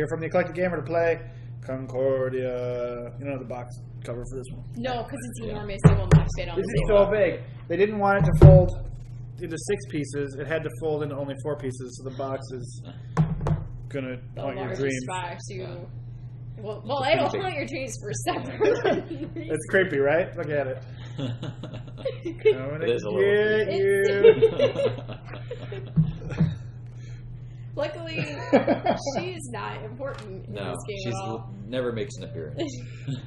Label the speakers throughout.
Speaker 1: here from the Eclectic Gamer to play Concordia. You know the box cover for this one?
Speaker 2: No, because it's enormous. It will not fit on the
Speaker 1: This is
Speaker 2: table.
Speaker 1: so big. They didn't want it to fold into 6 pieces. It had to fold into only 4 pieces, so the box is going to
Speaker 2: The
Speaker 1: haunt your
Speaker 2: largest
Speaker 1: dreams.
Speaker 2: box you... Well, it'll haunt your dreams for separate reasons.
Speaker 1: It's creepy, right? Look at it.
Speaker 3: It is a little
Speaker 1: you.
Speaker 2: Luckily, she's not important in
Speaker 3: No,
Speaker 2: this game
Speaker 3: she
Speaker 2: at all.
Speaker 3: never makes an appearance.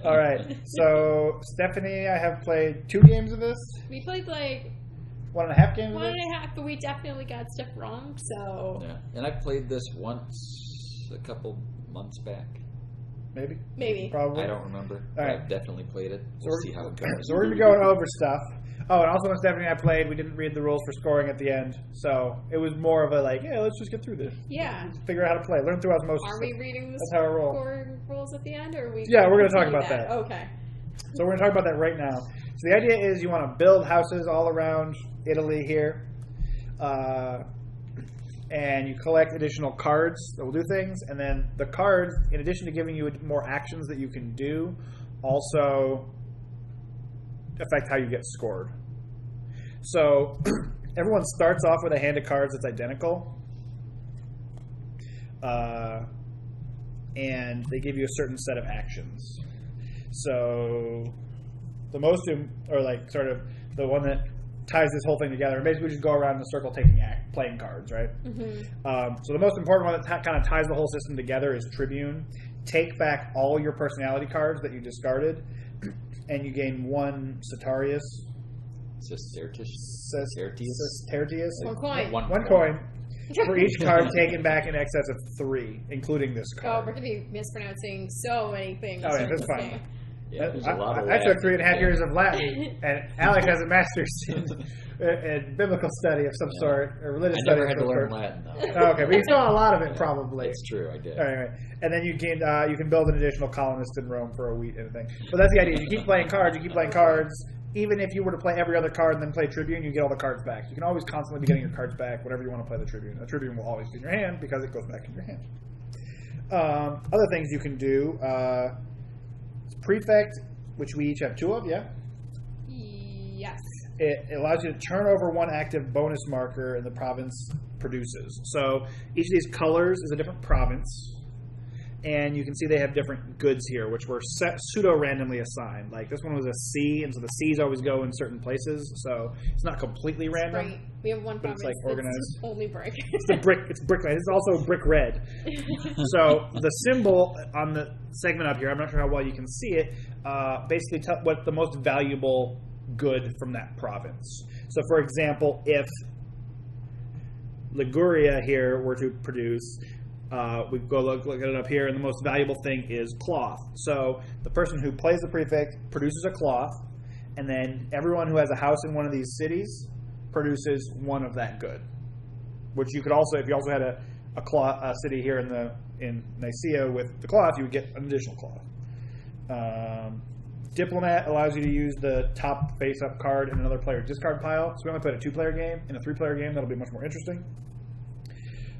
Speaker 1: All right. So, Stephanie, I have played 2 games of this.
Speaker 2: We played like
Speaker 1: 1.5 games of
Speaker 2: 1.5, but we definitely got stuff wrong, so...
Speaker 3: Yeah, and I played this once a couple months back.
Speaker 1: Maybe. Probably.
Speaker 3: I don't remember.
Speaker 1: All right.
Speaker 3: I've definitely played it.
Speaker 1: So
Speaker 3: We'll see how it goes.
Speaker 1: So we're going to be going over stuff. Oh, and also when Stephanie and I played, we didn't read the rules for scoring at the end. So it was more of a like, yeah, let's just get through this.
Speaker 2: Yeah.
Speaker 1: Figure out how to play. Learn through osmosis.
Speaker 2: Are we reading the
Speaker 1: That's how I roll.
Speaker 2: scoring rules at the end, or are we...
Speaker 1: Yeah, we're going to talk about that.
Speaker 2: Okay.
Speaker 1: So we're going to talk about that right now. So the idea is you want to build houses all around Italy here. And you collect additional cards that will do things. And then the cards, in addition to giving you more actions that you can do, also affect how you get scored. So everyone starts off with a hand of cards that's identical. And they give you a certain set of actions. So the most, or like sort of the one that ties this whole thing together. Basically, we just go around in a circle playing cards, right? Mm-hmm. So the most important one that kind of ties the whole system together is Tribune. Take back all your personality cards that you discarded, and you gain 1 Setarius. Tertius.
Speaker 2: 1 coin.
Speaker 1: One coin for each card taken back in excess of 3, including this
Speaker 2: Oh,
Speaker 1: card.
Speaker 2: we're going to be mispronouncing so many things.
Speaker 1: Oh, yeah,
Speaker 2: in
Speaker 1: that's
Speaker 2: this
Speaker 1: fine.
Speaker 2: game.
Speaker 3: Yeah, there's a lot of
Speaker 1: I took
Speaker 3: Latin.
Speaker 1: 3.5 years of Latin, and Alex has a master's in biblical study of some sort, or religious
Speaker 3: I
Speaker 1: study
Speaker 3: never
Speaker 1: of
Speaker 3: had to
Speaker 1: some
Speaker 3: learn
Speaker 1: sort.
Speaker 3: Latin, though.
Speaker 1: Oh, okay, but you saw a lot of it, probably.
Speaker 3: It's true, I did.
Speaker 1: All right. And then you can build an additional colonist in Rome for a wheat and a thing. But that's the idea. You keep playing cards. Even if you were to play every other card and then play Tribune, you get all the cards back. You can always constantly be getting your cards back whenever you want to play the Tribune. The Tribune will always be in your hand because it goes back in your hand. Other things you can do. Prefect, which we each have 2 of, yeah?
Speaker 2: Yes.
Speaker 1: It allows you to turn over 1 active bonus marker and the province produces. So each of these colors is a different province. And you can see they have different goods here, which were pseudo-randomly assigned. Like this one was a C, and so the C's always go in certain places. So it's not completely random.
Speaker 2: Right. We have 1
Speaker 1: But it's,
Speaker 2: province
Speaker 1: like, organized.
Speaker 2: that's only brick.
Speaker 1: It's brick. It's also brick red. So the symbol on the segment up here, I'm not sure how well you can see it, basically what the most valuable good from that province. So for example, if Liguria here were to produce, we go look at it up here, and the most valuable thing is cloth. So the person who plays the prefect produces a cloth, and then everyone who has a house in one of these cities produces 1 of that good. Which you could also, if you also had a city here in Nicaea with the cloth, you would get an additional cloth. Diplomat allows you to use the top face-up card in another player discard pile. So we only played a 2-player game. In a 3-player game, that'll be much more interesting.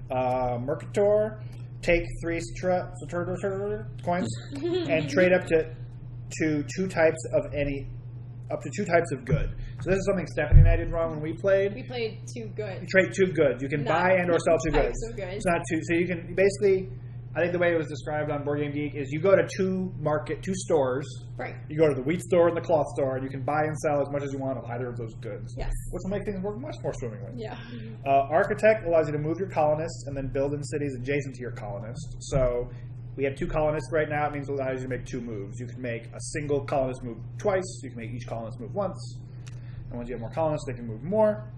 Speaker 1: Mercator, take 3 coins and trade up to 2 types of good. So this is something Stephanie and I did wrong when we played.
Speaker 2: We played 2 good.
Speaker 1: You trade 2 goods. You can buy and or sell 2 goods.
Speaker 2: Of goods.
Speaker 1: It's not 2. So you can basically, I think the way it was described on Board Game Geek is you go to 2 stores.
Speaker 2: Right.
Speaker 1: You go to the wheat store and the cloth store, and you can buy and sell as much as you want of either of those goods.
Speaker 2: Yes.
Speaker 1: Which will make things work much more swimmingly.
Speaker 2: Yeah.
Speaker 1: Architect allows you to move your colonists and then build in cities adjacent to your colonists. So we have 2 colonists right now. It means it allows you to make 2 moves. You can make a single colonist move twice. You can make each colonist move once. And once you have more colonists, they can move more.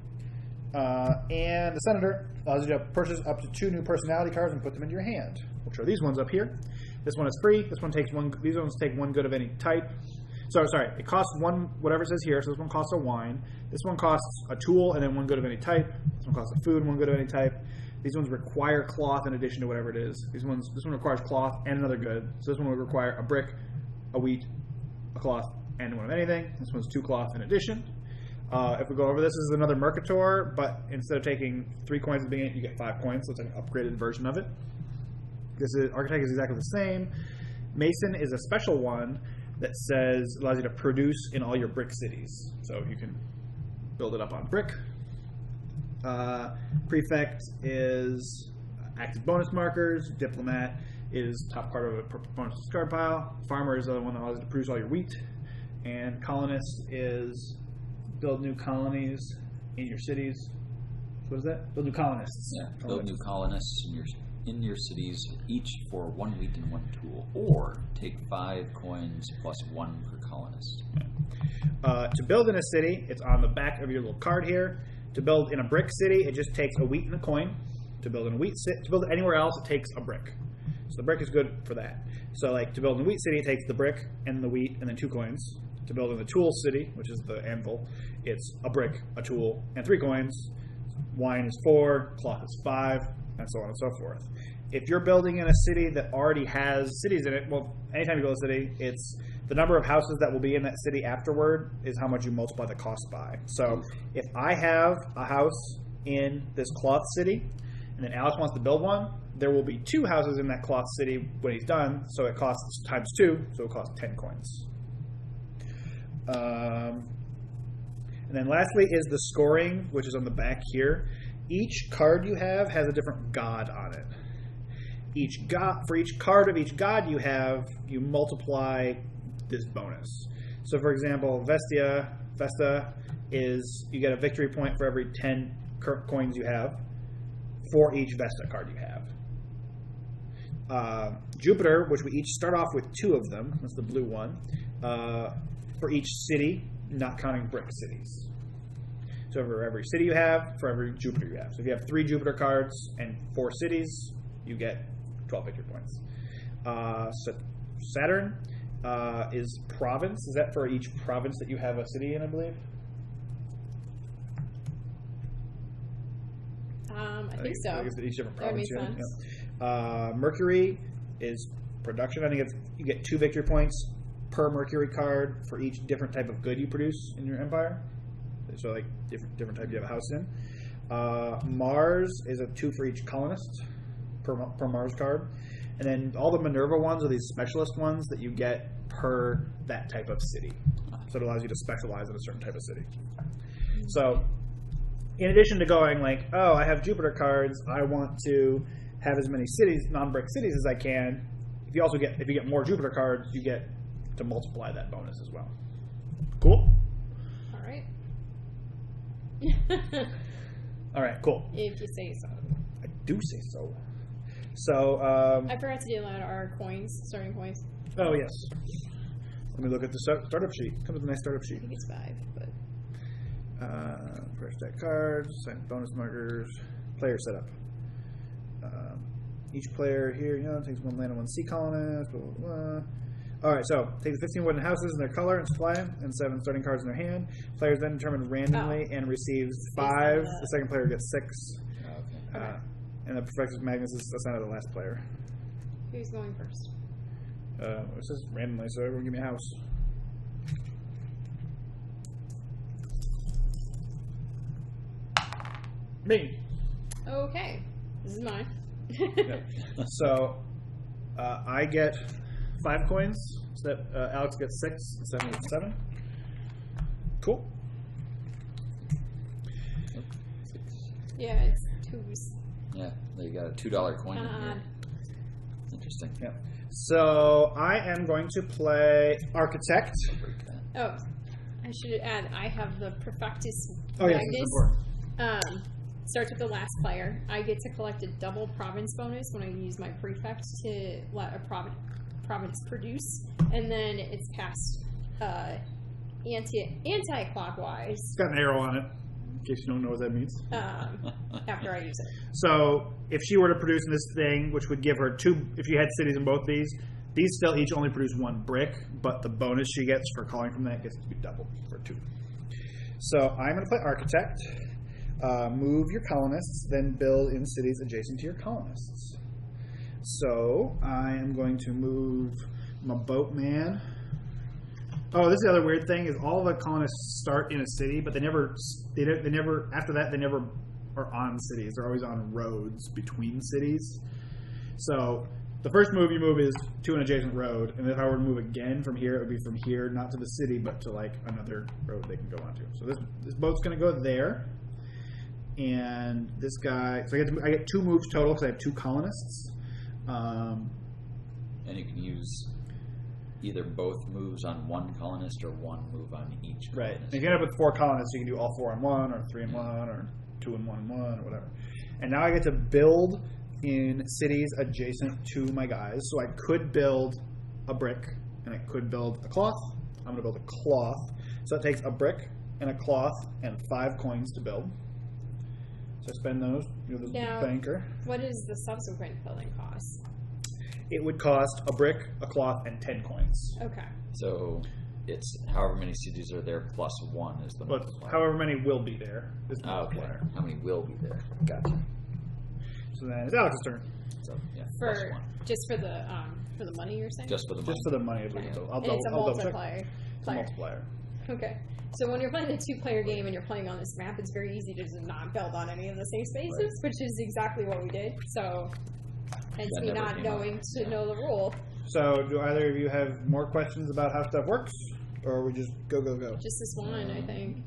Speaker 1: And the senator allows you to purchase up to 2 new personality cards and put them into your hand, which are these ones up here. This one is free. This one takes 1. These ones take 1 good of any type. So sorry, it costs 1 whatever it says here. So this one costs a wine. This one costs a tool and then 1 good of any type. This one costs a food, 1 good of any type. These ones require cloth in addition to whatever it is. This one requires cloth and another good. So this one would require a brick, a wheat, a cloth, and 1 of anything. This one's 2 cloth in addition. If we go over this is another Mercator, but instead of taking 3 coins at the beginning, you get 5 coins. So it's like an upgraded version of it. Architect is exactly the same. Mason is a special one that allows you to produce in all your brick cities. So you can build it up on brick. Prefect is active bonus markers. Diplomat is top card of a bonus discard pile. Farmer is the one that allows you to produce all your wheat. And colonist is build new colonies in your cities. What is that? Build new colonists.
Speaker 3: Yeah, build new colonists in your cities, each for 1 wheat and 1 tool, or take 5 coins plus 1 per colonist.
Speaker 1: To build in a city, it's on the back of your little card here. To build in a brick city, it just takes a wheat and a coin. To build in a to build anywhere else, it takes a brick. So the brick is good for that. So like to build in a wheat city, it takes the brick and the wheat and then 2 coins. To build in the tool city, which is the anvil, it's a brick, a tool, and 3 coins. Wine is 4, cloth is 5, and so on and so forth. If you're building in a city that already has cities in it, well, anytime you build a city, it's the number of houses that will be in that city afterward is how much you multiply the cost by. So if I have a house in this cloth city, and then Alex wants to build one, there will be 2 houses in that cloth city when he's done, so it costs times 2, so it costs 10 coins. And then lastly is the scoring, which is on the back here. Each card you have has a different god on it. For each card of each god you have, you multiply this bonus. So for example, Vesta is, you get a victory point for every 10 coins you have for each Vesta card you have. Jupiter, which we each start off with 2 of them, that's the blue one, for each city, not counting brick cities. So for every city you have, for every Jupiter you have. So if you have 3 Jupiter cards and 4 cities, you get 12 victory points. Saturn is province. Is that for each province that you have a city in, I believe?
Speaker 2: I think so.
Speaker 1: I guess each different province.
Speaker 2: That makes sense.
Speaker 1: Mercury is production. I think you get 2 victory points per Mercury card for each different type of good you produce in your empire. So like different type you have a house in. Mars is a 2 for each colonist per Mars card. And then all the Minerva ones are these specialist ones that you get per that type of city. So it allows you to specialize in a certain type of city. So in addition to going like, oh, I have Jupiter cards, I want to have as many cities, non-brick cities as I can. If you get more Jupiter cards, you get to multiply that bonus as well. Cool?
Speaker 2: All right.
Speaker 1: All right, cool.
Speaker 2: If you say so.
Speaker 1: I do say so. So,
Speaker 2: I forgot to do our coins, starting coins.
Speaker 1: Oh, yes. Let me look at the startup sheet. Comes with a nice startup sheet.
Speaker 2: I think it's 5, but...
Speaker 1: Fresh deck cards, bonus markers, player setup. Each player here, takes 1 land and 1 sea colonist, blah, blah, blah. Alright, so take the 15 wooden houses and their color and supply them, and 7 starting cards in their hand. Players then determined randomly and receives 5. The second player gets 6.
Speaker 3: Okay.
Speaker 1: And the Perfectus Magnus is assigned to the last player.
Speaker 2: Who's going first?
Speaker 1: It says randomly, so everyone give me a house. Me.
Speaker 2: Okay. This is mine.
Speaker 1: Yeah. So, I get 5 coins, so that Alex gets 6, and 7 gets 7. Cool.
Speaker 2: Yeah, it's 2s.
Speaker 3: Yeah, you got a $2 coin in here. Interesting.
Speaker 1: Yeah. So I am going to play Architect.
Speaker 2: Oh, I should add, I have the Perfectus
Speaker 1: Oh, yes,
Speaker 2: Magnus.
Speaker 1: that's important.
Speaker 2: Starts with the last player. I get to collect a double province bonus when I use my prefect to let a province produce, and then it's cast anti-clockwise.
Speaker 1: It's got an arrow on it, in case you don't know what that means.
Speaker 2: After I use it.
Speaker 1: So if she were to produce this thing, which would give her 2, if you had cities in both these still each only produce 1 brick, but the bonus she gets for calling from that gets to be doubled for 2. So I'm going to play Architect. Move your colonists, then build in cities adjacent to your colonists. So I am going to move my boatman. Oh, this is the other weird thing is all the colonists start in a city, but they never after that they never are on cities. They're always on roads between cities. So The first move you move is to an adjacent road, and if I were to move again from here, it would be from here, not to the city, but to like another road they can go onto. So this boat's going to go there, and this guy. So I get 2 moves total because I have 2 colonists.
Speaker 3: And you can use either both moves on one colonist or one move on each colonist.
Speaker 1: Right. If you end up with 4 colonists, you can do all 4 on 1, or 3 on 1, or 2 on 1 and 1, or whatever. And now I get to build in cities adjacent to my guys. So I could build a brick, and I could build a cloth. I'm going to build a cloth. So it takes a brick and a cloth and 5 coins to build. So I spend those. You know, the banker.
Speaker 2: What is the subsequent building cost?
Speaker 1: It would cost a brick, a cloth, and 10 coins.
Speaker 2: Okay.
Speaker 3: So it's however many cities are there plus 1 is the
Speaker 1: But
Speaker 3: multiplier.
Speaker 1: however many will be there is the
Speaker 3: Okay.
Speaker 1: multiplier.
Speaker 3: How many will be there?
Speaker 1: Gotcha. So then it's Alex's turn.
Speaker 3: So yeah, plus
Speaker 2: For
Speaker 3: 1.
Speaker 2: just for the money you're saying?
Speaker 3: Just for the money.
Speaker 1: Just for the money. I'll
Speaker 2: Okay.
Speaker 1: double,
Speaker 2: And it's a
Speaker 1: I'll double check.
Speaker 2: multiplier.
Speaker 1: It's a multiplier.
Speaker 2: Okay. So when you're playing a 2-player game and you're playing on this map, it's very easy to just not build on any of the safe spaces, which is exactly what we did. So, hence
Speaker 3: That
Speaker 2: me
Speaker 3: never
Speaker 2: not
Speaker 3: came
Speaker 2: knowing
Speaker 3: up.
Speaker 2: to know the rule.
Speaker 1: So do either of you have more questions about how stuff works? Or we just go?
Speaker 2: Just this one, I think.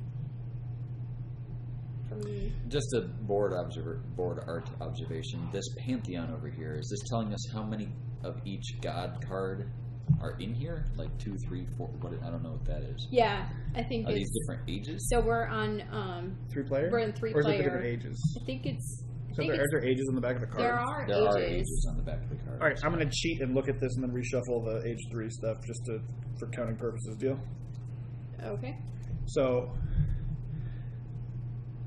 Speaker 2: From
Speaker 3: Just a board art observation. This pantheon over here, is this telling us how many of each god card are in here? Like 2, 3, 4. I don't know what that is.
Speaker 2: yeah, I think
Speaker 3: Are
Speaker 2: it's
Speaker 3: these different ages?
Speaker 2: so we're on
Speaker 1: 3 player?
Speaker 2: we're in
Speaker 1: Or is it the
Speaker 2: 3-player.
Speaker 1: different ages?
Speaker 2: I think it's
Speaker 1: So are there ages on the back of the card?
Speaker 2: there are
Speaker 3: There are
Speaker 2: ages.
Speaker 3: ages on the back of the card.
Speaker 1: All right, I'm going to cheat and look at this and then reshuffle the age 3 stuff just for counting purposes. Deal?
Speaker 2: Okay.
Speaker 1: So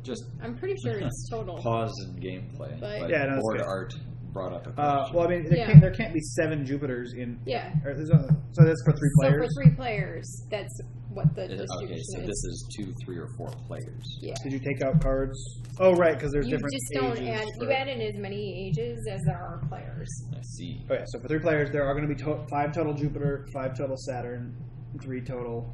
Speaker 3: Just
Speaker 2: I'm pretty sure it's total.
Speaker 3: pause in gameplay.
Speaker 2: But-
Speaker 1: Yeah, no, that's
Speaker 3: board
Speaker 1: good.
Speaker 3: art brought up a question.
Speaker 1: well, I mean,
Speaker 2: Yeah.
Speaker 1: there can't be 7 Jupiters in.
Speaker 2: Yeah.
Speaker 1: Or so that's for 3
Speaker 2: So
Speaker 1: players.
Speaker 2: for 3 players, that's what the
Speaker 3: Okay,
Speaker 2: distribution
Speaker 3: so
Speaker 2: is.
Speaker 3: this is 2, 3, or 4 players.
Speaker 2: Yeah.
Speaker 1: Did you take out cards? Oh, right, because there's
Speaker 2: You
Speaker 1: different
Speaker 2: just don't
Speaker 1: ages.
Speaker 2: add.
Speaker 1: for-
Speaker 2: You add in as many ages as there are players.
Speaker 3: I see.
Speaker 1: Okay, so for 3 players, there are going to be 5 total Jupiter, 5 total Saturn, 3 total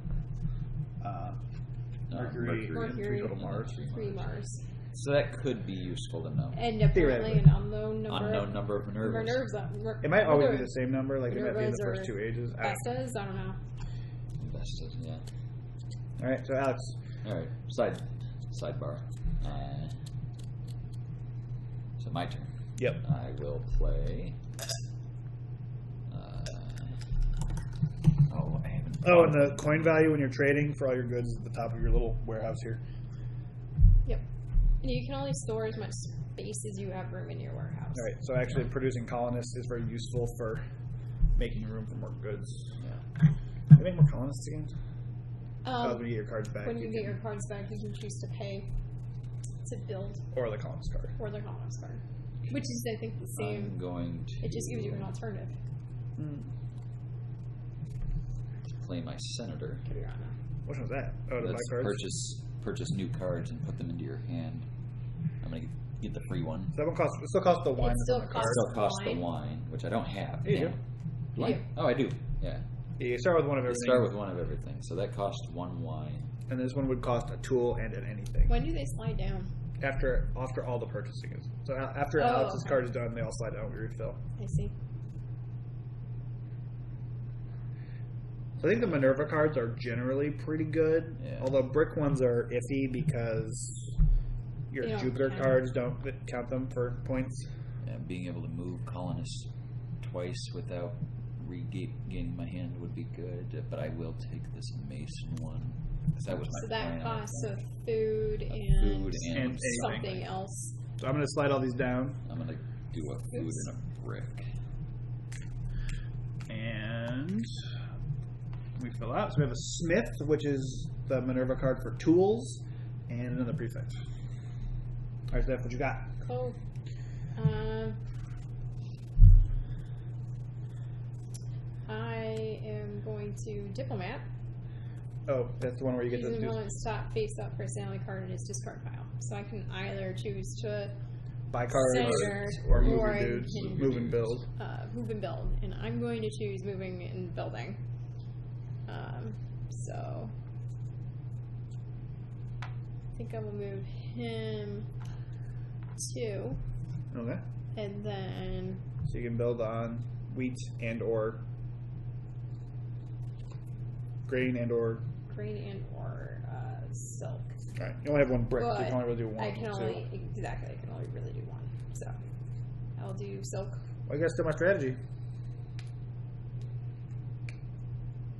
Speaker 1: Mercury, and 3
Speaker 2: Mercury.
Speaker 1: total Mars.
Speaker 2: 3 Mars.
Speaker 3: So that could be useful to know.
Speaker 2: And apparently an unknown number.
Speaker 3: Unknown number of Minervas.
Speaker 1: It might always be the same number, like it might be in the
Speaker 2: Minervas
Speaker 1: first
Speaker 2: or
Speaker 1: 2 ages. I don't know.
Speaker 2: Vestas? I don't know.
Speaker 3: Vestas, yeah.
Speaker 1: All right, so Alex,
Speaker 3: All right, sidebar. So my turn.
Speaker 1: Yep.
Speaker 3: I will play. I haven't.
Speaker 1: oh, and the coin value when you're trading for all your goods is at the top of your little warehouse here.
Speaker 2: Yep. And you can only store as much space as you have room in your warehouse.
Speaker 1: All right, so actually producing colonists is very useful for making room for more goods.
Speaker 3: Yeah.
Speaker 1: Can you make more colonists again? When you get your cards back.
Speaker 2: When you get
Speaker 1: can-
Speaker 2: your cards back, you can choose to pay to build
Speaker 1: Or the colonist card.
Speaker 2: or the colonist card, which is, I think, the same.
Speaker 3: I'm going to.
Speaker 2: It just gives you an alternative.
Speaker 3: Play my senator.
Speaker 2: Could be wrong now.
Speaker 1: Which one's that? Oh, the buy
Speaker 3: Let's
Speaker 1: cards?
Speaker 3: purchase new cards and put them into your hand. I'm gonna get the free one.
Speaker 1: So that one costs. It still costs the wine. that's
Speaker 2: still
Speaker 1: on the
Speaker 3: It
Speaker 1: card.
Speaker 3: still costs the
Speaker 2: wine.
Speaker 3: wine, which I don't have.
Speaker 1: Yeah, you
Speaker 3: Damn.
Speaker 1: do.
Speaker 3: Do I?
Speaker 2: You do.
Speaker 3: Oh, I do. Yeah.
Speaker 1: Yeah, you start with one of
Speaker 3: You
Speaker 1: everything.
Speaker 3: start with one of everything, so that costs 1 wine.
Speaker 1: And this one would cost a tool and an anything.
Speaker 2: When do they slide down?
Speaker 1: After all the purchasing is. So after
Speaker 2: Oh,
Speaker 1: Alex's
Speaker 2: okay.
Speaker 1: card is done, they all slide down. We refill.
Speaker 2: I see.
Speaker 1: So I think the Minerva cards are generally pretty good.
Speaker 3: Yeah.
Speaker 1: Although brick ones are iffy because your
Speaker 2: They don't
Speaker 1: Jupiter
Speaker 2: count.
Speaker 1: cards don't count them for points.
Speaker 3: And being able to move colonists twice without regaining my hand would be good, but I will take this Mason one because that was my
Speaker 2: So that
Speaker 3: plan.
Speaker 2: costs of food and
Speaker 3: Food and
Speaker 1: anything.
Speaker 2: something else.
Speaker 1: So I'm going to slide all these down.
Speaker 3: I'm gonna do a food
Speaker 2: Oops.
Speaker 3: and a brick.
Speaker 1: And we fill out. So we have a Smith, which is the Minerva card for tools, and another prefect. All right, Steph, what you got?
Speaker 2: Cool. I am going to diplomat.
Speaker 1: Oh, that's the one where you get to
Speaker 2: Using
Speaker 1: do
Speaker 2: one's top face-up personality card in his discard pile. So I can either choose to
Speaker 1: buy cards
Speaker 2: Senator,
Speaker 1: or
Speaker 2: or
Speaker 1: moving
Speaker 2: I
Speaker 1: dudes,
Speaker 2: can-
Speaker 1: move and build.
Speaker 2: move and build, and I'm going to choose moving and building. So I think I will move him 2,
Speaker 1: Okay.
Speaker 2: and then
Speaker 1: So you can build on wheat and or grain and or
Speaker 2: silk.
Speaker 1: All right, you only have one brick. So you
Speaker 2: But
Speaker 1: can only really do one.
Speaker 2: I can only really do one. So I'll do silk.
Speaker 1: Well, you gotta steal my strategy.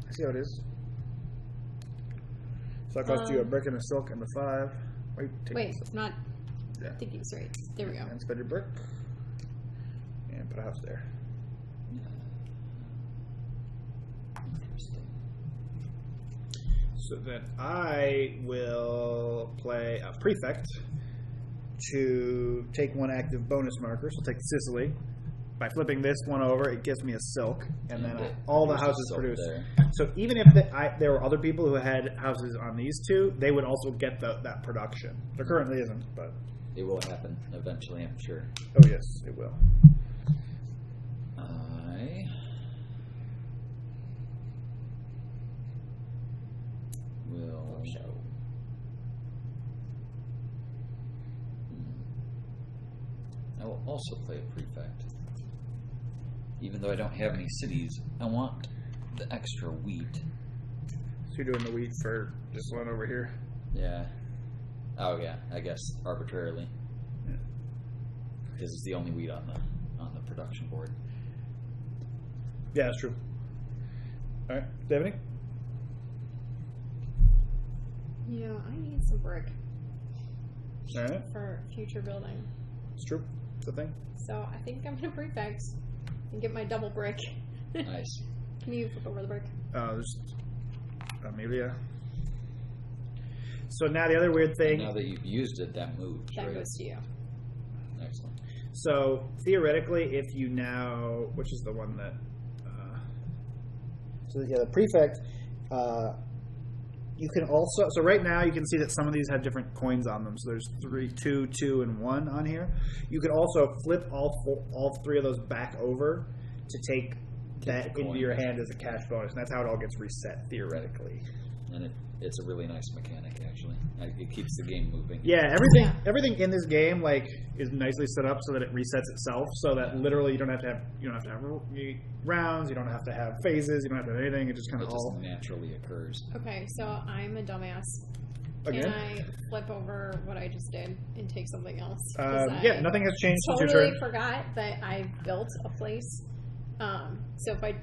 Speaker 1: I see how it is. So that costs you a brick and a silk and a 5.
Speaker 2: Wait, not
Speaker 1: Yeah.
Speaker 2: thinking straight. There we go.
Speaker 1: And spend your brick. And put a house there.
Speaker 3: Interesting.
Speaker 1: So then I will play a prefect to take one active bonus marker. So I'll take Sicily. By flipping this one over, it gives me a silk, and then all the houses produce. So even if there were other people who had houses on these two, they would also get that production. There currently isn't, but
Speaker 3: it will happen eventually, I'm sure.
Speaker 1: Oh yes, it will.
Speaker 3: I will show. I will also play a prefect. Even though I don't have any cities, I want the extra wheat.
Speaker 1: So you're doing the wheat for this one over here?
Speaker 3: Yeah. Oh yeah, I guess arbitrarily.
Speaker 1: Yeah.
Speaker 3: Because it's the only wheat on the production board.
Speaker 1: Yeah, that's true. All right, Stephanie?
Speaker 2: I need some brick
Speaker 1: All right,
Speaker 2: for future building.
Speaker 1: it's true. It's a thing.
Speaker 2: So I think I'm gonna prefect and get my double brick.
Speaker 3: Nice.
Speaker 2: Can you flip over the brick?
Speaker 1: There's Amelia. So now the other weird thing.
Speaker 3: Now that you've used it, that moves.
Speaker 2: That
Speaker 3: right?
Speaker 2: goes to you.
Speaker 3: Excellent.
Speaker 1: So theoretically, if you now, which is the one that, the prefect, you can also. So right now, you can see that some of these have different coins on them. So there's 3, 2, 2, and 1 on here. You can also flip all 3 of those back over to take that into your hand as a cash bonus, and that's how it all gets reset theoretically.
Speaker 3: And it's a really nice mechanic, actually. It keeps the game moving.
Speaker 1: Yeah, everything in this game is nicely set up so that it resets itself. So that literally you don't have to have rounds, you don't have to have phases, you don't have to have anything. It just kind of all
Speaker 3: naturally occurs.
Speaker 2: Okay, so I'm a dumbass.
Speaker 1: Again?
Speaker 2: Can I flip over what I just did and take something else?
Speaker 1: Yeah, nothing has changed since your
Speaker 2: Totally
Speaker 1: turn.
Speaker 2: forgot that I built a place. So if I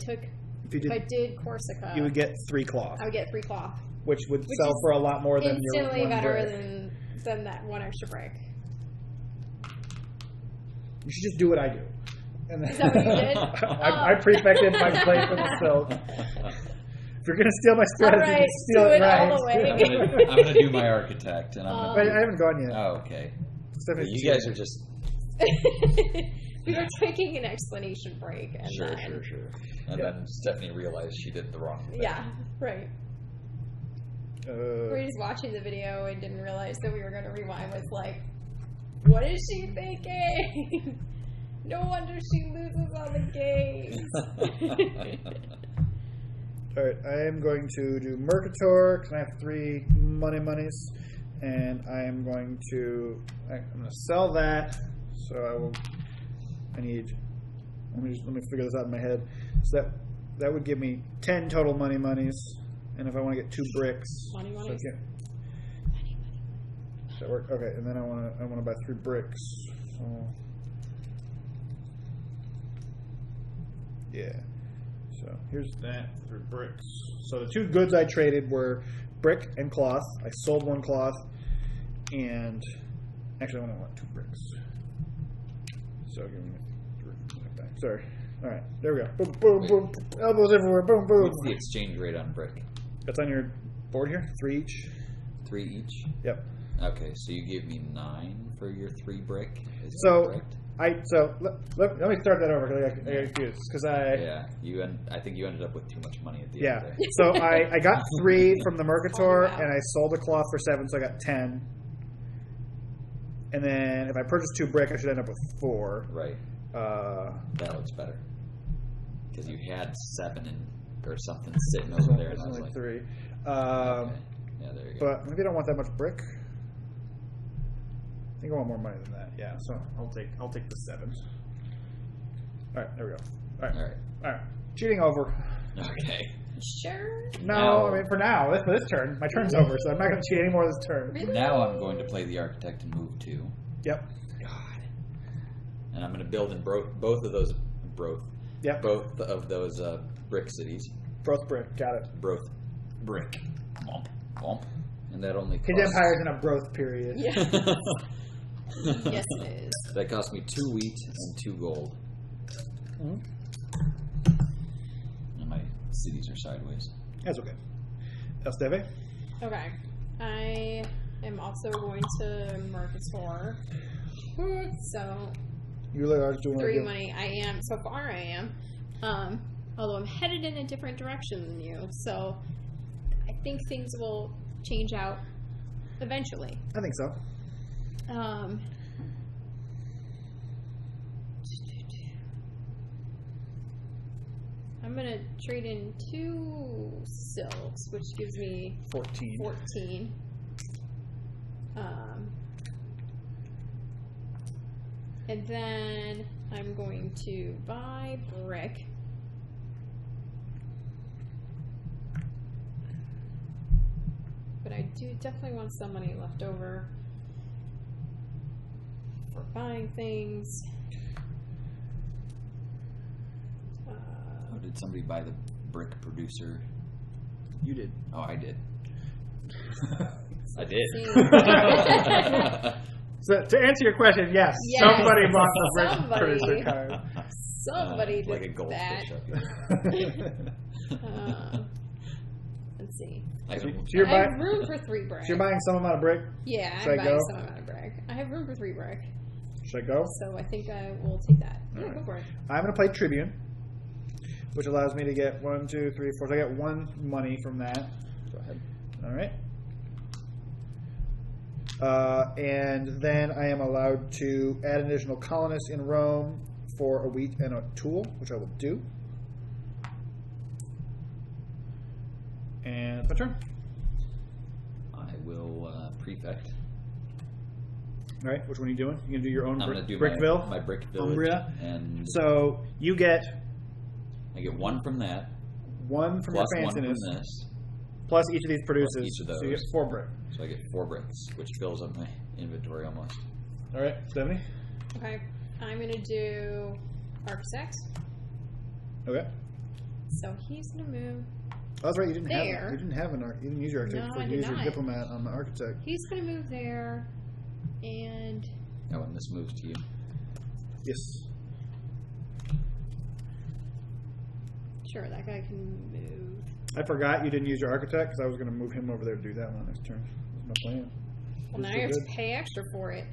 Speaker 2: did Corsica,
Speaker 1: You would get 3 cloth,
Speaker 2: I would get 3 cloth.
Speaker 1: which would sell for a lot more than your
Speaker 2: Instantly
Speaker 1: one
Speaker 2: better
Speaker 1: brick.
Speaker 2: than that one extra brick.
Speaker 1: You should just do what I do. And then
Speaker 2: Is that what you did?
Speaker 1: I prefected my place for the silk. If you're going to steal my strategy,
Speaker 2: All right,
Speaker 1: steal
Speaker 2: do
Speaker 1: it
Speaker 2: it
Speaker 1: right.
Speaker 2: all the way.
Speaker 3: I'm gonna do my architect, and I'm
Speaker 1: Wait,
Speaker 3: gonna.
Speaker 1: I haven't gone yet.
Speaker 3: Oh, okay.
Speaker 1: Stephanie's
Speaker 3: You guys are just
Speaker 2: We were taking an explanation break, and
Speaker 3: sure. And
Speaker 1: Yeah.
Speaker 3: then Stephanie realized she did the wrong thing.
Speaker 2: Yeah, right. We were just watching the video and didn't realize that we were going to rewind. Was like, what is she thinking? No wonder she loses all the games.
Speaker 1: Alright, I am going to do Mercator, because I have 3 monies, and I'm going to sell that, so let me figure this out in my head. So that would give me 10 total monies, and if I want to get 2 bricks.
Speaker 2: Money.
Speaker 1: So I can't, does that work? Okay, and then I want to buy 3 bricks. So, yeah. So here's that 3 bricks. So the 2 goods I traded were brick and cloth. I sold 1 cloth, and actually I only want 2 bricks. So give me 3 back. Sorry. All right, there we go. Boom, boom, boom. Elbows everywhere. Boom, boom.
Speaker 3: What's the exchange rate on brick?
Speaker 1: That's on your board here. 3 each.
Speaker 3: 3 each?
Speaker 1: Yep.
Speaker 3: Okay, so you gave me 9 for your 3 brick. Is
Speaker 1: So
Speaker 3: that correct?
Speaker 1: Let me start that over because I got confused.
Speaker 3: I think you ended up with too much money at the
Speaker 1: Yeah.
Speaker 3: end there.
Speaker 1: So I got 3 from the Mercator,
Speaker 2: Oh, wow.
Speaker 1: and I sold a cloth for 7, so I got 10. And then if I purchase 2 brick, I should end up with 4.
Speaker 3: Right. That looks better. Because you had 7 or something sitting over there, and I was
Speaker 1: only
Speaker 3: like,
Speaker 1: 3.
Speaker 3: okay. Yeah, there you go.
Speaker 1: But maybe I don't want that much brick. I think I want more money than that. Yeah. So I'll take the 7. All right. There we go. All right.
Speaker 3: All right.
Speaker 1: All right. Cheating over.
Speaker 3: Okay.
Speaker 2: Sure.
Speaker 1: No,
Speaker 3: Now-
Speaker 1: I mean for now. This turn, my turn's over, so I'm not going to cheat anymore this turn.
Speaker 2: Really?
Speaker 3: Now I'm going to play the architect and move 2.
Speaker 1: Yep.
Speaker 3: God. And I'm going to build in both of those
Speaker 1: Yep.
Speaker 3: both of those brick cities.
Speaker 1: Broth brick. Got it.
Speaker 3: Broth brick. Womp, womp. And that only
Speaker 1: His
Speaker 3: costs...
Speaker 1: empire's in a broth period.
Speaker 2: Yeah. Yes, it is.
Speaker 3: That cost me 2 wheat and 2 gold.
Speaker 1: Mhm.
Speaker 3: And my cities are sideways.
Speaker 1: That's okay. Esteve?
Speaker 2: Okay. I am also going to Mercator. So,
Speaker 1: You really are doing
Speaker 2: 3 money. I am. So far, I am. Although I'm headed in a different direction than you. So, I think things will change out eventually.
Speaker 1: I think so.
Speaker 2: I'm going to trade in 2 silks, which gives me
Speaker 1: 14.
Speaker 2: 14. And then I'm going to buy brick. But I do definitely want some money left over for buying things.
Speaker 3: Oh, did somebody buy the brick producer?
Speaker 1: You did.
Speaker 3: Oh, I did. I did.
Speaker 2: See.
Speaker 1: So to answer your question, yes,
Speaker 2: Yes,
Speaker 1: somebody bought the brick
Speaker 2: somebody.
Speaker 1: producer card.
Speaker 2: Somebody
Speaker 3: like a
Speaker 2: did
Speaker 3: goldfish
Speaker 2: that.
Speaker 3: up here.
Speaker 2: Let's see.
Speaker 3: I
Speaker 1: So
Speaker 3: don't-
Speaker 1: you're
Speaker 2: I have
Speaker 1: buying.
Speaker 2: room for 3 brick.
Speaker 1: So you're buying some amount of brick.
Speaker 2: Yeah,
Speaker 1: Should I
Speaker 2: I'm buying
Speaker 1: go?
Speaker 2: some amount of brick. I have room for 3 brick,
Speaker 1: Should I go?
Speaker 2: so I think I will take that. Yeah,
Speaker 1: Alright.
Speaker 2: go for it.
Speaker 1: I'm going to play Tribune, which allows me to get 1, 2, 3, 4. So I get 1 money from that.
Speaker 3: Go ahead.
Speaker 1: All right. And then I am allowed to add an additional colonist in Rome for a wheat and a tool, which I will do. And my turn.
Speaker 3: I will prefect.
Speaker 1: All right, which one are you doing? You gonna do your own
Speaker 3: I'm going to do
Speaker 1: Brickville?
Speaker 3: my brick village.
Speaker 1: Umbria?
Speaker 3: And
Speaker 1: So you get
Speaker 3: I get 1 from that,
Speaker 1: 1 from
Speaker 3: plus
Speaker 1: your
Speaker 3: 1 from
Speaker 1: fanciness,
Speaker 3: this.
Speaker 1: plus each of these produces.
Speaker 3: each of
Speaker 1: So you get
Speaker 3: those.
Speaker 1: 4 brick.
Speaker 3: So I get 4 bricks, which fills up my inventory almost.
Speaker 1: All right, Stephanie.
Speaker 2: Okay, I'm going to do Architect.
Speaker 1: Okay.
Speaker 2: So he's going to move.
Speaker 1: Oh, that's right. You didn't
Speaker 2: There.
Speaker 1: have. You didn't have you didn't use your architect.
Speaker 2: No,
Speaker 1: before.
Speaker 2: I
Speaker 1: You
Speaker 2: did
Speaker 1: used your
Speaker 2: not.
Speaker 1: diplomat on the architect.
Speaker 2: He's going to move there, and
Speaker 3: Now when this moves to you.
Speaker 1: Yes.
Speaker 2: sure, that guy can move.
Speaker 1: I forgot you didn't use your architect because I was going to move him over there to do that one next turn. That was my plan.
Speaker 2: Well, now
Speaker 1: so
Speaker 2: you have to
Speaker 1: good.
Speaker 2: pay extra for it.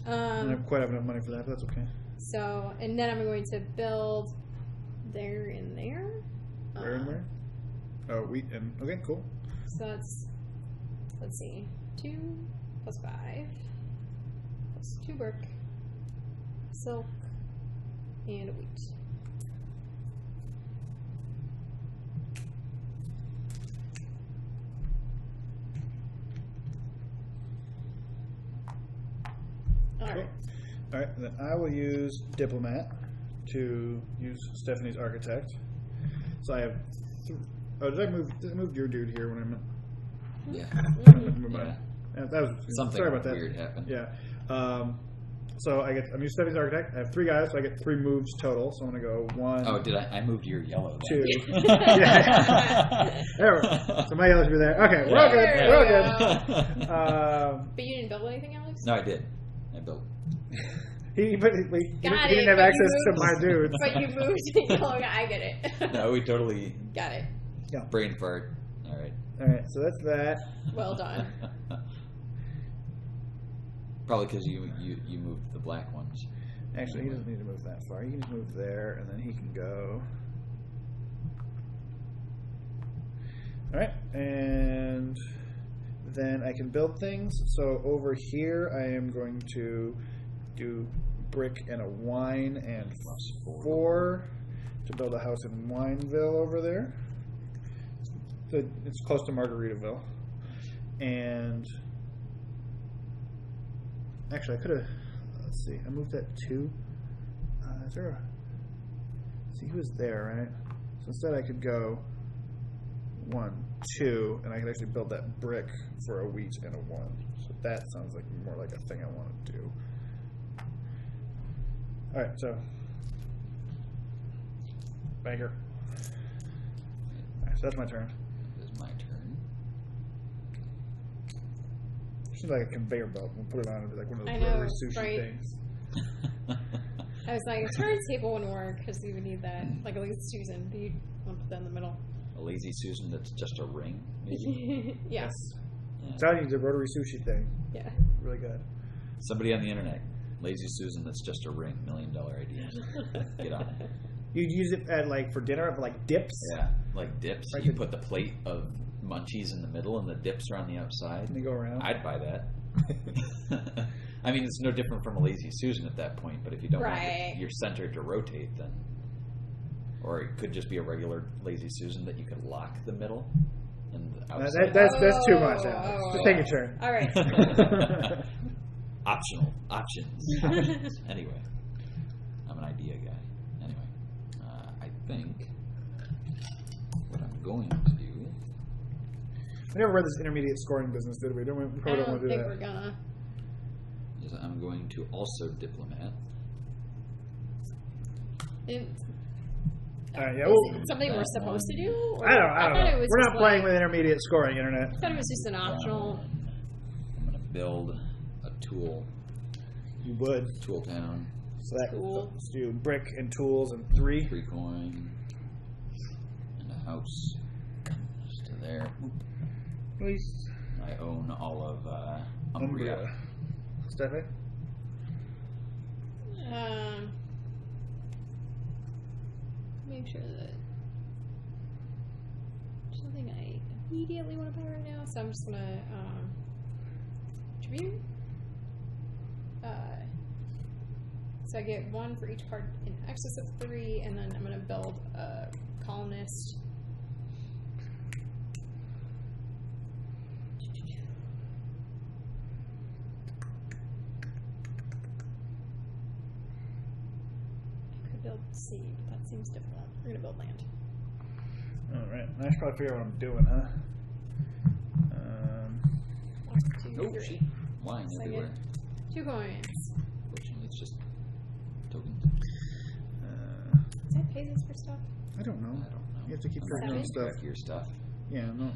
Speaker 1: I don't quite have enough money for that, but that's okay.
Speaker 2: So, and then I'm going to build there and there.
Speaker 1: Where and where? Oh, wheat and okay, cool.
Speaker 2: So that's, let's see, 2 plus 5 plus 2 brick, silk, and a wheat. Alright.
Speaker 1: All right, then I will use diplomat to use Stephanie's architect. So I have. Did I move your dude here when I meant?
Speaker 3: Yeah.
Speaker 1: Move mine. That was
Speaker 3: Something
Speaker 1: sorry about that.
Speaker 3: weird happened.
Speaker 1: Yeah. So I'm using Stephanie's architect. I have 3 guys, so I get 3 moves total. So I'm gonna go 1.
Speaker 3: Oh, did I moved your yellow then.
Speaker 1: 2. Yeah. There we go. So my yellow should be there. Okay, we're all good.
Speaker 2: There
Speaker 1: We're all
Speaker 2: we
Speaker 1: good.
Speaker 2: But you didn't build anything, Alex?
Speaker 3: No, I did. I built.
Speaker 1: He didn't have
Speaker 2: but
Speaker 1: access
Speaker 2: you
Speaker 1: to my dude.
Speaker 2: But you moved. Oh, I get it.
Speaker 3: No, we totally
Speaker 2: Got it.
Speaker 3: brain fart. All right.
Speaker 1: All right, so that's that.
Speaker 2: Well done.
Speaker 3: Probably because you moved the black ones.
Speaker 1: Actually, he doesn't need to move that far. He can just move there, and then he can go. All right, and then I can build things. So over here, I am going to do brick and a wine and 4 to build a house in Wineville over there. So it's close to Margaritaville. And actually, I could have. Let's see. I moved that 2. Is there a? See, he was there, right? So instead I could go 1, 2, and I could actually build that brick for a wheat and a 1. So that sounds like more like a thing I want to do. All right, so banker. All right, so that's my turn.
Speaker 3: It is my turn.
Speaker 1: Seems like a conveyor belt. We'll put it on and be like one of
Speaker 2: I
Speaker 1: those
Speaker 2: know,
Speaker 1: rotary sushi
Speaker 2: right?
Speaker 1: things.
Speaker 2: I was like, a turntable wouldn't work because you would need that, like at least Susan, but you'd want to put that in the middle.
Speaker 3: A lazy Susan that's just a ring, maybe?
Speaker 2: Yes.
Speaker 3: Yeah.
Speaker 1: I'm telling you, the rotary sushi thing.
Speaker 2: Yeah.
Speaker 1: Really good.
Speaker 3: Somebody on the internet. Lazy Susan that's just a ring. $1 million idea. Get on it.
Speaker 1: You'd use it at like for dinner, for like dips.
Speaker 3: Yeah, like dips.
Speaker 1: Like
Speaker 3: you put the plate of munchies in the middle and the dips are on the outside.
Speaker 1: And they go around.
Speaker 3: I'd buy that. I mean, it's no different from a lazy Susan at that point, but if you don't want your center to rotate, then... Or it could just be a regular lazy Susan that you could lock the middle. And the outside.
Speaker 1: That's too much, Alex. Just take your turn.
Speaker 2: All right.
Speaker 3: Options. Anyway, I'm an idea guy. Anyway, I think what I'm going to do...
Speaker 1: We never read this intermediate scoring business, did we? We probably don't want to do that.
Speaker 2: we're gonna.
Speaker 3: Is I'm going to also diplomat.
Speaker 2: Yeah,
Speaker 1: yeah,
Speaker 2: is it something we're supposed to do? Or
Speaker 1: I don't know.
Speaker 2: It was
Speaker 1: We're
Speaker 2: just
Speaker 1: not playing with intermediate scoring, Internet.
Speaker 2: I thought it was just an optional.
Speaker 3: I'm going to build a tool
Speaker 1: You would.
Speaker 3: tool town.
Speaker 1: So that,
Speaker 2: Cool.
Speaker 1: let's do brick and tools and 3.
Speaker 3: 3 coin and a house just to there. Oop.
Speaker 1: Please.
Speaker 3: I own all of Umbria.
Speaker 1: Stephanie?
Speaker 2: Make sure that there's nothing I immediately want to buy right now, so I'm just gonna Tribune. So I get 1 for each card in excess of 3, and then I'm gonna build a colonist. Build seed, but that seems difficult. We're gonna build land.
Speaker 1: Alright. I should probably figure out what I'm doing, huh?
Speaker 2: 1, 2,
Speaker 3: Oh,
Speaker 2: 3.
Speaker 3: shit. Wine
Speaker 2: Second.
Speaker 3: everywhere.
Speaker 2: 2 coins.
Speaker 3: Fortunately, it's just tokens.
Speaker 2: Does that pay this for stuff?
Speaker 1: I don't know.
Speaker 3: I don't know.
Speaker 1: You have to keep
Speaker 3: I'm
Speaker 1: track
Speaker 3: not
Speaker 1: of
Speaker 3: keeping
Speaker 1: stuff.
Speaker 3: track of your stuff.
Speaker 1: Yeah, no.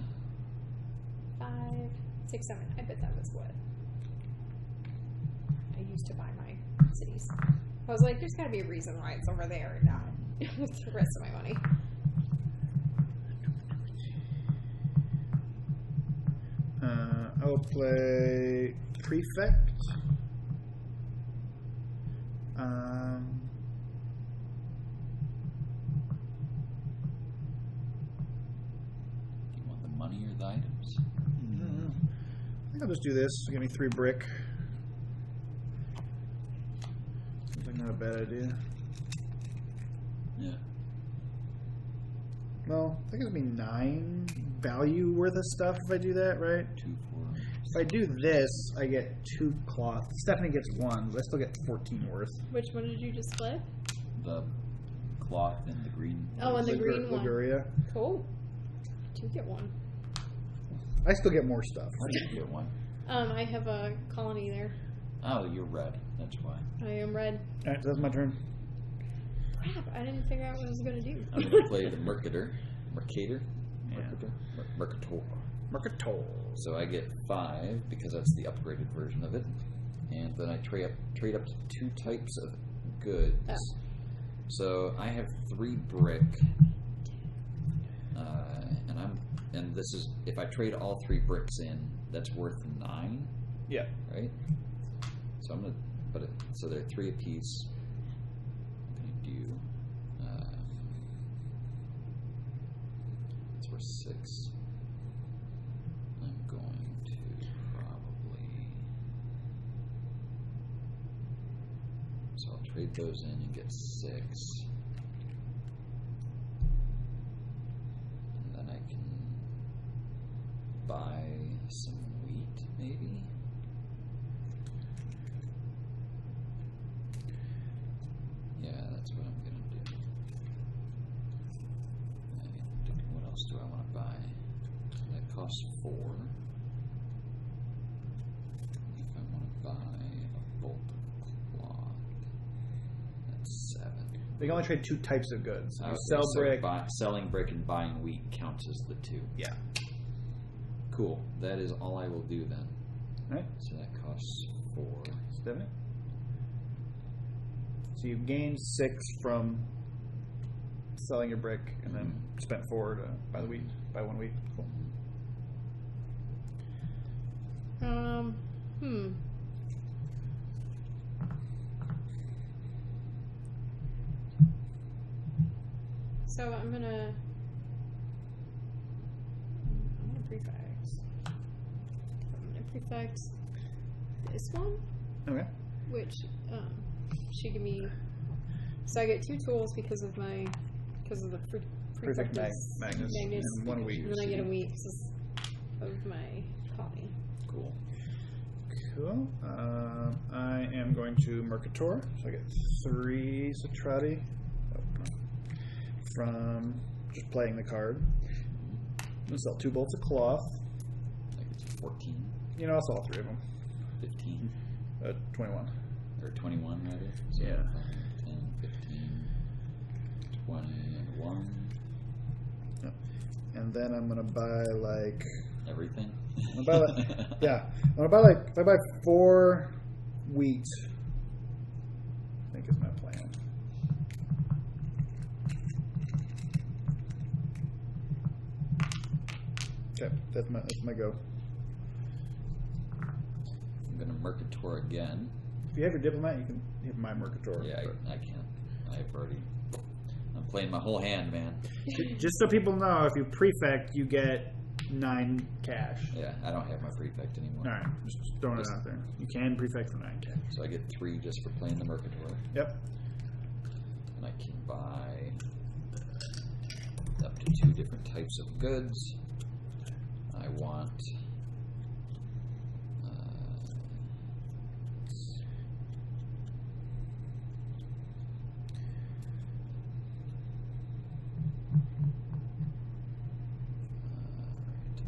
Speaker 2: 5, 6, 7. I bet that was what I used to buy my cities. I was like, there's got to be a reason why it's over there and not with the rest of my money.
Speaker 1: I will play Prefect.
Speaker 3: Do you want the money or the items?
Speaker 1: I don't know. I think I'll just do this. Give me 3 brick. Seems like not a bad idea.
Speaker 3: Yeah.
Speaker 1: Well, that gives me 9 value worth of stuff if I do that, right?
Speaker 3: 2, 4.
Speaker 1: If I do this, I get 2 cloth. Stephanie gets 1, but I still get 14 worth.
Speaker 2: Which one did you just flip?
Speaker 3: The cloth and the green.
Speaker 2: Oh, and the green one.
Speaker 1: Liguria.
Speaker 2: Cool. 2 get 1.
Speaker 1: I still get more stuff.
Speaker 3: How did you get 1?
Speaker 2: I have a colony there.
Speaker 3: Oh, you're red. That's why.
Speaker 2: I am red.
Speaker 1: Alright, so that's my turn.
Speaker 2: Crap, I didn't figure out what I was going to do.
Speaker 3: I'm going to play the Mercator. Mercator?
Speaker 1: Yeah.
Speaker 3: Mercator.
Speaker 1: Mercator.
Speaker 3: So I get 5 because that's the upgraded version of it. And then I trade up to 2 types of goods.
Speaker 2: Oh.
Speaker 3: So I have 3 brick. And this is, if I trade all 3 bricks in, that's worth 9.
Speaker 1: Yeah.
Speaker 3: Right? So I'm going to put it, so they're 3 apiece. I'm going to do, it's worth 6. I'm going to probably, so I'll trade those in and get 6. And then I can buy some wheat, maybe. Yeah, that's what I'm gonna do. buy? That costs 4. If I want to buy a bolt of cloth, that's 7.
Speaker 1: They can only trade 2 types of goods. You
Speaker 3: Okay,
Speaker 1: sell
Speaker 3: so
Speaker 1: brick.
Speaker 3: selling brick and buying wheat counts as the 2.
Speaker 1: Yeah.
Speaker 3: Cool. That is all I will do then.
Speaker 1: All right.
Speaker 3: So that costs 4.
Speaker 1: Stephanie? So you gained 6 from selling your brick, and then spent 4 to buy the wheat, buy 1 wheat. Cool.
Speaker 2: So I'm gonna prefix. I'm gonna prefix this one,
Speaker 1: Okay.
Speaker 2: which should give me. So I get 2 tools because of the
Speaker 1: Prefect
Speaker 2: prefix
Speaker 1: Magnus, and 1 wheat.
Speaker 2: And then I get a wheat because of my colony.
Speaker 3: Cool.
Speaker 1: Cool. I am going to Mercator, so I get 3 Citrati from just playing the card. I'm going to sell 2 bolts of cloth.
Speaker 3: That gets you 14.
Speaker 1: You know, I'll sell all 3 of them.
Speaker 3: 15.
Speaker 1: 21.
Speaker 3: Or 21, rather. So
Speaker 1: Yeah.
Speaker 3: 10, 15, 20, and 1.
Speaker 1: And then I'm going to buy like...
Speaker 3: Everything?
Speaker 1: I'm gonna buy like, yeah. I'm going to buy like... If I buy 4 wheat, I think is my plan. Okay, that's my go.
Speaker 3: I'm going to Mercator again.
Speaker 1: If you have your diplomat, you can hit my Mercator.
Speaker 3: Yeah, I can't. I'm playing my whole hand, man.
Speaker 1: Just so people know, if you prefect, you get 9 cash.
Speaker 3: Yeah, I don't have my prefect anymore.
Speaker 1: All right, just throwing it out there. You can prefect for 9 cash.
Speaker 3: So I get 3 just for playing the Mercator.
Speaker 1: Yep.
Speaker 3: And I can buy up to 2 different types of goods. I want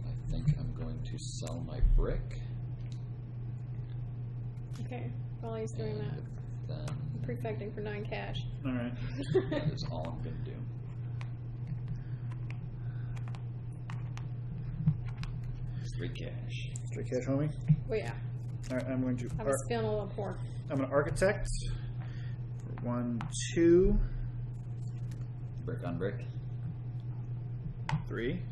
Speaker 3: I think I'm going to sell my brick.
Speaker 2: Okay, while he's doing that,
Speaker 3: Then
Speaker 2: I'm prefecting for 9 cash.
Speaker 1: All right.
Speaker 3: that is all I'm going to do. 3 cash.
Speaker 1: 3 cash, homie.
Speaker 2: Well, yeah,
Speaker 1: All right, I'm going to.
Speaker 2: I was feeling a little poor.
Speaker 1: I'm going to architect. For 1, 2,
Speaker 3: Brick on brick.
Speaker 1: 3.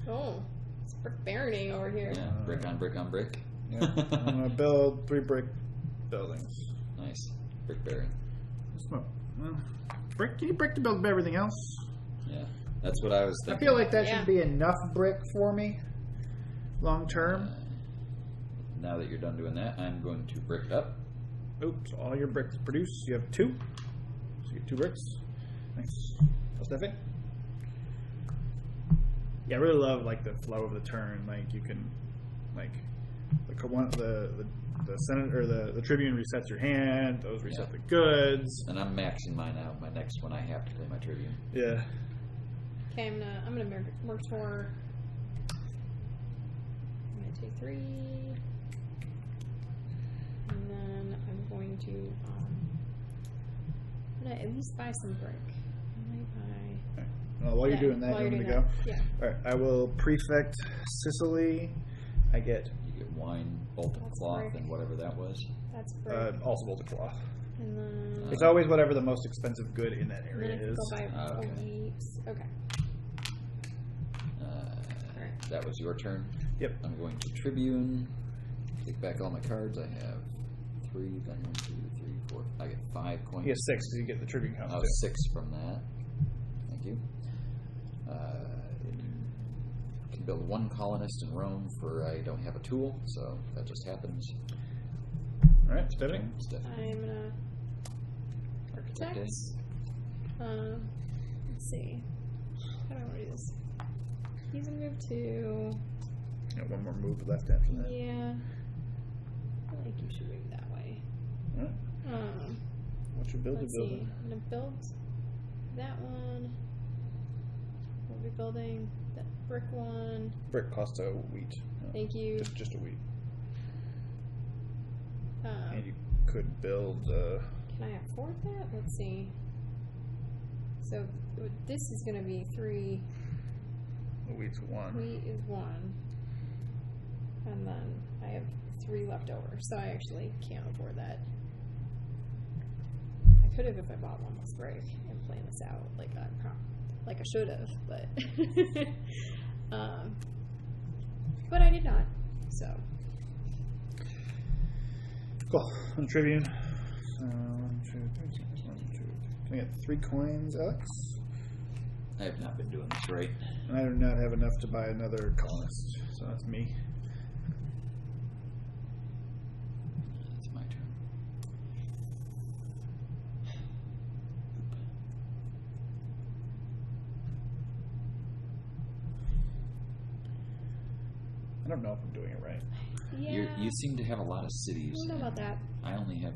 Speaker 2: Oh, it's brick baroning over here.
Speaker 3: Yeah, brick on brick on brick.
Speaker 1: Yeah. I'm going to build 3 brick buildings.
Speaker 3: Nice. Brick bearing.
Speaker 1: Well, brick. You need brick to build everything else.
Speaker 3: Yeah, that's what I was
Speaker 1: I
Speaker 3: thinking.
Speaker 1: feel like that
Speaker 2: Yeah.
Speaker 1: should be enough brick for me, long term.
Speaker 3: Now that you're done doing that, I'm going to brick up.
Speaker 1: Oops! All your bricks produced. You have 2. So you get 2 bricks. Nice. How's that fit? Yeah, I really love like the flow of the turn. Like you can, like the Senate or the Tribune resets your hand. Those reset the goods.
Speaker 3: And I'm maxing mine out. My next one, I have to play my Tribune.
Speaker 1: Yeah.
Speaker 2: Okay, I'm gonna Mercator. I'm gonna take 3, and then I'm going to I'm gonna at least buy some brick. I might buy.
Speaker 1: Well, while you're doing that, you want me to go?
Speaker 2: Yeah.
Speaker 1: All right. I will prefect Sicily. I get
Speaker 3: You get wine, bolt of
Speaker 2: That's
Speaker 3: cloth,
Speaker 2: brick.
Speaker 3: and whatever that was.
Speaker 2: That's brick.
Speaker 1: also bolted cloth.
Speaker 2: And then
Speaker 1: It's always whatever the most expensive good in that
Speaker 2: and
Speaker 1: area
Speaker 2: then I
Speaker 1: is.
Speaker 2: think I'll buy
Speaker 3: Okay.
Speaker 2: wheat. Okay.
Speaker 3: That was your turn.
Speaker 1: Yep.
Speaker 3: I'm going to Tribune. Take back all my cards. I have 3, then 1, 2, 3, 4. I get 5 coins.
Speaker 1: You get 6 because you get the Tribune count
Speaker 3: Oh,
Speaker 1: too.
Speaker 3: 6 from that. Thank you. Can build 1 colonist in Rome for I don't have a tool, so that just happens.
Speaker 1: All right, Stephanie.
Speaker 2: I'm gonna architect.
Speaker 3: Okay.
Speaker 2: Let's see. How do I want to do this? He's gonna move 2.
Speaker 1: Got 1 more move left after that.
Speaker 2: Yeah. I think you should move that way.
Speaker 1: All right. What's your builder
Speaker 2: Let's see.
Speaker 1: building?
Speaker 2: I'm gonna build that one. We'll be building That brick one.
Speaker 1: Brick costs a wheat.
Speaker 2: Thank you.
Speaker 1: Just a wheat. And you could build.
Speaker 2: Can I afford that? Let's see. So this is going to be 3.
Speaker 1: The wheat's 1.
Speaker 2: Wheat is 1. And then I have 3 left over, so I actually can't afford that. I could have if I bought one with brick and planned this out like I should have, but but I did not. So
Speaker 1: cool. On Tribune. 1, 2, 3. 1, 2, 3. Can I get 3 coins, Alex?
Speaker 3: I have not been doing this right.
Speaker 1: And I do not have enough to buy another colonist, so that's me.
Speaker 3: It's my turn.
Speaker 1: I don't know if I'm doing it right.
Speaker 2: yeah,
Speaker 3: You seem to have a lot of cities.
Speaker 2: I don't know about that.
Speaker 3: I only have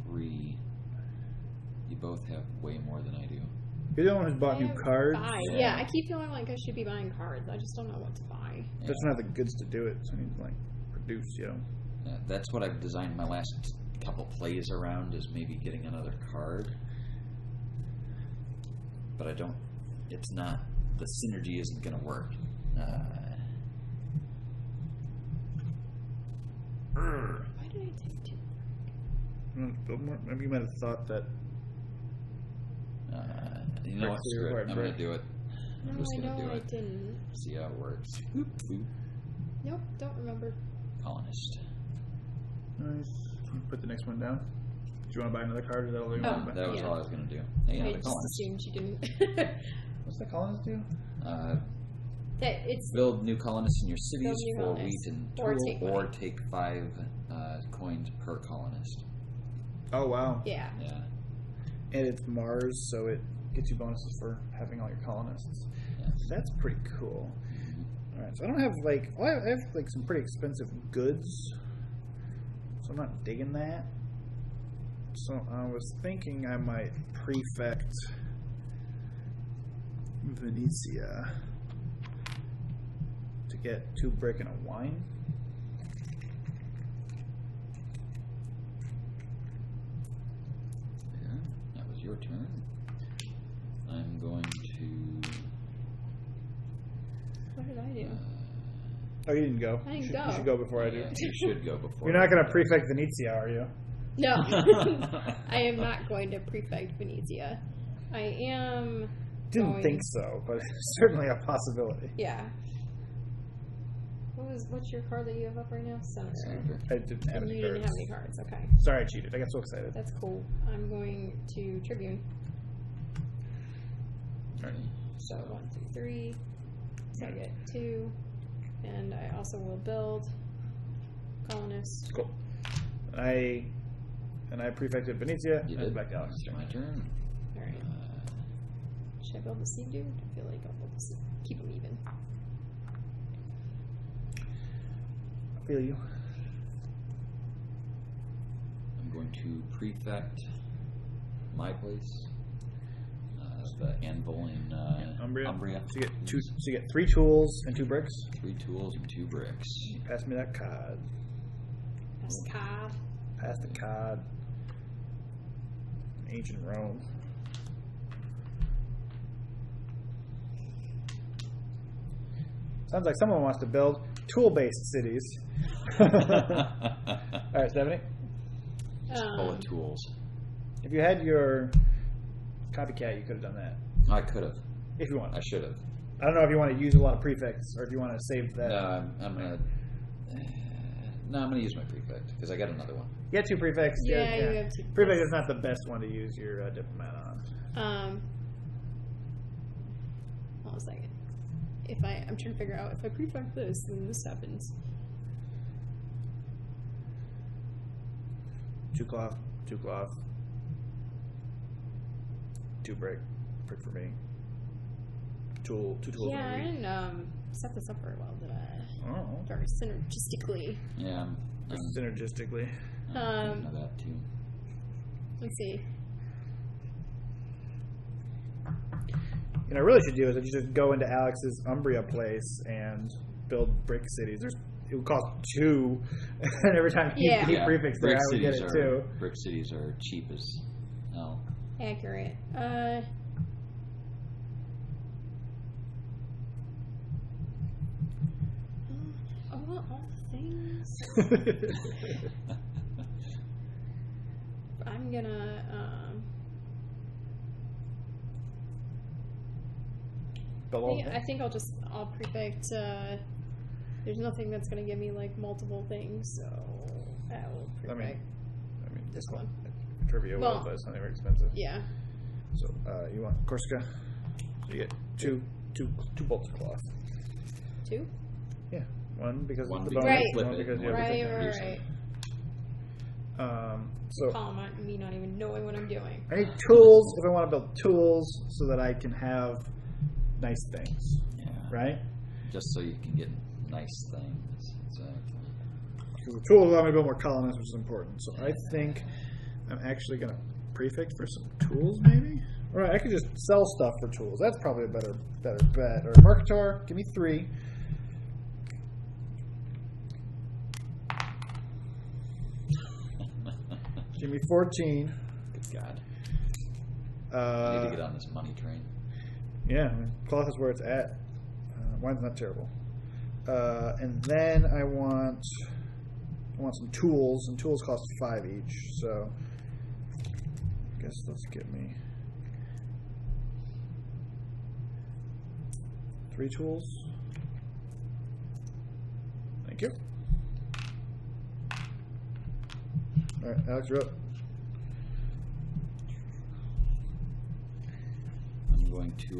Speaker 3: 3. You both have way more than I do.
Speaker 1: You're the one who's bought
Speaker 2: I
Speaker 1: new
Speaker 2: have
Speaker 1: cards.
Speaker 2: 5. Yeah, I keep feeling like I should be buying cards. I just don't know what to buy.
Speaker 3: Yeah.
Speaker 1: Just don't have the goods to do it, so I need to like produce,
Speaker 3: That's what I've designed my last couple plays around, is maybe getting another card. But I don't. It's not. The synergy isn't going to work.
Speaker 2: Why did I take 2?
Speaker 1: Maybe you might have thought that.
Speaker 3: You know what? Screw it. I'm going to do it. I'm just going to do
Speaker 2: I
Speaker 3: it.
Speaker 2: didn't.
Speaker 3: See how it works. Boop, boop.
Speaker 2: Nope, don't remember.
Speaker 3: Colonist.
Speaker 1: Nice. Can you put the next one down? Do you want to buy another card? Or that'll do?
Speaker 3: That was
Speaker 2: yeah.
Speaker 3: all I was going to do. Hey,
Speaker 2: I
Speaker 3: the
Speaker 2: just
Speaker 3: colonist.
Speaker 2: assumed you didn't.
Speaker 1: What's the colonist do?
Speaker 2: It's
Speaker 3: Build new colonists in your cities
Speaker 2: new
Speaker 3: for
Speaker 2: colonists.
Speaker 3: wheat and
Speaker 2: Or
Speaker 3: tool,
Speaker 2: take
Speaker 3: or
Speaker 2: money.
Speaker 3: take 5 coins per colonist.
Speaker 1: Oh, wow.
Speaker 2: yeah.
Speaker 3: Yeah.
Speaker 1: And it's Mars, so it gets you bonuses for having all your colonists.
Speaker 3: Yeah.
Speaker 1: That's pretty cool. All right, so I don't have I have like some pretty expensive goods, so I'm not digging that. So I was thinking I might prefect Venetia to get 2 brick and a wine.
Speaker 3: Yeah, that was your turn. I'm going to.
Speaker 2: What did I do?
Speaker 1: Oh, you didn't go.
Speaker 2: I didn't
Speaker 1: You
Speaker 2: go.
Speaker 1: should go before I do.
Speaker 3: Yeah, you should go before.
Speaker 1: You're not going to prefect Venetia, are you?
Speaker 2: No, I am not going to prefect Venetia. I am.
Speaker 1: Didn't think so, but it's certainly a possibility.
Speaker 2: Yeah. What's your card that you have up right now? Senator.
Speaker 1: I didn't have
Speaker 2: And
Speaker 1: any
Speaker 2: you
Speaker 1: cards.
Speaker 2: didn't have any cards. Okay,
Speaker 1: Sorry, I cheated. I got so excited.
Speaker 2: that's cool. I'm going to Tribune.
Speaker 1: All right.
Speaker 2: So 1, 2, 3. So I get 2, and I also will build colonist.
Speaker 1: Cool. I prefected Venetia.
Speaker 3: You
Speaker 1: and
Speaker 3: did.
Speaker 1: back to Alex.
Speaker 3: It's my turn.
Speaker 2: All right. Should I build the seed dude? I feel like I'll build the seed. Keep them even.
Speaker 1: I feel you.
Speaker 3: I'm going to prefect my place. The anvil in
Speaker 1: Umbria. So you get 3 tools and 2 bricks.
Speaker 3: 3 tools and 2 bricks.
Speaker 1: Pass me that card.
Speaker 2: That's the card.
Speaker 1: Pass the card. Ancient Rome. Sounds like someone wants to build tool-based cities. All right, Stephanie.
Speaker 3: Full of tools.
Speaker 1: If you had your copycat, you could have done that.
Speaker 3: I could have.
Speaker 1: If you want.
Speaker 3: I should have.
Speaker 1: I don't know if you want to use a lot of prefects or if you want to save that.
Speaker 3: No, I'm gonna. No, I'm gonna use my prefect because I got another one.
Speaker 1: You have 2 prefects.
Speaker 2: Yeah, you have 2.
Speaker 1: Prefect is not the best one to use your diplomat on.
Speaker 2: Hold on a second. I'm trying to figure out if I prefect this, then this happens.
Speaker 1: 2 cloth, 2 cloth, 2 brick for me. 2 tools.
Speaker 2: Yeah, I didn't set this up very well, did I?
Speaker 1: Oh.
Speaker 2: Very synergistically.
Speaker 3: Yeah.
Speaker 1: Synergistically.
Speaker 3: I'm thinking of that too.
Speaker 2: Let's see.
Speaker 1: I really should do is I just go into Alex's Umbria place and build brick cities. It would cost 2, and every time he prefix there, I would get it too.
Speaker 3: Brick cities are cheap as hell.
Speaker 2: Accurate. I want all the things. I'm gonna. I think I'll prefix. There's nothing that's gonna give me like multiple things, so I'll prefix.
Speaker 1: I mean, this one. Trivia but it's not very expensive.
Speaker 2: Yeah.
Speaker 1: So you want Corsica? So you get two bolts of cloth.
Speaker 2: 2?
Speaker 1: Yeah, one because
Speaker 3: one
Speaker 1: of the
Speaker 3: because
Speaker 1: bonus,
Speaker 3: flip
Speaker 1: one
Speaker 3: it.
Speaker 1: because you have
Speaker 2: Right.
Speaker 1: So
Speaker 2: calm on me not even knowing what I'm doing.
Speaker 1: I need tools if I want to build tools so that I can have nice things.
Speaker 3: Yeah.
Speaker 1: Right?
Speaker 3: Just so you can get nice things. Exactly.
Speaker 1: Because the tools allow me to build more colonists, which is important. So I think I'm actually going to prefix for some tools, maybe? Or I could just sell stuff for tools. That's probably a better bet. Or Mercator, give me 3. Give me 14.
Speaker 3: Good God. I need to get on this money train.
Speaker 1: Yeah, I mean, cloth is where it's at. Wine's not terrible. And then I want some tools, and tools cost 5 each. So I guess let's get me 3 tools. Thank you. All right, Alex, you're up.
Speaker 3: I'm going to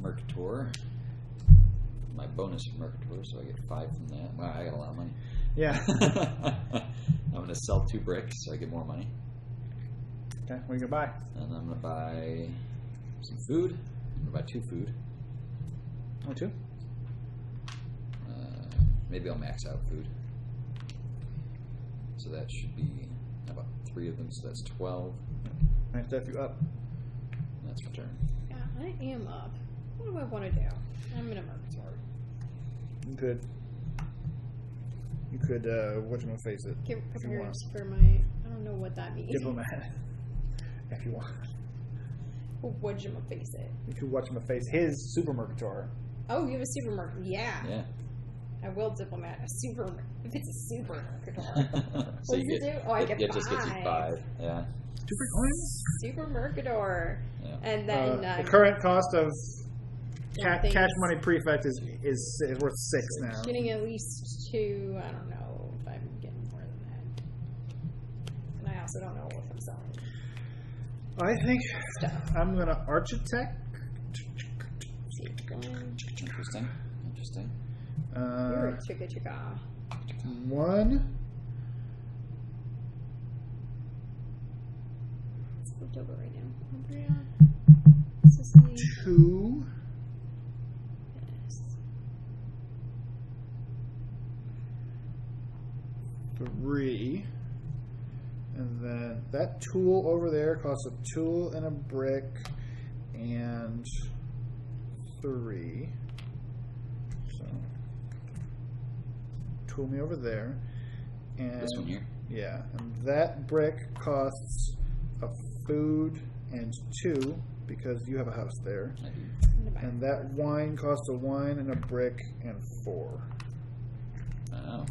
Speaker 3: Mercator. My bonus of Mercator, so I get 5 from that. Wow, I got a lot of money.
Speaker 1: Yeah.
Speaker 3: I'm going to sell 2 bricks, so I get more money.
Speaker 1: Okay, what are you going to buy?
Speaker 3: And I'm going to buy some food. I'm going to buy 2 food.
Speaker 1: Only 2?
Speaker 3: Maybe I'll max out food. So that should be about 3 of them, so that's 12.
Speaker 1: I step you up.
Speaker 3: That's my turn.
Speaker 2: Yeah, I am up. What do I want to do? I'm going to Mercator.
Speaker 1: You could whatchamacface it.
Speaker 2: Get
Speaker 1: if you want.
Speaker 2: prepared for my. I don't know what that means.
Speaker 1: Diplomat. If you want.
Speaker 2: Whatchamacface it.
Speaker 1: You could whatchamaface his Super Mercator.
Speaker 2: Oh, you have a super Mercator. Yeah.
Speaker 3: Yeah.
Speaker 2: I will diplomat a super. If it's a super Mercator.
Speaker 3: So
Speaker 2: what does it do? Oh, I get 5.
Speaker 3: It just gets you 5. Yeah.
Speaker 1: 2 free coins?
Speaker 2: Super Mercator.
Speaker 3: Yeah.
Speaker 2: And then
Speaker 1: the current cost of cash money prefect is worth 6 now.
Speaker 2: Getting at least 2. I don't know if I'm getting more than that. And I also don't know if I'm selling.
Speaker 1: I think
Speaker 2: Stuff.
Speaker 1: I'm gonna architect.
Speaker 3: Interesting.
Speaker 2: You're a chicka.
Speaker 1: 1.
Speaker 2: It's flipped over right now. Umbria. Sicily.
Speaker 1: 2.
Speaker 2: Yes.
Speaker 1: 3. And then that tool over there costs a tool and a brick and 3. So tool me over there. And
Speaker 3: this one here?
Speaker 1: Yeah. And that brick costs a food and 2 because you have a house there.
Speaker 3: I do.
Speaker 1: And that wine costs a wine and a brick and 4.
Speaker 3: Oh.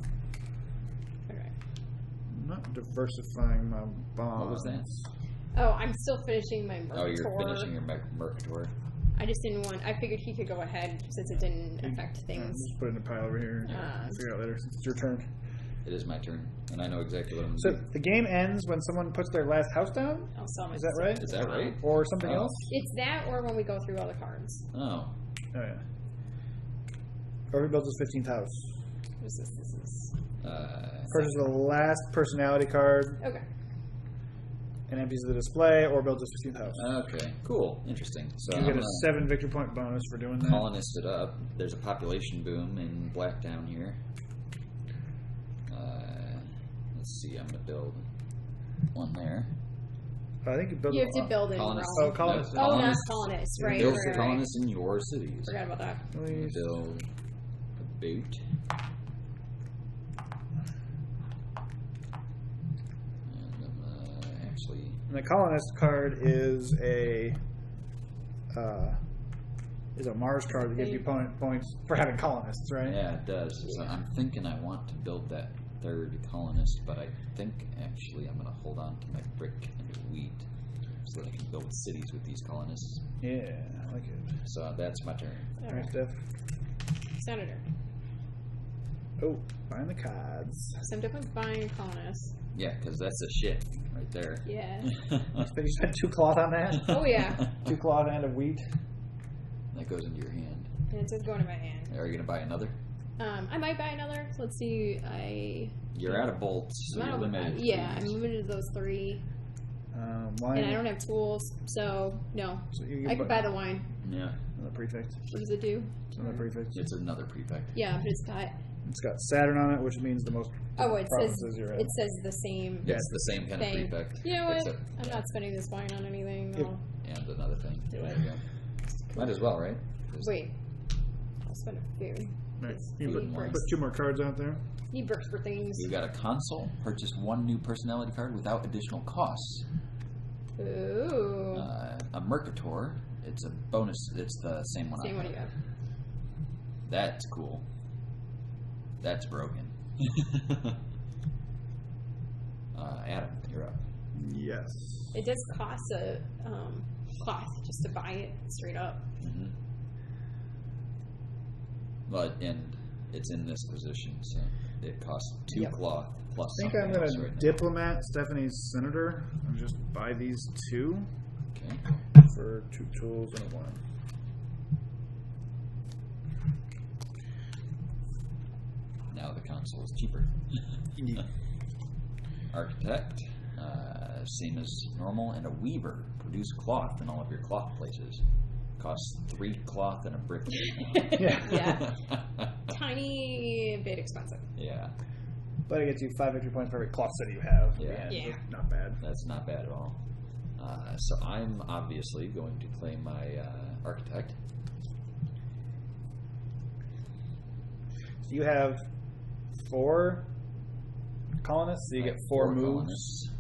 Speaker 1: Not diversifying my bonds.
Speaker 3: What was that?
Speaker 2: Oh, I'm still finishing my Mercator.
Speaker 3: Oh, you're finishing your Mercator.
Speaker 2: I just didn't want. I figured he could go ahead since it didn't affect things.
Speaker 1: Just put it in a pile over here. Figure it out later since it's your turn.
Speaker 3: It is my turn, and I know exactly what I'm
Speaker 1: So
Speaker 3: doing.
Speaker 1: the game ends when someone puts their last house down?
Speaker 2: I'll sell my.
Speaker 1: Is that right?
Speaker 3: Is that right?
Speaker 1: Or something else?
Speaker 2: It's that, or when we go through all the cards.
Speaker 3: Oh.
Speaker 1: Oh, yeah. Or he builds his 15th house.
Speaker 2: This is.
Speaker 1: Purchases the last personality card
Speaker 2: Okay.
Speaker 1: and empties the display, or builds his 15th house.
Speaker 3: Okay. Cool. Interesting. So
Speaker 1: You get
Speaker 3: I'm
Speaker 1: a 7 victory point bonus for doing that.
Speaker 3: colonist it up. There's a population boom in Blacktown here. Let's see. I'm going to build one there.
Speaker 1: I think you build.
Speaker 2: You have to build in Rome.
Speaker 1: Oh, colonists.
Speaker 2: Oh, not colonists. Right.
Speaker 3: Build
Speaker 2: right,
Speaker 3: colonists in your cities.
Speaker 2: Forgot about that.
Speaker 3: Build a boat. Actually,
Speaker 1: And the colonist card is a Mars card that gives you points for having colonists, right?
Speaker 3: yeah, it does. So I'm thinking I want to build that third colonist, but I think actually I'm going to hold on to my brick and wheat so that I can build cities with these colonists.
Speaker 1: Yeah, I like it.
Speaker 3: So that's my turn.
Speaker 1: All right, Steph.
Speaker 2: Senator.
Speaker 1: Oh, find the cards.
Speaker 2: So I'm definitely buying colonists.
Speaker 3: Yeah, because that's a shit right there.
Speaker 2: Yeah.
Speaker 1: Did you spend 2 cloth on that?
Speaker 2: Oh, yeah.
Speaker 1: 2 cloth and a wheat.
Speaker 3: That goes into your hand.
Speaker 2: And it says go into my hand.
Speaker 3: Are you going to buy another?
Speaker 2: I might buy another. So let's see.
Speaker 3: You're out of bolts, so you're limited.
Speaker 2: Yeah, I'm limited to those 3.
Speaker 1: Wine.
Speaker 2: And I don't have tools, so no.
Speaker 1: So
Speaker 2: I could buy the wine.
Speaker 3: Yeah.
Speaker 1: Another prefect.
Speaker 2: What does it do?
Speaker 1: Another prefect.
Speaker 3: It's another prefect.
Speaker 2: Yeah, but
Speaker 1: It's got Saturn on it, which means the most provinces you're in.
Speaker 2: It says the same.
Speaker 3: Yeah, it's the same kind
Speaker 2: thing.
Speaker 3: of prefect.
Speaker 2: You know what?
Speaker 3: Except,
Speaker 2: I'm not spending this wine on anything.
Speaker 3: And another thing.
Speaker 2: Do
Speaker 3: There
Speaker 2: it.
Speaker 3: you go. Might as well, right?
Speaker 2: Wait. I'll spend a food.
Speaker 1: Right.
Speaker 3: You
Speaker 1: Put 2 more cards out there.
Speaker 2: Need bricks for things.
Speaker 3: You got a console. Purchase 1 new personality card without additional costs.
Speaker 2: Ooh.
Speaker 3: A Mercator. It's a bonus. It's the same one.
Speaker 2: Same one you have.
Speaker 3: That's cool. That's broken. Adam, you're up.
Speaker 1: Yes.
Speaker 2: It does cost a cloth just to buy it straight up.
Speaker 3: Mm-hmm. But and it's in this position, so it costs 2 cloth plus.
Speaker 1: I think I'm going to diplomat Stephanie's senator and just buy these 2.
Speaker 3: Okay.
Speaker 1: For 2 tools and a 1.
Speaker 3: Now the console is cheaper. Architect, same as normal, and a weaver. Produce cloth in all of your cloth places. Costs 3 cloth and a brick.
Speaker 2: Yeah. Tiny bit expensive.
Speaker 3: Yeah.
Speaker 1: But it gets you 5 victory points for every cloth city you have.
Speaker 3: Yeah.
Speaker 2: Yeah.
Speaker 1: Not bad.
Speaker 3: That's not bad at all. So I'm obviously going to play my architect.
Speaker 1: So you have 4 colonists, so you get 4 moves.
Speaker 3: Colonists.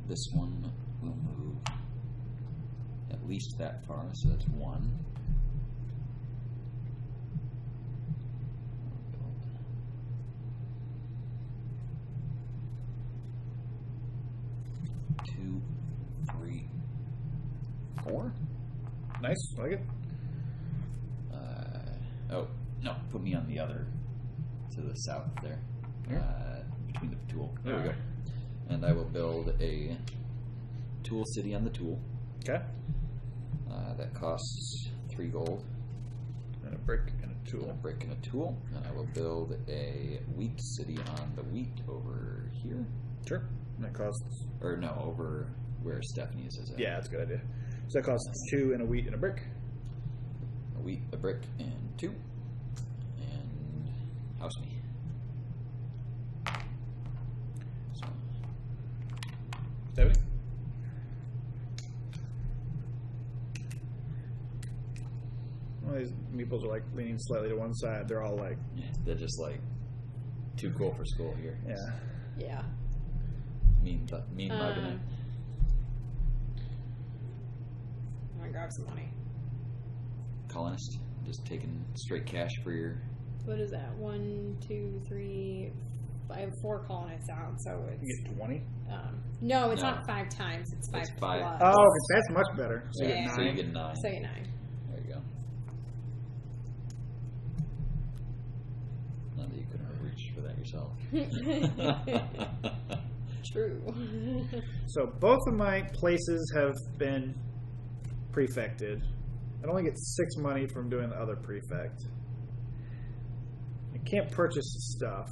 Speaker 3: This one will move at least that far, so that's 1. Two, 3, 4.
Speaker 1: Nice, like it.
Speaker 3: Oh, no, put me on the other, to the south there. Between the tool. There we go. And I will build a tool city on the tool.
Speaker 1: Okay.
Speaker 3: That costs 3 gold.
Speaker 1: And a brick and a tool.
Speaker 3: And a brick and a tool. And I will build a wheat city on the wheat over here.
Speaker 1: Sure. And that costs...
Speaker 3: Or no, over where Stephanie's is at.
Speaker 1: Yeah, that's a good idea. So that costs 2 and a wheat and a brick.
Speaker 3: A wheat, a brick, and 2. And house me. So,
Speaker 1: Stephanie? Well, these meeples are like leaning slightly to one side. They're all like...
Speaker 3: yeah, they're just like too cool for school here.
Speaker 1: Yeah.
Speaker 2: Yeah.
Speaker 3: Mean mugging it.
Speaker 2: I'm gonna grab some money.
Speaker 3: Colonist, just taking straight cash for your...
Speaker 2: What is that? 1, 2, 3. I have 4 colonists out, so it's...
Speaker 1: You get 20?
Speaker 2: No, it's not 5 times. It's 5
Speaker 3: It's 5.
Speaker 2: plus.
Speaker 1: Oh, that's much better. So
Speaker 2: Yeah.
Speaker 1: you get
Speaker 3: So you
Speaker 1: 9.
Speaker 3: get 9.
Speaker 2: So you get 9.
Speaker 3: There you go. Not that you couldn't have reached for that yourself.
Speaker 2: True.
Speaker 1: So both of my places have been prefected. I only get 6 money from doing the other prefect. I can't purchase stuff.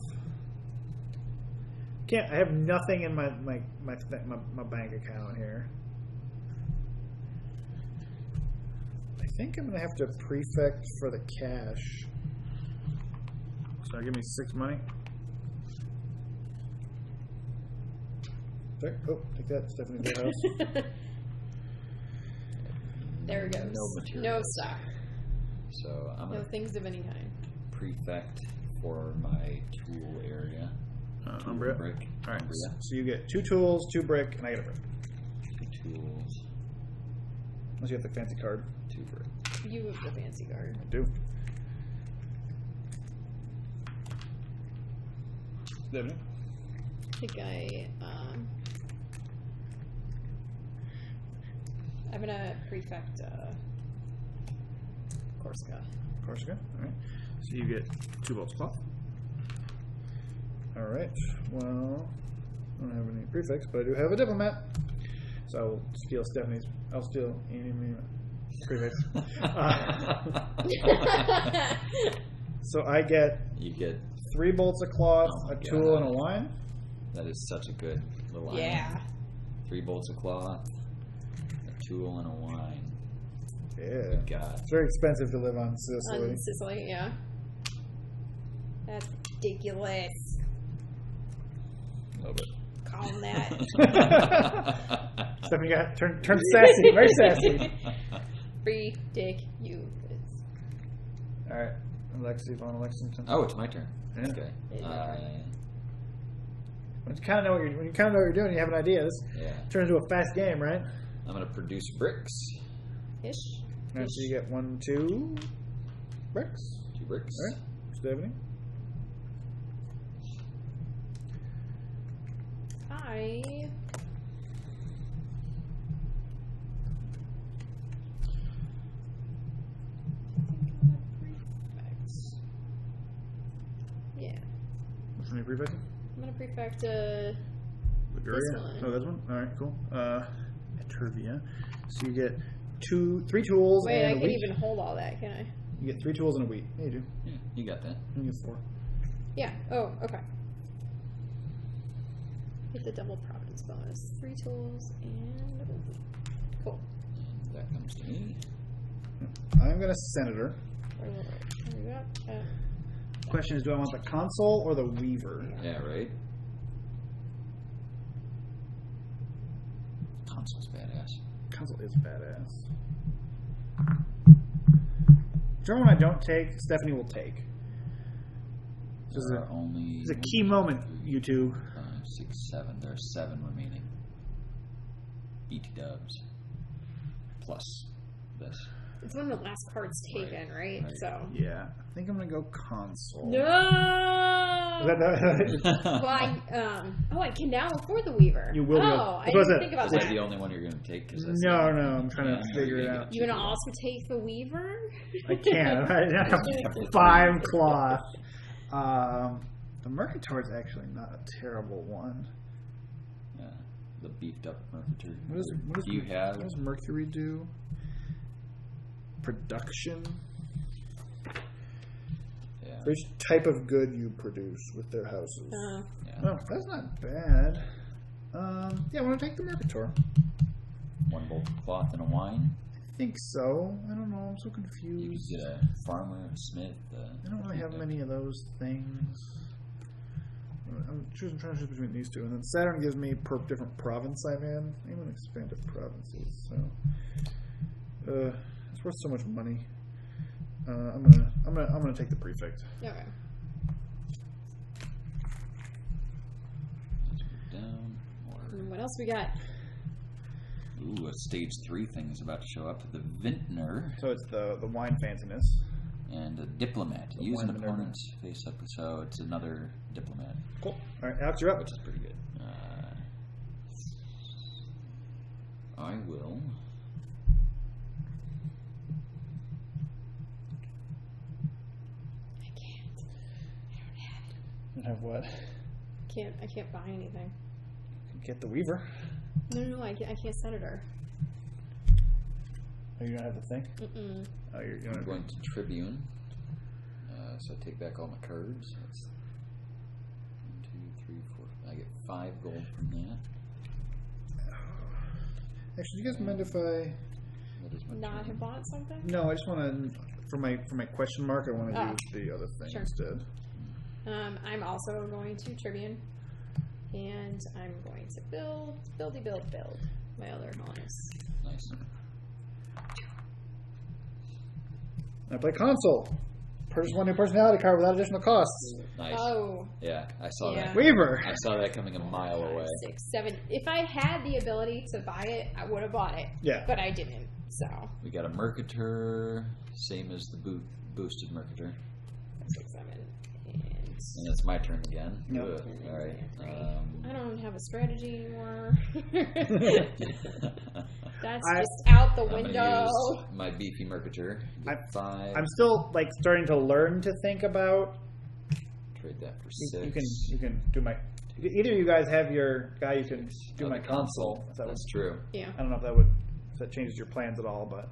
Speaker 1: I have nothing in my bank account here. I think I'm gonna have to prefect for the cash. So give me 6 money. Sorry. Oh, take that. Stephanie's warehouse.
Speaker 2: There it goes.
Speaker 3: No material.
Speaker 2: No stock.
Speaker 3: So I'm
Speaker 2: No things of any kind.
Speaker 3: Prefect for my tool area.
Speaker 1: Umbria.
Speaker 3: Brick.
Speaker 1: All right.
Speaker 3: Umbria.
Speaker 1: So you get 2 tools, 2 brick, and I get a brick.
Speaker 3: 2 tools,
Speaker 1: Unless you have the fancy card.
Speaker 3: 2 brick.
Speaker 2: You have the fancy card.
Speaker 1: I do. Stephanie?
Speaker 2: I think I'm gonna prefect Corsica.
Speaker 1: Corsica. All right. So you get 2 bolts cloth. All right. Well, I don't have any prefix, but I do have a diplomat. So I will steal Stephanie's. I'll steal any prefix. So I get
Speaker 3: You get
Speaker 1: 3 bolts of cloth,
Speaker 3: Oh my
Speaker 1: a tool,
Speaker 3: God.
Speaker 1: and a line.
Speaker 3: that is such a good little item.
Speaker 2: Yeah.
Speaker 3: 3 bolts of cloth, a tool, and a wine.
Speaker 1: Yeah.
Speaker 3: God.
Speaker 1: It's very expensive to live on Sicily.
Speaker 2: On Sicily, yeah. That's ridiculous.
Speaker 3: A little bit.
Speaker 2: Call him that.
Speaker 1: Stephanie got turned sassy, very sassy.
Speaker 2: Ridiculous.
Speaker 1: All right, Alexi von Lexington.
Speaker 3: Oh, it's my turn.
Speaker 1: Yeah.
Speaker 3: Okay.
Speaker 1: When you kind of know what you're doing, you have an idea. This
Speaker 3: Yeah.
Speaker 1: turns into a fast game, right?
Speaker 3: I'm going to produce bricks.
Speaker 2: Ish.
Speaker 1: All right, so you get 1, 2 bricks.
Speaker 3: 2 bricks.
Speaker 1: All right, Stephanie.
Speaker 2: Yeah.
Speaker 1: Which one are you prefecting?
Speaker 2: I'm gonna prefect
Speaker 1: Liguria?
Speaker 2: This one.
Speaker 1: Oh, this one? All right, cool. Etervia. So you get 3 tools
Speaker 2: Wait,
Speaker 1: and
Speaker 2: I
Speaker 1: a
Speaker 2: can't
Speaker 1: wheat.
Speaker 2: even hold all that, can I?
Speaker 1: You get 3 tools and a wheat. Yeah, you do.
Speaker 3: Yeah, you got that.
Speaker 1: You get 4.
Speaker 2: Yeah. Oh, okay. Get the double providence bonus. 3 tools and a wheat. Cool.
Speaker 3: And that comes to me.
Speaker 1: I'm going to Senator.
Speaker 2: What do we got?
Speaker 1: Question is, do I want the console or the weaver?
Speaker 3: Yeah, right? Console's badass.
Speaker 1: Console is badass. Whichever one I don't take, Stephanie will take. This is
Speaker 3: There are only
Speaker 1: it's a key moment, you two.
Speaker 3: 5, 6, 7. There are 7 remaining. BT dubs. Plus this.
Speaker 2: It's one of the last cards taken, right?
Speaker 3: Right.
Speaker 2: So.
Speaker 1: Yeah, I think I'm gonna go console.
Speaker 2: No.
Speaker 1: Is that
Speaker 2: Well, I can now afford the Weaver.
Speaker 1: You will be able-
Speaker 2: Oh, I
Speaker 1: That's what I
Speaker 2: didn't
Speaker 1: said.
Speaker 2: think about
Speaker 3: Is that
Speaker 2: that.
Speaker 3: the only one you're going to take? 'Cause that's
Speaker 1: No,
Speaker 3: the-
Speaker 1: no, I'm trying to figure it out.
Speaker 2: You gonna also take the Weaver?
Speaker 1: I can't. I have 5 cloth. The Mercator is actually not a terrible one.
Speaker 3: Yeah, the beefed up Mercury.
Speaker 1: What
Speaker 3: Do you have?
Speaker 1: What does Mercury do? Production.
Speaker 3: Yeah.
Speaker 1: For each type of good you produce with their houses.
Speaker 3: Yeah.
Speaker 1: Oh, that's not bad. Yeah, I want to take the Mercator.
Speaker 3: 1 bolt of cloth and a wine.
Speaker 1: I think so. I don't know. I'm so
Speaker 3: You could
Speaker 1: confused.
Speaker 3: get a farmer, a smith.
Speaker 1: I don't really have many of those things. I'm trying to choose between these 2, and then Saturn gives me per different province I'm in. I'm in expanded provinces, so it's worth so much money. I'm gonna take the prefect.
Speaker 2: Okay.
Speaker 3: Down.
Speaker 2: And what else we got?
Speaker 3: Ooh, a stage 3 thing is about to show up. The Vintner
Speaker 1: So it's the wine fanciness.
Speaker 3: and a Diplomat.
Speaker 1: The
Speaker 3: Use an
Speaker 1: wine
Speaker 3: opponent's face up, so it's another Diplomat,
Speaker 1: Cool. All right, Alex, you're up.
Speaker 3: which is pretty good. I will.
Speaker 2: I can't. I don't have it.
Speaker 1: You have what?
Speaker 2: I can't buy anything.
Speaker 1: Get the Weaver.
Speaker 2: No, I can't Senator.
Speaker 1: Oh, you don't have the thing?
Speaker 2: Mm-mm.
Speaker 1: Oh, you're
Speaker 3: I'm
Speaker 1: going
Speaker 3: going to Tribune. So I take back all my cards. That's 1, 2, 3, 4. I get 5 gold from that.
Speaker 1: Actually, do you guys mind if I?
Speaker 3: That is my
Speaker 2: Not
Speaker 3: turn.
Speaker 2: have bought something?
Speaker 1: No, I just want to for my question mark. I want to
Speaker 2: Oh.
Speaker 1: use the other thing
Speaker 2: Sure.
Speaker 1: instead.
Speaker 2: I'm also going to Tribune. And I'm going to build my other colonists.
Speaker 3: Nice.
Speaker 1: I play console. Purchase one new personality card without additional costs.
Speaker 3: Nice.
Speaker 2: Oh.
Speaker 3: Yeah, I saw that.
Speaker 1: Weaver.
Speaker 3: I saw that coming a mile
Speaker 2: 5,
Speaker 3: away.
Speaker 2: 6, 7. If I had the ability to buy it, I would have bought it.
Speaker 1: Yeah.
Speaker 2: But I didn't. So.
Speaker 3: We got a Mercator, same as the boosted Mercator.
Speaker 2: 6, 7,
Speaker 3: And it's my turn again.
Speaker 1: Yep.
Speaker 3: All right.
Speaker 2: I don't have a strategy anymore. That's just out the
Speaker 3: I'm
Speaker 2: window.
Speaker 3: gonna use my beefy Mercator. Get 5.
Speaker 1: I'm still like starting to learn to think about.
Speaker 3: Trade that for
Speaker 1: You
Speaker 3: 6.
Speaker 1: can do my. Either you guys have your guy. You can do my
Speaker 3: the
Speaker 1: console. If that
Speaker 3: That's
Speaker 1: was,
Speaker 3: true.
Speaker 2: Yeah.
Speaker 1: I don't know if that changes your plans at all, but.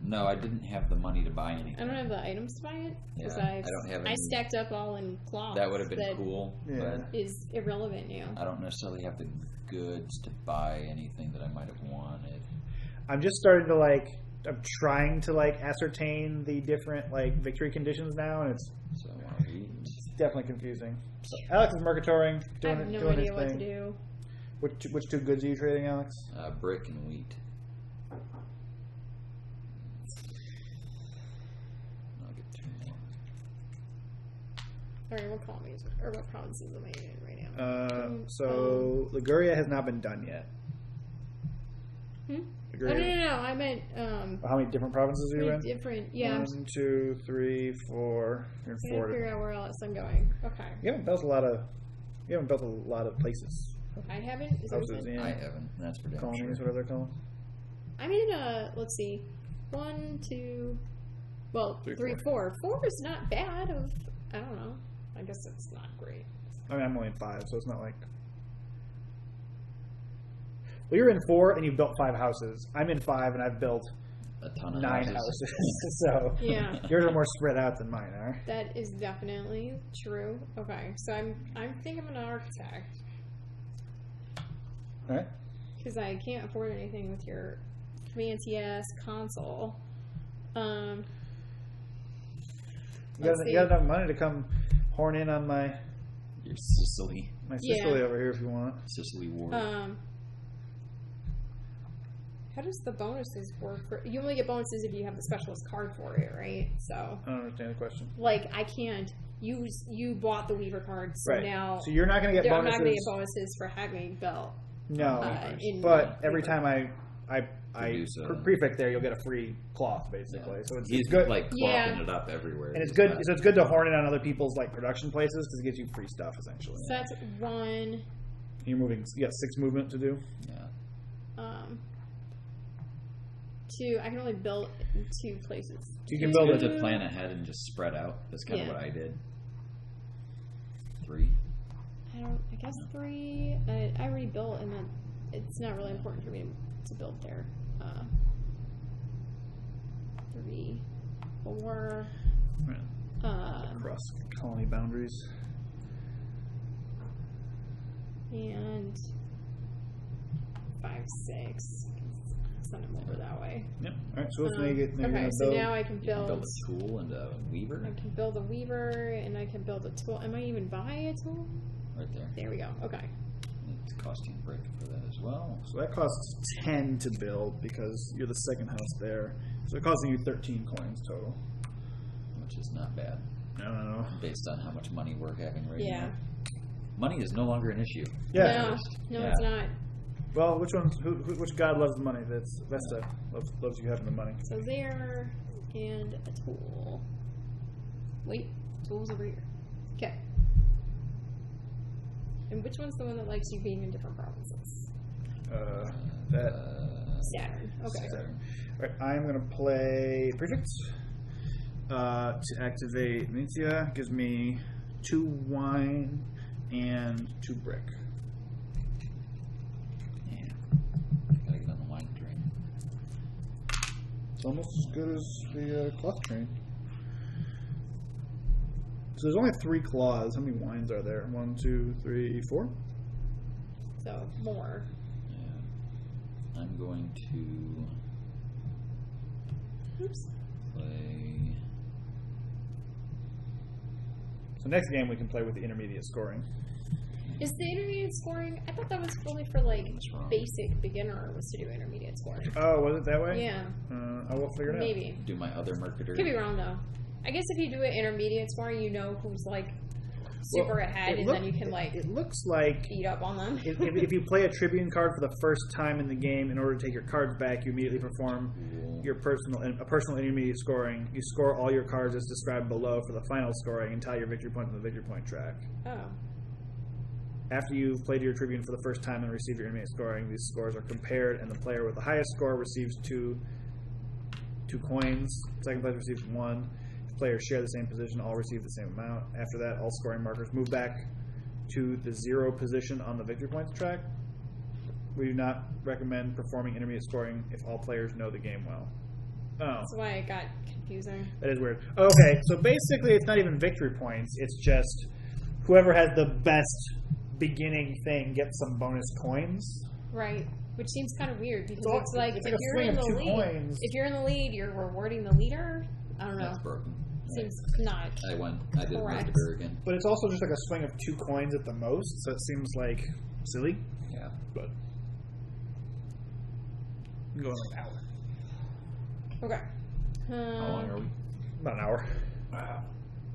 Speaker 3: No, I didn't have the money to buy anything.
Speaker 2: I don't have the items to buy it.
Speaker 3: Yeah, I don't have
Speaker 2: I
Speaker 3: any.
Speaker 2: stacked up all in cloth.
Speaker 3: That would have been cool.
Speaker 1: Yeah.
Speaker 3: But
Speaker 2: Is irrelevant now.
Speaker 3: I don't necessarily have the goods to buy anything that I might have wanted.
Speaker 1: I'm just starting to like. I'm trying to like ascertain the different like victory conditions now, and it's
Speaker 3: So I want to eat.
Speaker 1: definitely confusing. So Alex is mercatoring,
Speaker 2: I
Speaker 1: doing,
Speaker 2: have no
Speaker 1: doing
Speaker 2: idea
Speaker 1: his
Speaker 2: what
Speaker 1: thing.
Speaker 2: to do.
Speaker 1: Which two goods are you trading, Alex?
Speaker 3: Brick and wheat. I'll get 2 more.
Speaker 2: Alright, what colonies or what provinces am I in right now?
Speaker 1: So Liguria has not been done yet. Liguria,
Speaker 2: No. I meant
Speaker 1: How many different provinces are you in?
Speaker 2: different. Yeah.
Speaker 1: 1, 2, 3, 4. You're in
Speaker 2: I'm trying to
Speaker 1: 4.
Speaker 2: figure out where else I'm going. Okay.
Speaker 1: You haven't built a lot of places.
Speaker 2: I haven't. Is that what you
Speaker 1: Houses,
Speaker 2: said?
Speaker 1: yeah.
Speaker 3: I haven't. That's for damn
Speaker 1: Colonies,
Speaker 3: sure.
Speaker 1: whatever they're called.
Speaker 2: I'm in let's see. 1, 2, well,
Speaker 1: 3,
Speaker 2: 3, 4. 4 is not bad I don't know. I guess it's not great.
Speaker 1: I mean, I'm only in 5, so it's not like. Well, you're in 4 and you've built 5 houses. I'm in 5 and I've built
Speaker 3: A ton of
Speaker 1: 9 houses. So
Speaker 2: Yeah.
Speaker 1: yours are more spread out than mine are.
Speaker 2: That is definitely true. Okay, so I'm thinking I'm an architect
Speaker 1: All right.
Speaker 2: because I can't afford anything with your fancy ass console.
Speaker 1: You
Speaker 2: Let's
Speaker 1: got
Speaker 2: see.
Speaker 1: enough money to come horn in on my
Speaker 3: Your Sicily
Speaker 1: Sicily over here if you want.
Speaker 3: Sicily war.
Speaker 2: How does the bonuses work? You only get bonuses if you have the specialist card for it, right? So,
Speaker 1: I don't understand the question.
Speaker 2: like, I can't use. You bought the Weaver card, so
Speaker 1: Right.
Speaker 2: now
Speaker 1: So you're not going to get
Speaker 2: I'm
Speaker 1: bonuses.
Speaker 2: not going to get bonuses for having built.
Speaker 1: No,
Speaker 2: in
Speaker 1: but
Speaker 2: the
Speaker 1: every
Speaker 2: Weaver.
Speaker 1: time I
Speaker 3: Produce a-
Speaker 1: prefect there, you'll get a free cloth basically. So it's
Speaker 3: He's
Speaker 1: good.
Speaker 3: like
Speaker 2: Yeah.
Speaker 3: clogging it up everywhere.
Speaker 1: And it's
Speaker 3: He's
Speaker 1: good.
Speaker 3: not-
Speaker 1: So it's good to horn in on other people's like production places because it gives you free stuff essentially.
Speaker 2: So that's 1.
Speaker 1: You're moving. You got 6 movement to do.
Speaker 3: Yeah.
Speaker 2: 2. I can only build in 2 places.
Speaker 1: You can
Speaker 3: It's
Speaker 1: build
Speaker 3: good
Speaker 1: it.
Speaker 3: to plan ahead and just spread out. That's kind of
Speaker 2: Yeah.
Speaker 3: what I did. 3.
Speaker 2: I guess 3. I already built, and then it's not really important for me to build there. 3, 4.
Speaker 1: Across colony boundaries.
Speaker 2: And 5, 6. Send them over that way.
Speaker 1: Yep. All right. So let's make it.
Speaker 2: Okay, so
Speaker 1: build.
Speaker 2: now I can
Speaker 3: You can
Speaker 2: build.
Speaker 3: build a tool and a weaver
Speaker 2: I can build a weaver, and I can build a tool. Am I even buying a tool?
Speaker 3: right there.
Speaker 2: There we go. Okay.
Speaker 3: It's costing brick for that as well.
Speaker 1: So that costs 10 to build because you're the second house there. So it's costing you 13 coins total.
Speaker 3: Which is not bad
Speaker 1: I don't know.
Speaker 3: based on how much money we're having right
Speaker 2: Yeah.
Speaker 3: now. Money is no longer an issue.
Speaker 1: Yeah.
Speaker 2: No,
Speaker 3: Yeah.
Speaker 2: it's not.
Speaker 1: Well, which one? Which god loves the money? That's Vesta loves you having the money.
Speaker 2: So there, and a tool. Wait, tool's over here. Okay. And which one's the one that likes you being in different provinces? Saturn. Okay.
Speaker 1: Saturn. All right, I'm gonna play Prefect to activate Venetia. Gives me 2 wine and 2 brick.
Speaker 3: Yeah. Gotta get on the wine train.
Speaker 1: It's almost as good as the cloth train. So there's only 3 claws. How many wines are there? 1, 2, 3, 4.
Speaker 2: So more.
Speaker 3: Yeah. I'm going to
Speaker 2: Oops.
Speaker 3: play
Speaker 1: So next game we can play with the intermediate scoring.
Speaker 2: Is the intermediate scoring? I thought that was only for like basic beginner was to do intermediate scoring.
Speaker 1: Oh, was it that way?
Speaker 2: Yeah.
Speaker 1: I will figure it out.
Speaker 2: Maybe.
Speaker 3: Do my other marketer.
Speaker 2: Could be wrong though. I guess if you do it intermediate scoring, you know who's like super ahead, and then you can like.
Speaker 1: It looks like
Speaker 2: beat up on them.
Speaker 1: if you play a Tribune card for the first time in the game, in order to take your cards back, you immediately perform your personal intermediate scoring. You score all your cards as described below for the final scoring and tie your victory point on the victory point track.
Speaker 2: Oh.
Speaker 1: After you've played your Tribune for the first time and received your intermediate scoring, these scores are compared, and the player with the highest score receives two coins. Second place receives 1. If players share the same position, all receive the same amount. After that, all scoring markers move back to the 0 position on the victory points track. We do not recommend performing intermediate scoring if all players know the game well. Oh.
Speaker 2: That's why it got confusing.
Speaker 1: That is weird. Okay, so basically it's not even victory points. It's just whoever has the best beginning thing gets some bonus coins.
Speaker 2: Right. Which seems kind of weird because
Speaker 1: Well,
Speaker 2: it's like
Speaker 1: it's
Speaker 2: if
Speaker 1: like a
Speaker 2: you're
Speaker 1: swing
Speaker 2: in
Speaker 1: of
Speaker 2: the
Speaker 1: 2
Speaker 2: lead,
Speaker 1: coins.
Speaker 2: if you're in the lead, you're rewarding the leader. I don't know.
Speaker 3: That's broken.
Speaker 2: Seems not.
Speaker 3: I did
Speaker 2: correct.
Speaker 3: Mr. again.
Speaker 1: But it's also just like a swing of 2 coins at the most, so it seems like silly.
Speaker 3: Yeah.
Speaker 1: But we can go in like an hour.
Speaker 2: Okay.
Speaker 3: How long are we?
Speaker 1: About an hour.
Speaker 3: Wow.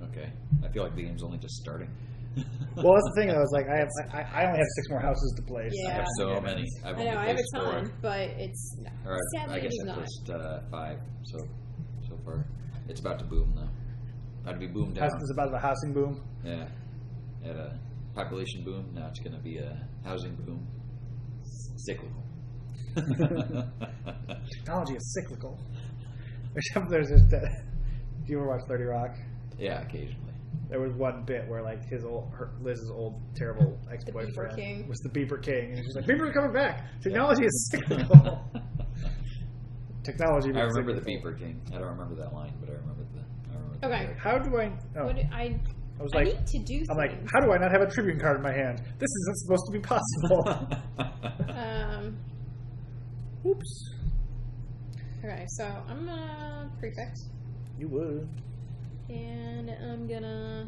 Speaker 3: Okay. I feel like the game's only just starting.
Speaker 1: Well, that's the thing. I was like, I only have 6 more houses to play.
Speaker 2: Yeah.
Speaker 3: I have so many.
Speaker 2: I
Speaker 3: only
Speaker 2: know I have
Speaker 3: placed
Speaker 2: a ton,
Speaker 3: 4.
Speaker 2: but it's
Speaker 3: Or
Speaker 2: sadly
Speaker 3: I guess
Speaker 2: it is
Speaker 3: I
Speaker 2: not.
Speaker 3: placed 5 so far. It's about to boom though. About to be boomed down.
Speaker 1: It's about a housing boom.
Speaker 3: Yeah. At a population boom, now it's going to be a housing boom. Cyclical.
Speaker 1: Technology is cyclical. There's just. Do you ever watch 30 Rock?
Speaker 3: Yeah, occasionally.
Speaker 1: There was one bit where like Liz's old terrible ex-boyfriend
Speaker 2: King.
Speaker 1: was the Beeper King, and she's like, "Beeper coming back. Technology is cyclical." Technology.
Speaker 3: I remember
Speaker 1: cyclical.
Speaker 3: the Beeper King. I don't remember that line, but I remember the.
Speaker 2: Okay.
Speaker 3: character.
Speaker 1: How do I? Oh.
Speaker 2: What
Speaker 1: I was like,
Speaker 2: need to do.
Speaker 1: I'm like, how do I not have a Tribune card in my hand? This isn't supposed to be possible. Oops.
Speaker 2: Okay, so I'm gonna prefix.
Speaker 1: You would.
Speaker 2: And I'm gonna.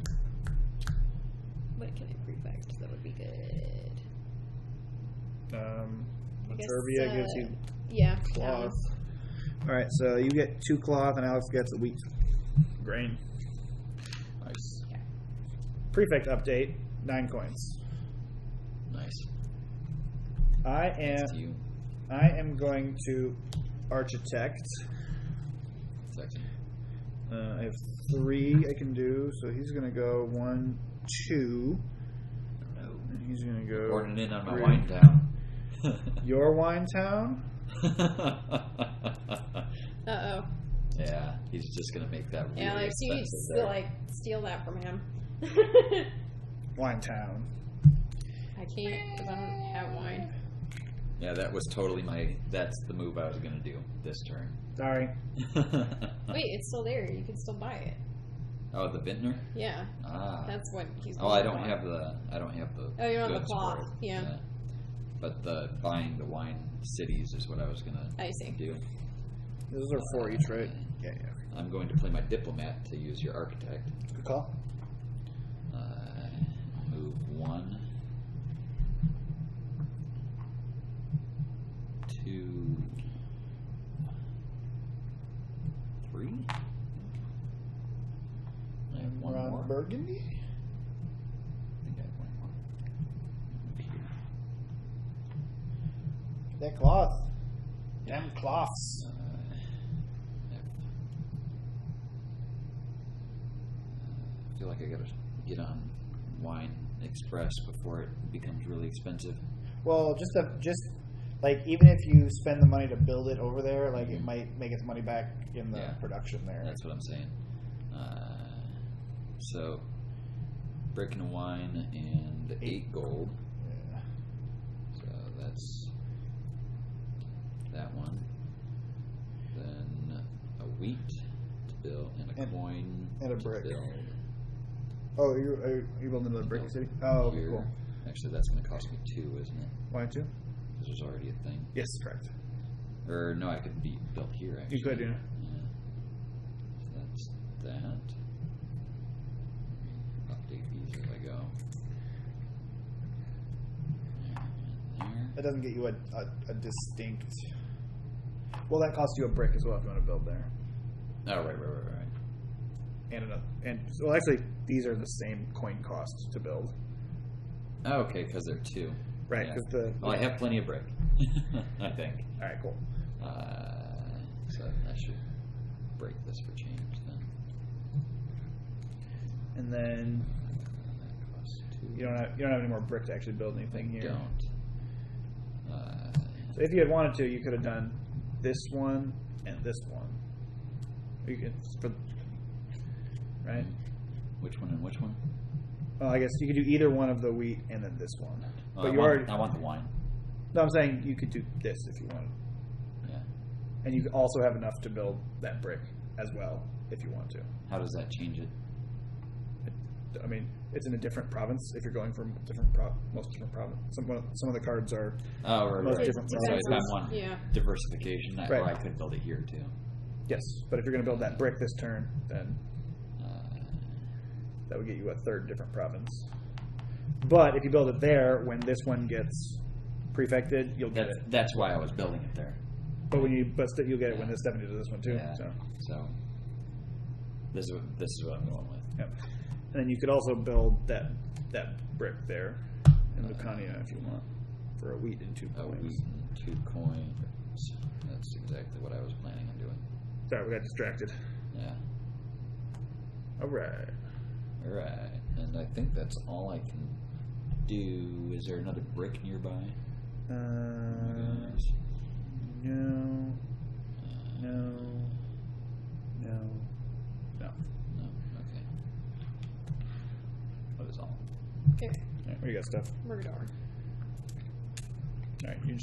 Speaker 2: What can I prefect? That would be good. I guess,
Speaker 1: Serbia gives you
Speaker 2: yeah
Speaker 1: cloth. All right, so you get 2 cloth, and Alex gets a wheat grain.
Speaker 3: Nice.
Speaker 2: Yeah.
Speaker 1: Prefect update: 9 coins.
Speaker 3: Nice.
Speaker 1: I
Speaker 3: Thanks to you.
Speaker 1: am going to architect.
Speaker 3: Second.
Speaker 1: I have 3 I can do, so he's going to go 1, 2.
Speaker 3: No.
Speaker 1: And he's going to go.
Speaker 3: Pouring it in on my
Speaker 1: 3.
Speaker 3: wine town.
Speaker 1: Your wine town?
Speaker 2: Uh-oh.
Speaker 3: Yeah, he's just gonna make that really
Speaker 2: Yeah, like, so you
Speaker 3: expensive
Speaker 2: still,
Speaker 3: there.
Speaker 2: like, steal that from him.
Speaker 1: Wine town.
Speaker 2: I can't, because I don't have wine.
Speaker 3: Yeah, that was totally that's the move I was gonna do this turn.
Speaker 1: Sorry.
Speaker 2: Wait, it's still there. You can still buy it.
Speaker 3: Oh, the vintner?
Speaker 2: Yeah.
Speaker 3: Ah.
Speaker 2: That's what he's
Speaker 3: Oh, I don't have the
Speaker 2: Oh, you're on the
Speaker 3: goods
Speaker 2: cloth.
Speaker 3: for it.
Speaker 2: Yeah.
Speaker 3: But the buying the wine cities is what I was gonna
Speaker 2: I see.
Speaker 3: do.
Speaker 1: Those are 4 each, right? Yeah.
Speaker 3: I'm going to play my diplomat to use your architect.
Speaker 1: Good call.
Speaker 3: Move 1, 2, 3. I have one
Speaker 1: Ron
Speaker 3: more.
Speaker 1: Burgundy?
Speaker 3: I think I have one more. Move here.
Speaker 1: That cloth. Damn cloths.
Speaker 3: I feel like I gotta get on Wine Express before it becomes really expensive.
Speaker 1: Well, just like even if you spend the money to build it over there, like it might make its money back in the production there.
Speaker 3: That's what I'm saying. So, Brick and Wine and 8 gold.
Speaker 1: Yeah.
Speaker 3: So that's that one. Then a wheat to build and a coin
Speaker 1: and a
Speaker 3: to
Speaker 1: brick.
Speaker 3: build.
Speaker 1: Oh, are you building another brick city? Oh,
Speaker 3: Here.
Speaker 1: cool.
Speaker 3: Actually, that's going to cost me 2, isn't it?
Speaker 1: Why 2?
Speaker 3: Because there's already a thing.
Speaker 1: Yes, correct.
Speaker 3: Or no, I could be built here. Actually.
Speaker 1: You could, yeah.
Speaker 3: So that's that. Update
Speaker 1: That doesn't get you a distinct. Well, that costs you a brick as well if you want to build there.
Speaker 3: Oh, right.
Speaker 1: And well, actually, these are the same coin cost to build.
Speaker 3: Oh, okay, because they're 2.
Speaker 1: Right.
Speaker 3: Yeah. I have plenty of brick. I think.
Speaker 1: All right, cool.
Speaker 3: So I should break this for change then.
Speaker 1: And then
Speaker 3: That costs 2.
Speaker 1: you don't have any more brick to actually build anything here.
Speaker 3: Don't.
Speaker 1: So if you had wanted to, you could have done this one and this one. You could, right?
Speaker 3: Which one and which one?
Speaker 1: Well, I guess you could do either one of the wheat and then this one.
Speaker 3: Oh,
Speaker 1: But
Speaker 3: I want the wine.
Speaker 1: No, I'm saying you could do this if you wanted.
Speaker 3: Yeah.
Speaker 1: And you also have enough to build that brick as well if you want to.
Speaker 3: How does that change it?
Speaker 1: I mean, it's in a different province if you're going from most different province. Some of the cards are most different
Speaker 3: So
Speaker 1: provinces.
Speaker 3: if I want diversification,
Speaker 1: Right.
Speaker 3: or I could build it here too.
Speaker 1: Yes, but if you're going to build that brick this turn, then that would get you a third different province. But if you build it there, when this one gets prefected, you'll get it.
Speaker 3: That's why I was building it there.
Speaker 1: But you'll get it when this step into this one too.
Speaker 3: Yeah. So this is what I'm going with.
Speaker 1: Yep. And then you could also build that brick there in Lucania if you want for a wheat and 2
Speaker 3: A
Speaker 1: coins.
Speaker 3: wheat and 2 coins. That's exactly what I was planning on doing.
Speaker 1: Sorry, we got distracted.
Speaker 3: Yeah.
Speaker 1: All right.
Speaker 3: All right. And I think that's all I can do. Is there another brick nearby?
Speaker 1: No.
Speaker 3: No. Okay. That is all.
Speaker 2: Okay.
Speaker 1: All right, where you got stuff?
Speaker 2: Murgador.
Speaker 1: All right, you're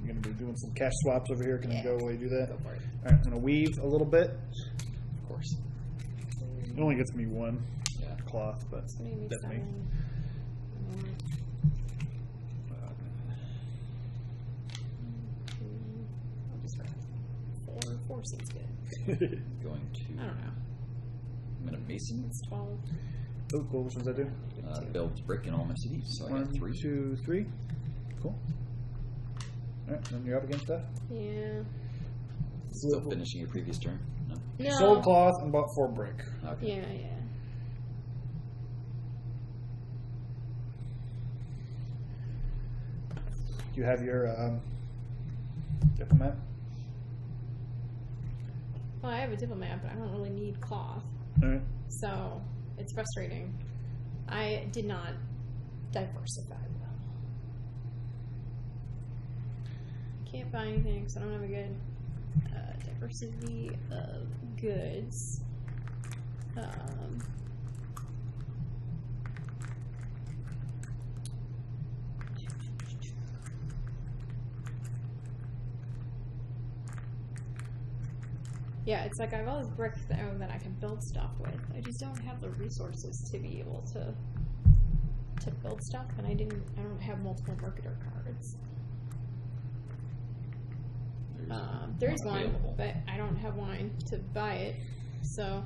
Speaker 1: gonna be doing some cash swaps over here. Can I go while you do that?
Speaker 2: Go for it.
Speaker 1: All right, I'm gonna weave a little bit.
Speaker 3: Of course.
Speaker 1: It only gets me 1
Speaker 3: Yeah.
Speaker 1: cloth, but
Speaker 2: It's gonna be
Speaker 1: that's me.
Speaker 2: 7. I'll just write 4 seems good.
Speaker 3: Going to.
Speaker 2: I don't know.
Speaker 3: I'm gonna mason.
Speaker 2: It's 12.
Speaker 1: Oh, cool. Which ones I do?
Speaker 3: Builds brick in all my cities. So I got
Speaker 1: 1,
Speaker 3: 3.
Speaker 1: 2, 3. Cool. All right, then you're up against that.
Speaker 2: Yeah.
Speaker 3: Still finishing your previous turn. No.
Speaker 2: No.
Speaker 1: Sold cloth and bought 4 brick.
Speaker 3: Okay.
Speaker 2: Yeah.
Speaker 1: Do you have your diplomat?
Speaker 2: Well, I have a diplomat, but I don't really need cloth.
Speaker 1: All right.
Speaker 2: So it's frustrating. I did not diversify well. Can't buy anything because I don't have a good diversity of goods. Yeah, it's like I have all this brick though that I can build stuff with. I just don't have the resources to be able to build stuff, and I don't have multiple marketer cards. There's one,
Speaker 3: available.
Speaker 2: but I don't have wine to buy it, so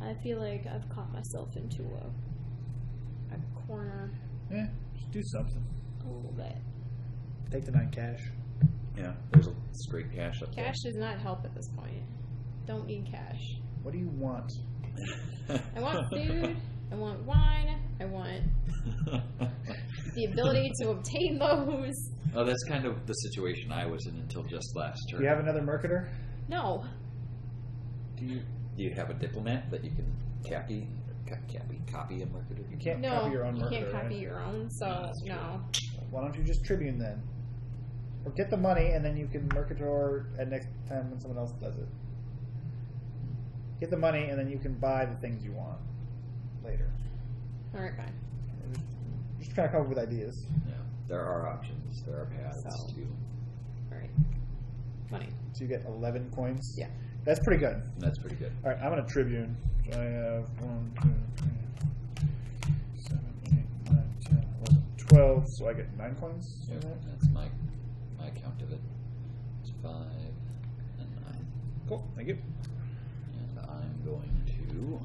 Speaker 2: I feel like I've caught myself into a corner
Speaker 1: Yeah, just do something.
Speaker 2: a little bit.
Speaker 1: Take the 9 cash.
Speaker 3: Yeah. There's a straight cash up
Speaker 2: Cash does not help at this point. Don't need cash.
Speaker 1: What do you want?
Speaker 3: there.
Speaker 2: I want food. I want wine. I want the ability to obtain those.
Speaker 3: Oh, that's kind of the situation I was in until just last turn.
Speaker 1: Do you have another marketer?
Speaker 2: No.
Speaker 3: Do you have a diplomat that you can copy a marketer?
Speaker 1: You can't
Speaker 2: No,
Speaker 1: copy your own
Speaker 2: you
Speaker 1: marketer.
Speaker 2: can't copy
Speaker 1: right?
Speaker 2: your own, so
Speaker 3: that's
Speaker 2: no.
Speaker 1: Why don't you just Tribune then? Or get the money and then you can Mercator at next time when someone else does it. Get the money and then you can buy the things you want later.
Speaker 2: Alright, fine.
Speaker 1: Just kind of come up with ideas.
Speaker 3: Yeah. There are options. There are paths
Speaker 2: So.
Speaker 3: to.
Speaker 2: Alright. Money.
Speaker 1: So you get 11 coins.
Speaker 2: Yeah.
Speaker 1: That's pretty good.
Speaker 3: That's pretty good.
Speaker 1: All right, I'm going to Tribune. So I have 1, 2, 3, 7, 8, 9, 10, 11, 12. So I get 9 coins.
Speaker 3: Yep,
Speaker 1: Is that?
Speaker 3: that's my count of it. It's 5 and 9.
Speaker 1: Cool. Thank you.
Speaker 3: And I'm going to.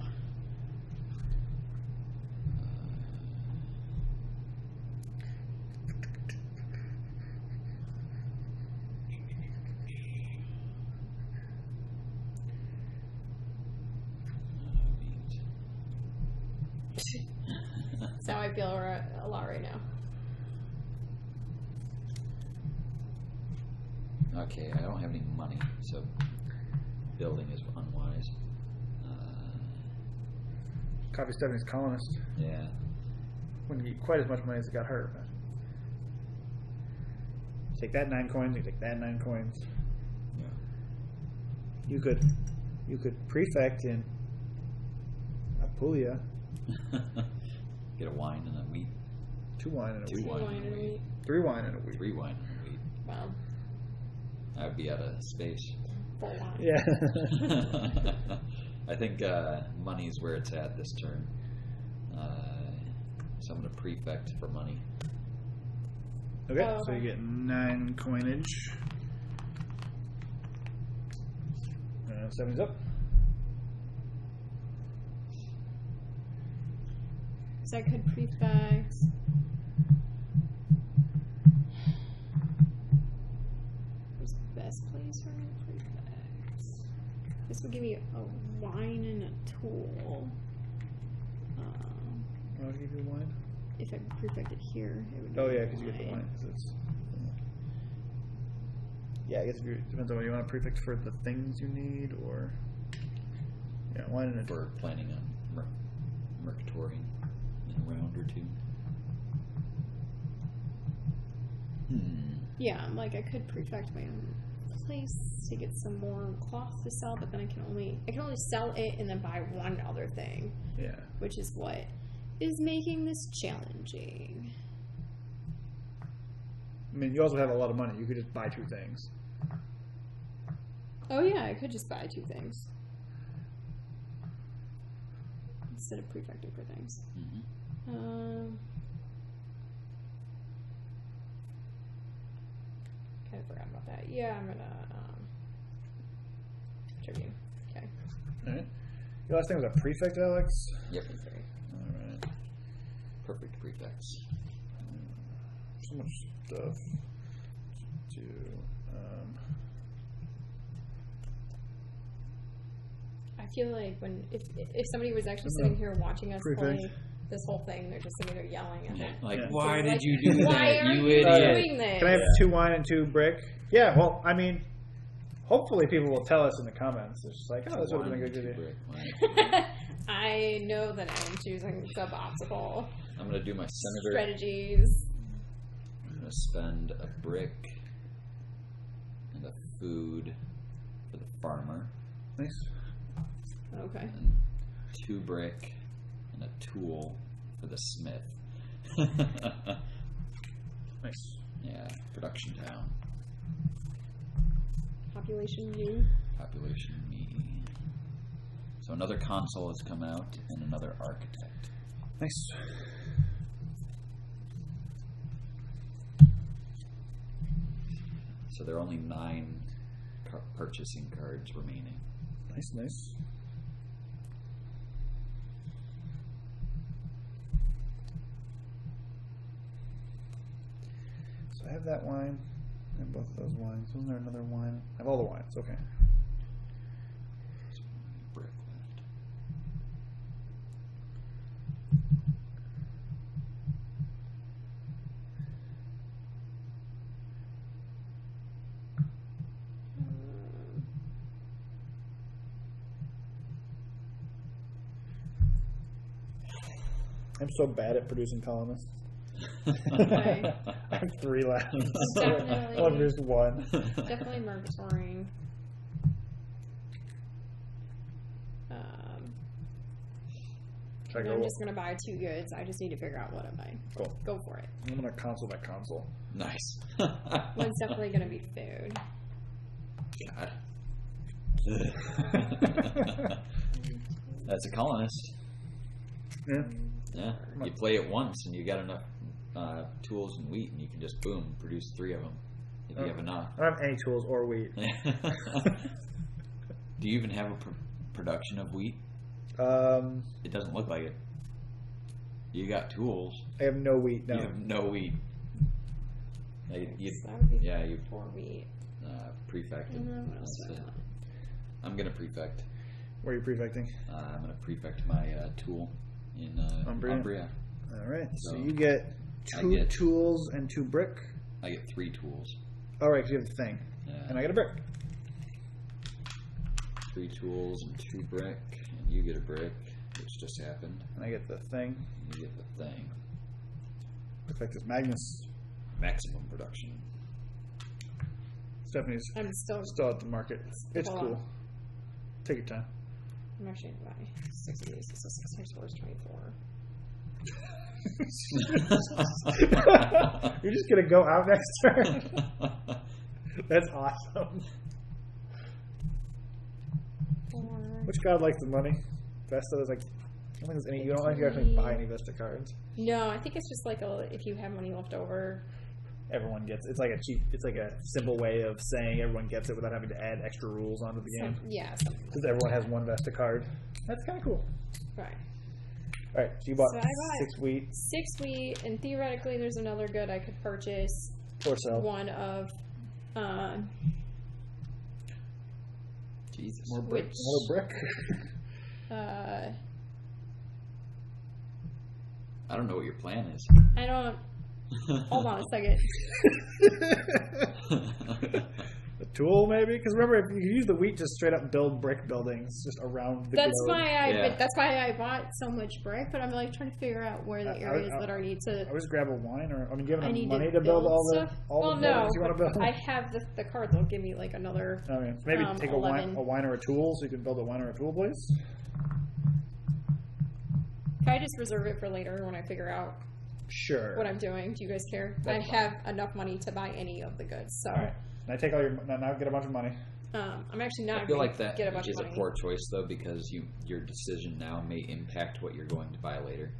Speaker 2: That's how I feel a lot right now.
Speaker 3: Okay, I don't have any money, so building is unwise.
Speaker 1: Copy Stephanie's colonist.
Speaker 3: Yeah.
Speaker 1: Wouldn't get quite as much money as it got her. But take that 9 coins. You take that 9 coins.
Speaker 3: Yeah.
Speaker 1: You could prefect in Apulia.
Speaker 3: Get a wine and a wheat.
Speaker 1: 2 wine and a wheat.
Speaker 2: 2 wine and a wheat.
Speaker 1: 3 wine and a wheat.
Speaker 3: 3 wine and a wheat.
Speaker 2: Wow.
Speaker 3: I would be out of space.
Speaker 2: 4 wine.
Speaker 1: Yeah.
Speaker 3: I think money's where it's at this turn. So I'm going to prefect for money.
Speaker 1: Okay,
Speaker 2: Oh,
Speaker 1: so
Speaker 2: okay.
Speaker 1: you get 9 coinage. 7's up.
Speaker 2: So I could prefect. Where's the best place for me to prefect? This would give me a wine and a tool.
Speaker 1: I'll give you wine.
Speaker 2: If I prefected here, it would.
Speaker 1: Oh yeah, because you get the wine. 'Cause it's, yeah, I guess it depends on what you want to prefect for the things you need, or wine and a
Speaker 3: For planning on Mercatorian in a round or 2.
Speaker 2: Yeah, like I could prefect my own place to get some more cloth to sell, but then I can only sell it and then buy one other thing.
Speaker 1: Yeah.
Speaker 2: Which is what is making this challenging.
Speaker 1: I mean, you also have a lot of money. You could just buy 2 things.
Speaker 2: Oh yeah, I could just buy 2 things instead of prefecting for things. Kind of forgot about that. Yeah, I'm gonna Tribune. Okay.
Speaker 1: All right. Your last thing was a prefect, Alex.
Speaker 3: Yep.
Speaker 1: All right.
Speaker 3: Perfect prefects.
Speaker 1: So much stuff to do.
Speaker 2: I feel like if somebody was actually sitting here watching us play this whole thing, they're just sitting there yelling at me.
Speaker 3: Like,
Speaker 1: Yeah.
Speaker 3: why
Speaker 2: Like,
Speaker 3: did you do
Speaker 2: why
Speaker 3: that,
Speaker 2: are
Speaker 3: you
Speaker 2: you
Speaker 3: idiot?
Speaker 2: doing this?
Speaker 1: Can I have 2 wine and 2 brick? Yeah, well, I mean, hopefully people will tell us in the comments. It's just like, oh, this would have been a good idea.
Speaker 2: I know that I am choosing suboptimal
Speaker 3: I'm going to do my senator.
Speaker 2: strategies.
Speaker 3: I'm going to spend a brick and a food for the farmer.
Speaker 1: Nice.
Speaker 2: Okay.
Speaker 3: And 2 brick and a tool for the smith.
Speaker 1: Nice.
Speaker 3: Yeah, production town.
Speaker 2: Population U.
Speaker 3: Population me. So another console has come out and another architect.
Speaker 1: Nice.
Speaker 3: So there are only 9 purchasing cards remaining.
Speaker 1: Nice, nice. So I have that wine and both of those wines. Wasn't there another wine? I have all the wines. Okay.
Speaker 3: So brick left.
Speaker 1: I'm so bad at producing columnists.
Speaker 2: Okay.
Speaker 1: I have 3 left.
Speaker 2: Definitely.
Speaker 1: I'll produce 1.
Speaker 2: Definitely Mercatoring.
Speaker 1: Should I
Speaker 2: And
Speaker 1: go?
Speaker 2: I'm just gonna buy 2 goods. I just need to figure out what I buy.
Speaker 1: Cool.
Speaker 2: Go for it.
Speaker 1: I'm gonna console by console.
Speaker 3: Nice.
Speaker 2: One's definitely gonna be food.
Speaker 3: God. As a colonist,
Speaker 1: Yeah.
Speaker 3: yeah, you play it once and you got enough tools and wheat, and you can just boom produce 3 of them if you have enough.
Speaker 1: I don't have any tools or wheat.
Speaker 3: Do you even have a production of wheat?
Speaker 1: I
Speaker 3: It doesn't look like it. You got tools.
Speaker 1: have no wheat. No.
Speaker 3: You have no wheat.
Speaker 2: So that would be
Speaker 3: Yeah, you
Speaker 2: 4 wheat.
Speaker 3: prefected.
Speaker 2: And then what else do I
Speaker 3: That's it.
Speaker 2: want?
Speaker 3: I'm gonna prefect.
Speaker 1: Where are you prefecting?
Speaker 3: I'm gonna prefect my tool in Umbria.
Speaker 1: All right. So you get two tools and 2 brick.
Speaker 3: I get 3 tools.
Speaker 1: All right, because you have the thing.
Speaker 3: Yeah.
Speaker 1: And I get a brick.
Speaker 3: 3 tools and 2 brick. And you get a brick, which just happened.
Speaker 1: And I get the thing.
Speaker 3: You get the thing.
Speaker 1: Looks like this Magnus.
Speaker 3: Maximum production.
Speaker 1: Stephanie's still at the market. It's cool.
Speaker 2: On.
Speaker 1: Take your time.
Speaker 2: I'm actually going to buy 6 of these. So 6 times 4 is 24.
Speaker 1: You're just going to go out next turn? That's awesome.
Speaker 2: 4.
Speaker 1: Which god likes the money? Vesta is like, I don't think there's any. You don't like you actually buy any Vesta cards.
Speaker 2: No, I think it's just like if you have money left over.
Speaker 1: Everyone gets it's like a simple way of saying everyone gets it without having to add extra rules onto the game. Because everyone has one Vesta card. That's kind of cool.
Speaker 2: Right.
Speaker 1: All right, so you bought 6 wheat.
Speaker 2: 6 wheat, and theoretically, there's another good I could purchase.
Speaker 1: Or sell.
Speaker 2: One of.
Speaker 3: Jesus.
Speaker 1: More brick. More brick.
Speaker 3: I don't know what your plan is.
Speaker 2: I don't. Hold on a second.
Speaker 1: A tool, maybe? Because remember, if you use the wheat to straight up build brick buildings just around the globe.
Speaker 2: That's why I bought so much brick. But I'm like trying to figure out where the areas that I need to.
Speaker 1: I always grab a wine, or do you have enough money to build all the buildings you want to build?
Speaker 2: I have the card that'll give me like another.
Speaker 1: I mean, maybe take a wine or a tool, so you can build a wine or a tool place.
Speaker 2: Can I just reserve it for later when I figure out?
Speaker 1: Sure.
Speaker 2: What I'm doing? Do you guys care?
Speaker 1: That's
Speaker 2: I have enough money to buy any of the goods. So.
Speaker 1: All right. Now take all your. Now get a bunch of money.
Speaker 2: I'm actually not.
Speaker 3: I feel like that
Speaker 2: get a bunch
Speaker 3: is
Speaker 2: of money.
Speaker 3: A poor choice though, because your decision now may impact what you're going to buy later.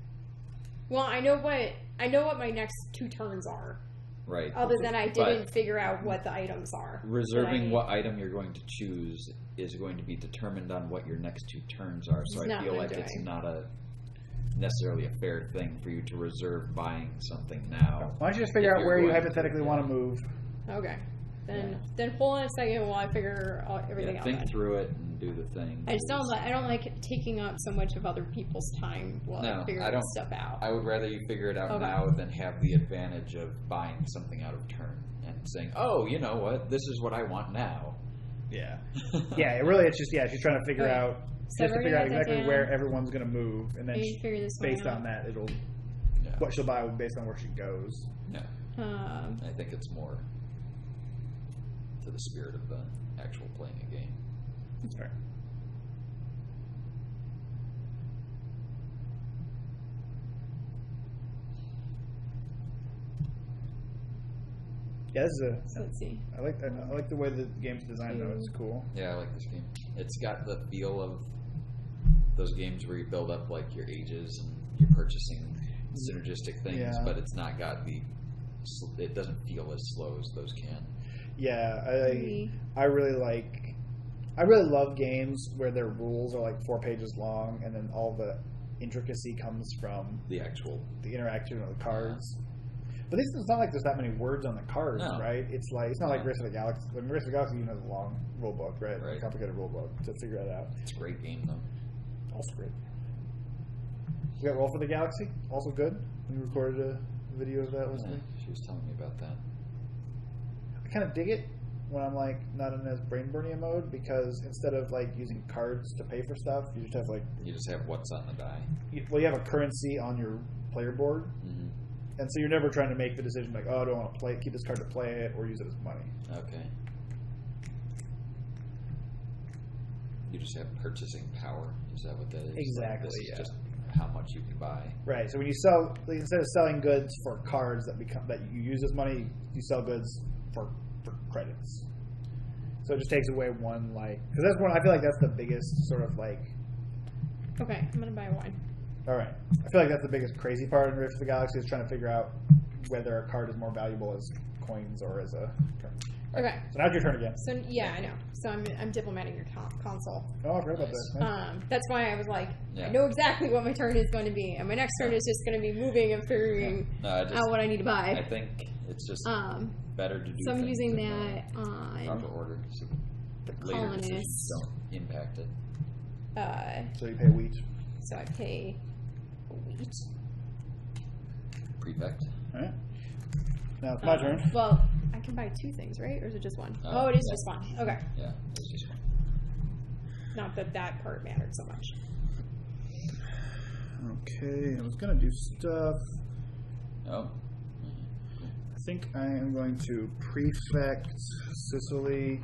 Speaker 2: Well, I know what my next 2 turns are.
Speaker 3: Right.
Speaker 2: Other than I didn't figure out what the items are.
Speaker 3: Reserving what item you're going to choose is going to be determined on what your next 2 turns are. So I feel like it's not necessarily a fair thing for you to reserve buying something now.
Speaker 1: Why don't you just figure out where you hypothetically want to move?
Speaker 2: Okay. Then hold on a second while I figure everything out.
Speaker 3: Think through it and do the thing.
Speaker 2: I don't like taking up so much of other people's time while I figure this stuff out.
Speaker 3: I would rather you figure it out now than have the advantage of buying something out of turn and saying, "Oh, you know what? This is what I want now."
Speaker 1: Yeah. It's just she's trying to figure out. She has to figure out exactly where everyone's going to move, and then based on that, it'll what she'll buy based on where she goes.
Speaker 3: Yeah, I think it's more to the spirit of the actual playing a game.
Speaker 1: Right. Yeah, this is
Speaker 2: let's see.
Speaker 1: I like the way the game's designed though. It's cool.
Speaker 3: Yeah, I like this game. It's got the feel of those games where you build up like your ages and you're purchasing synergistic things, but it's not got it doesn't feel as slow as those can.
Speaker 1: Yeah, I really love games where their rules are like 4 pages long, and then all the intricacy comes from
Speaker 3: the
Speaker 1: interaction of the cards. But it's not like there's that many words on the cards, right? It's not like Race of the Galaxy. I mean, Race of the Galaxy even has a long rule book, right? A complicated rule book to figure that out.
Speaker 3: It's a great game, though.
Speaker 1: Also great. We got Roll for the Galaxy, also good. We recorded a video of that listening.
Speaker 3: Yeah, she was telling me about that.
Speaker 1: I kind of dig it when I'm like not in as brain burning mode, because instead of like using cards to pay for stuff, you just have
Speaker 3: what's on the die.
Speaker 1: You have a currency on your player board, and so you're never trying to make the decision like, oh, do I want to keep this card to play it or use it as money?
Speaker 3: Okay. You just have purchasing power. Is that what that is?
Speaker 1: Exactly.
Speaker 3: Like, just how much you can buy.
Speaker 1: Right. So when you sell, instead of selling goods for cards that you use as money, you sell goods for credits. So it just takes away one because that's one. I feel like that's the biggest sort of like.
Speaker 2: Okay, I'm gonna buy one.
Speaker 1: All right. I feel like that's the biggest crazy part in Rift of the Galaxy is trying to figure out whether a card is more valuable as coins or as a currency.
Speaker 2: Okay.
Speaker 1: So now it's your turn again.
Speaker 2: So yeah, I know. So I'm diplomating your console.
Speaker 1: Oh, I forgot about that. Nice.
Speaker 2: That's why I was like, I know exactly what my turn is going to be, and my next turn is just going to be moving and figuring out what I need to buy.
Speaker 3: I think it's just better to do.
Speaker 2: So I'm using that on
Speaker 3: proper order, so
Speaker 2: the
Speaker 3: later
Speaker 2: colonists
Speaker 3: decisions don't impact it.
Speaker 1: So you pay wheat.
Speaker 2: So I pay Wheat.
Speaker 3: Prefect.
Speaker 1: All right. Now it's my turn.
Speaker 2: Well, I can buy 2 things, right? Or is it just one? It is just one. Okay.
Speaker 3: Yeah, it's just one.
Speaker 2: Not that part mattered so much.
Speaker 1: Okay, I was gonna do stuff.
Speaker 3: Oh.
Speaker 1: I think I am going to prefect Sicily.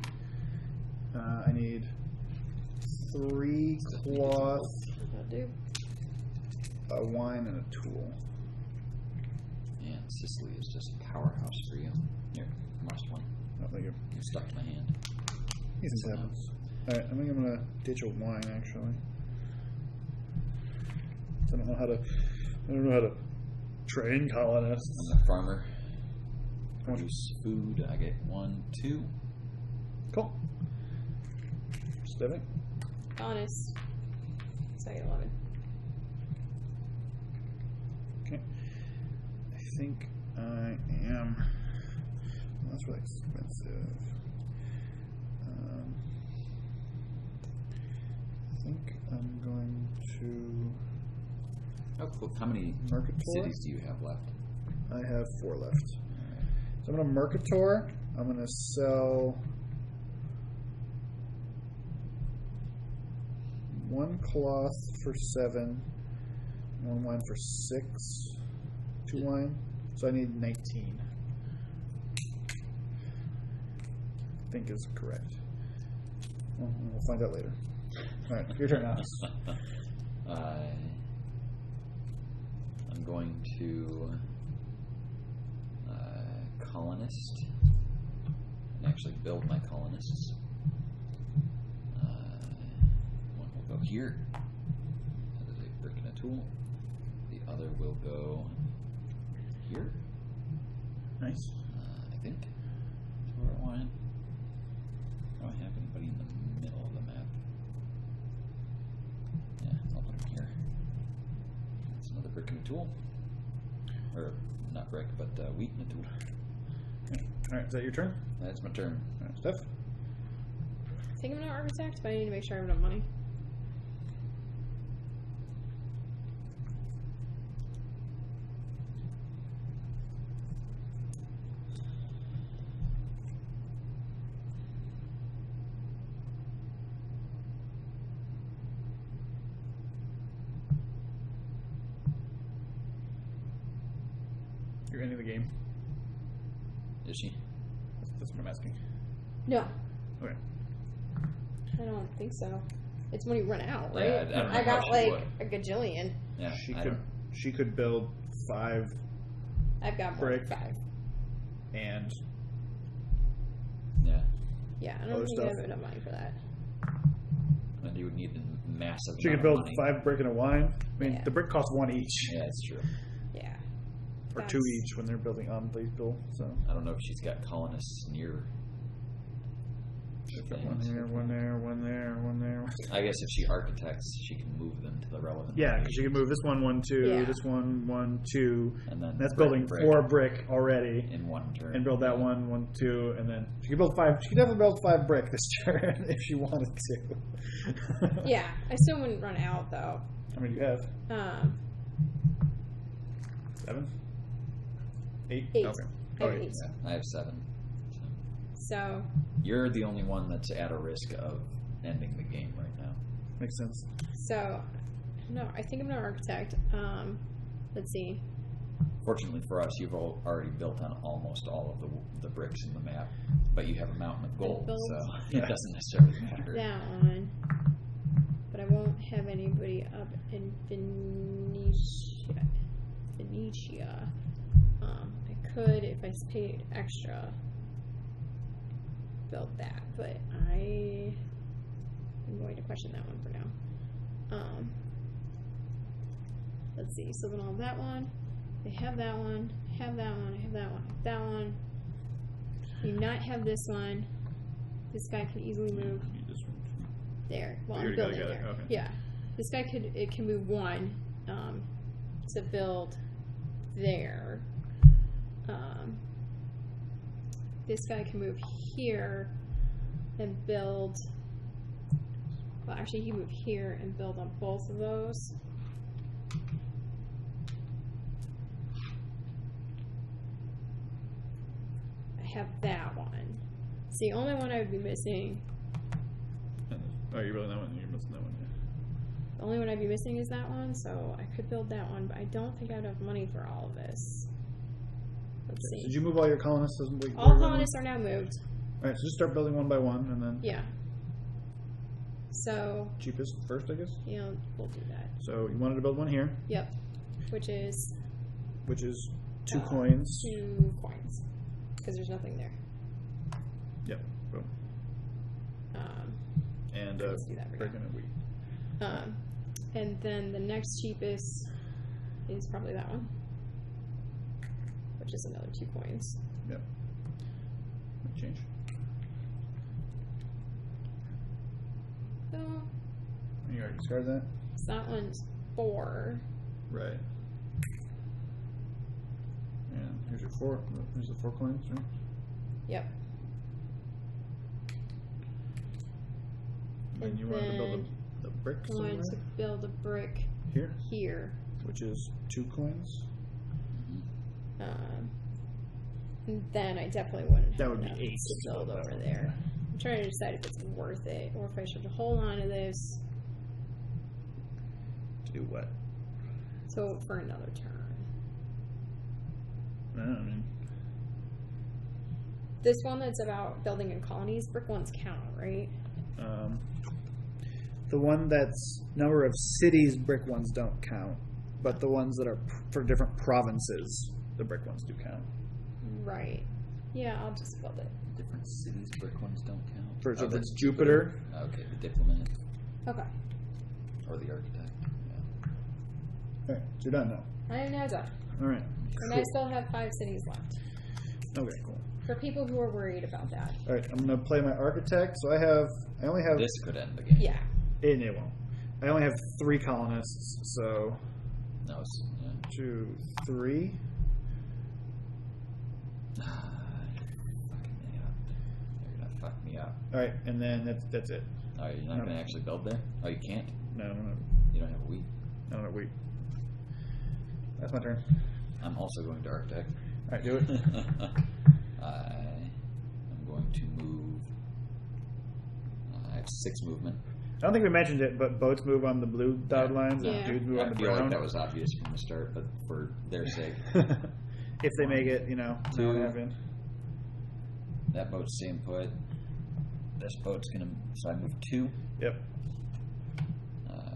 Speaker 1: I need 3 cloth,
Speaker 2: That'll do.
Speaker 1: a wine, and a tool.
Speaker 3: And Sicily is just a powerhouse for you. Here, last one.
Speaker 1: Oh, thank you.
Speaker 3: You stuck to my hand.
Speaker 1: These things happen. All right, I think I'm gonna ditch a wine actually. I don't know how to train colonists.
Speaker 3: I'm a farmer. Produce food. I get 1, 2.
Speaker 1: Cool. Stepping.
Speaker 2: Honest. Say 11.
Speaker 1: Okay. I think I am. Well, that's really expensive. I think I'm going to.
Speaker 3: Oh, cool. How many
Speaker 1: Mercator?
Speaker 3: cities do you have left?
Speaker 1: I have 4 left. So I'm going to Mercator. I'm going to sell 1 cloth for 7, 1 wine for 6, 2 wine. So I need 19. I think is correct. Well, we'll find out later. All right, your turn now.
Speaker 3: I'm going to colonist and actually build my colonists. One will go here. That is a brick and a tool. The other will go here.
Speaker 1: Nice.
Speaker 3: I think. That's where I want it. I don't have anybody in the middle of the map. Yeah, I'll put him here. That's another brick and a tool. Or, not brick, but wheat and a tool.
Speaker 1: Okay. All right, is that your turn?
Speaker 3: That's my turn.
Speaker 1: All right, Steph?
Speaker 2: I think I'm an architect, but I need to make sure I have enough money.
Speaker 1: You're ending the game.
Speaker 3: Is she?
Speaker 1: That's what I'm asking.
Speaker 2: No,
Speaker 1: Okay.
Speaker 2: I don't think so. It's when you run out, right?
Speaker 3: Yeah, I don't know
Speaker 2: I
Speaker 3: how
Speaker 2: got
Speaker 3: she
Speaker 2: like
Speaker 3: would.
Speaker 2: a gajillion.
Speaker 3: Yeah,
Speaker 1: She could build 5
Speaker 2: I've got more
Speaker 1: Brick.
Speaker 2: than 5.
Speaker 1: and
Speaker 3: Yeah.
Speaker 2: Yeah, I don't
Speaker 1: Other
Speaker 2: think I
Speaker 1: stuff.
Speaker 2: have enough money for that.
Speaker 3: And you would need a massive
Speaker 1: she
Speaker 3: amount
Speaker 1: could build
Speaker 3: of money.
Speaker 1: 5 brick and a wine. I mean,
Speaker 2: Yeah.
Speaker 1: the brick costs 1 each,
Speaker 3: Yeah, that's true.
Speaker 2: Yeah.
Speaker 1: or 2
Speaker 2: That's-
Speaker 1: each when they're building on these build. So
Speaker 3: I don't know if she's got colonists near.
Speaker 1: one here, one there, one there, one there.
Speaker 3: I guess if she architects, she can move them to the relevant.
Speaker 1: Yeah, because you can move this one, 1, 2,
Speaker 2: Yeah.
Speaker 1: this one, 1, 2.
Speaker 3: And then
Speaker 1: That's
Speaker 3: brick,
Speaker 1: building
Speaker 3: brick
Speaker 1: 4 brick already,
Speaker 3: in one turn.
Speaker 1: and build that 1, 1, 2, and then she can build 5. She can definitely build 5 brick this turn if she wanted to.
Speaker 2: Yeah, I still wouldn't run out though.
Speaker 1: How many do you have? 7, 8.
Speaker 2: 8.
Speaker 1: Okay.
Speaker 2: I have
Speaker 1: Okay.
Speaker 2: 8.
Speaker 3: Yeah, I have 7.
Speaker 2: So,
Speaker 3: You're the only one that's at a risk of ending the game right now.
Speaker 1: Makes sense.
Speaker 2: no, I think I'm an architect. Let's see.
Speaker 3: Fortunately for us, you've already built on almost all of the bricks in the map, but you have a mountain of gold,
Speaker 2: built-
Speaker 3: so
Speaker 1: Yeah.
Speaker 3: it doesn't necessarily matter.
Speaker 2: That one. But I won't have anybody up in Venetia. I could, if I paid extra, build that, but I'm going to question that one for now. Let's see. So then I'll have that one. They have that one. Have that one. I have that one. Have that one. Do not have this one. This guy can easily move there. Well,
Speaker 1: You
Speaker 2: I'm
Speaker 1: already gotta
Speaker 2: building
Speaker 1: get it,
Speaker 2: there.
Speaker 1: okay.
Speaker 2: Yeah, this guy can move 1 to build there. This guy can move here and build. Well, actually, he can move here and build on both of those. have that one. It's the only one I would be missing.
Speaker 1: Oh, you're building that one. You're missing that one. Yeah.
Speaker 2: The only one I'd be missing is that one, so I could build that one, but I don't think I would have money for all of this. Let's see.
Speaker 1: Did you move all your colonists?
Speaker 2: All colonists are now moved.
Speaker 1: All right, so just start building one by one, and then
Speaker 2: Yeah. So
Speaker 1: cheapest first, I guess.
Speaker 2: yeah, we'll do that.
Speaker 1: So you wanted to build one here,
Speaker 2: Yep. Which is
Speaker 1: 2 coins.
Speaker 2: 2 coins, because there's nothing there.
Speaker 1: Yep. Boom. And
Speaker 2: let's do that right
Speaker 1: breaking a wheat.
Speaker 2: And then the next cheapest is probably that one, which is another 2 coins.
Speaker 1: Yep. Change.
Speaker 2: So
Speaker 1: You already discarded that.
Speaker 2: that one's 4.
Speaker 1: Right. And here's your 4. Here's the 4 coins, right?
Speaker 2: Yep.
Speaker 1: And you wanted to build the brick
Speaker 2: I wanted
Speaker 1: somewhere?
Speaker 2: to build a brick here.
Speaker 1: Which is 2 coins.
Speaker 2: And then I definitely wouldn't
Speaker 1: That
Speaker 2: have
Speaker 1: would be
Speaker 2: enough
Speaker 1: 8
Speaker 2: to
Speaker 1: to
Speaker 2: build
Speaker 1: build that
Speaker 2: over
Speaker 1: one.
Speaker 2: there. I'm trying to decide if it's worth it or if I should hold on to this.
Speaker 1: To do what?
Speaker 2: So for another turn.
Speaker 1: I mean,
Speaker 2: This one that's about building in colonies, brick ones count, right?
Speaker 1: the one that's number of cities, brick ones don't count. But the ones that are for different provinces, the brick ones do count.
Speaker 2: Right. Yeah, I'll just build it.
Speaker 3: Different cities, brick ones don't count.
Speaker 1: For
Speaker 3: that's
Speaker 1: it's Jupiter.
Speaker 3: Okay, the diplomat
Speaker 2: Okay.
Speaker 3: or the architect. Yeah.
Speaker 1: Okay, so you're done now.
Speaker 2: I am now done.
Speaker 1: All right.
Speaker 2: And I still have 5 cities left.
Speaker 1: Okay, cool.
Speaker 2: For people who are worried about that.
Speaker 1: All right, I'm gonna play my architect. So I only have.
Speaker 3: This could end the game.
Speaker 2: Yeah.
Speaker 1: It won't. I only have 3 colonists, so
Speaker 3: No, it's,
Speaker 1: 2, 3.
Speaker 3: fucking me up. You're gonna fuck me up.
Speaker 1: All right, and then that's it.
Speaker 3: Oh, you're not gonna actually build there? Oh, you can't?
Speaker 1: No,
Speaker 3: You don't have a wheat?
Speaker 1: no, wait. That's my turn.
Speaker 3: I'm also going to architect.
Speaker 1: All right, do it.
Speaker 3: I'm going to move. I have 6 movement.
Speaker 1: I don't think we mentioned it, but boats move on the blue dotted lines,
Speaker 2: Yeah.
Speaker 1: and dudes move on
Speaker 3: I
Speaker 1: the
Speaker 3: feel like
Speaker 1: brown.
Speaker 3: that was obvious from the start, but for their sake,
Speaker 1: If they make it, an hour and a half in.
Speaker 3: that boat's staying put. This boat's gonna. So I move 2.
Speaker 1: Yep.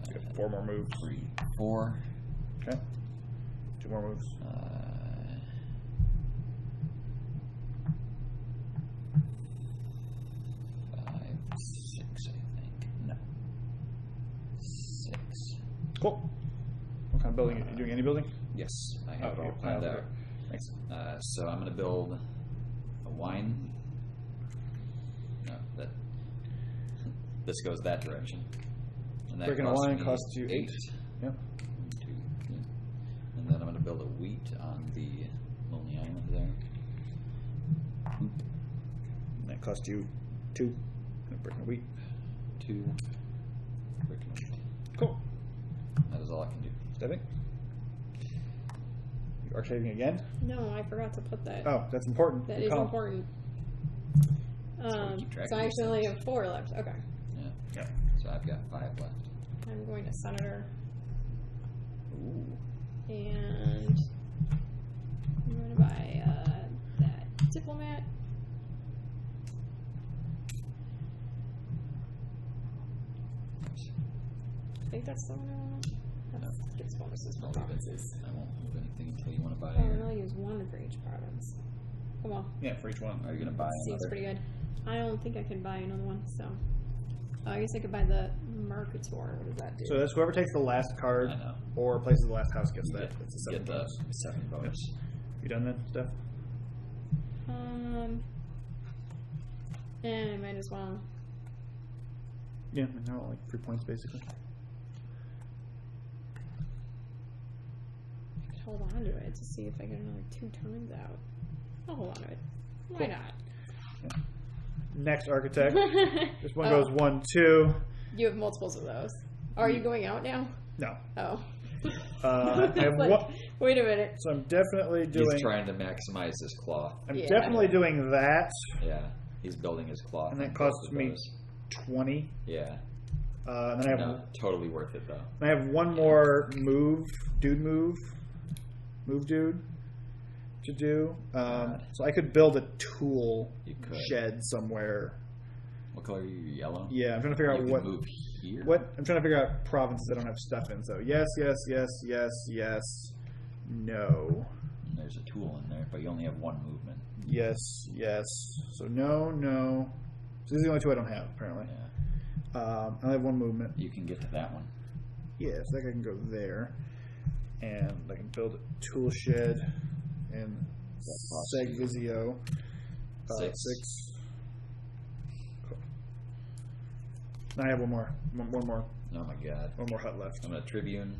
Speaker 1: You got 4 more moves.
Speaker 3: 3, 4.
Speaker 1: Okay. 2 more moves.
Speaker 3: 5, 6, I think. No. 6.
Speaker 1: Cool. What kind of building? Are you doing any building?
Speaker 3: Yes, I have it all planned out.
Speaker 1: Thanks.
Speaker 3: So I'm going to build a wine. No, this goes that direction. And that
Speaker 1: Breaking a wine costs you 8. Yep.
Speaker 3: 1, 2, 3. And then I'm going to build a wheat on the Lonely Island there.
Speaker 1: And that costs you 2. Breaking a wheat.
Speaker 3: 2. Breaking a wheat.
Speaker 1: Cool.
Speaker 3: That is all I can do.
Speaker 1: Stepping. You archiving again?
Speaker 2: No, I forgot to put that.
Speaker 1: Oh, that's important.
Speaker 2: That
Speaker 1: Good
Speaker 2: is
Speaker 1: call.
Speaker 2: important.
Speaker 3: keep track
Speaker 2: So
Speaker 3: of
Speaker 2: I
Speaker 3: these
Speaker 2: actually only
Speaker 3: things.
Speaker 2: have 4 left. Okay.
Speaker 3: Yeah.
Speaker 1: Yeah.
Speaker 3: So I've got 5 left.
Speaker 2: I'm going to Senator.
Speaker 3: Ooh.
Speaker 2: And I'm going to buy that Diplomat. I think that's the one I want. That gives bonuses for provinces.
Speaker 3: I won't move anything until you want to buy
Speaker 2: Oh,
Speaker 3: your...
Speaker 2: and I'll use 1 for each province. Come on.
Speaker 1: Yeah, for each one.
Speaker 3: Are you going to buy
Speaker 2: Seems
Speaker 3: another?
Speaker 2: pretty good. I don't think I can buy another one, so. Oh, I guess I could buy the Mercator. What does that do?
Speaker 1: So that's whoever takes the last card
Speaker 3: I know.
Speaker 1: or places the last house gets
Speaker 3: You
Speaker 1: that.
Speaker 3: get,
Speaker 1: It's a
Speaker 3: get
Speaker 1: 7
Speaker 3: the
Speaker 1: bonus.
Speaker 3: 7 bonus.
Speaker 1: You done that, Steph?
Speaker 2: And I might as well.
Speaker 1: Yeah, and now like 3 points basically.
Speaker 2: Hold on to it to see if I get another 2 turns out. I'll hold on to it. Why
Speaker 1: Cool.
Speaker 2: not?
Speaker 1: Next architect. This one
Speaker 2: Oh.
Speaker 1: goes 1, 2.
Speaker 2: You have multiples of those. Are you going out now?
Speaker 1: No.
Speaker 2: Oh.
Speaker 1: I have one.
Speaker 2: Wait a minute.
Speaker 1: So I'm definitely doing.
Speaker 3: He's trying to maximize his cloth.
Speaker 1: I'm definitely doing that.
Speaker 3: Yeah, he's building his cloth.
Speaker 1: And that costs me 20.
Speaker 3: Yeah.
Speaker 1: And then I have
Speaker 3: totally worth it though.
Speaker 1: I have one more move dude to do. So I could build a tool shed somewhere.
Speaker 3: What color are you? Yellow?
Speaker 1: Yeah, I'm trying to figure out what
Speaker 3: move here.
Speaker 1: What I'm trying to figure out provinces I don't have stuff in. So yes, no.
Speaker 3: And there's a tool in there, but you only have one movement.
Speaker 1: Yes. So no. So these are the only two I don't have apparently.
Speaker 3: Yeah.
Speaker 1: I only have one movement.
Speaker 3: You can get to that one.
Speaker 1: Yeah, so that guy can go there, and I can build a tool shed in Segvizio. 6. Cool. Now I have one more.
Speaker 3: Oh my god.
Speaker 1: One more hut left.
Speaker 3: I'm a Tribune.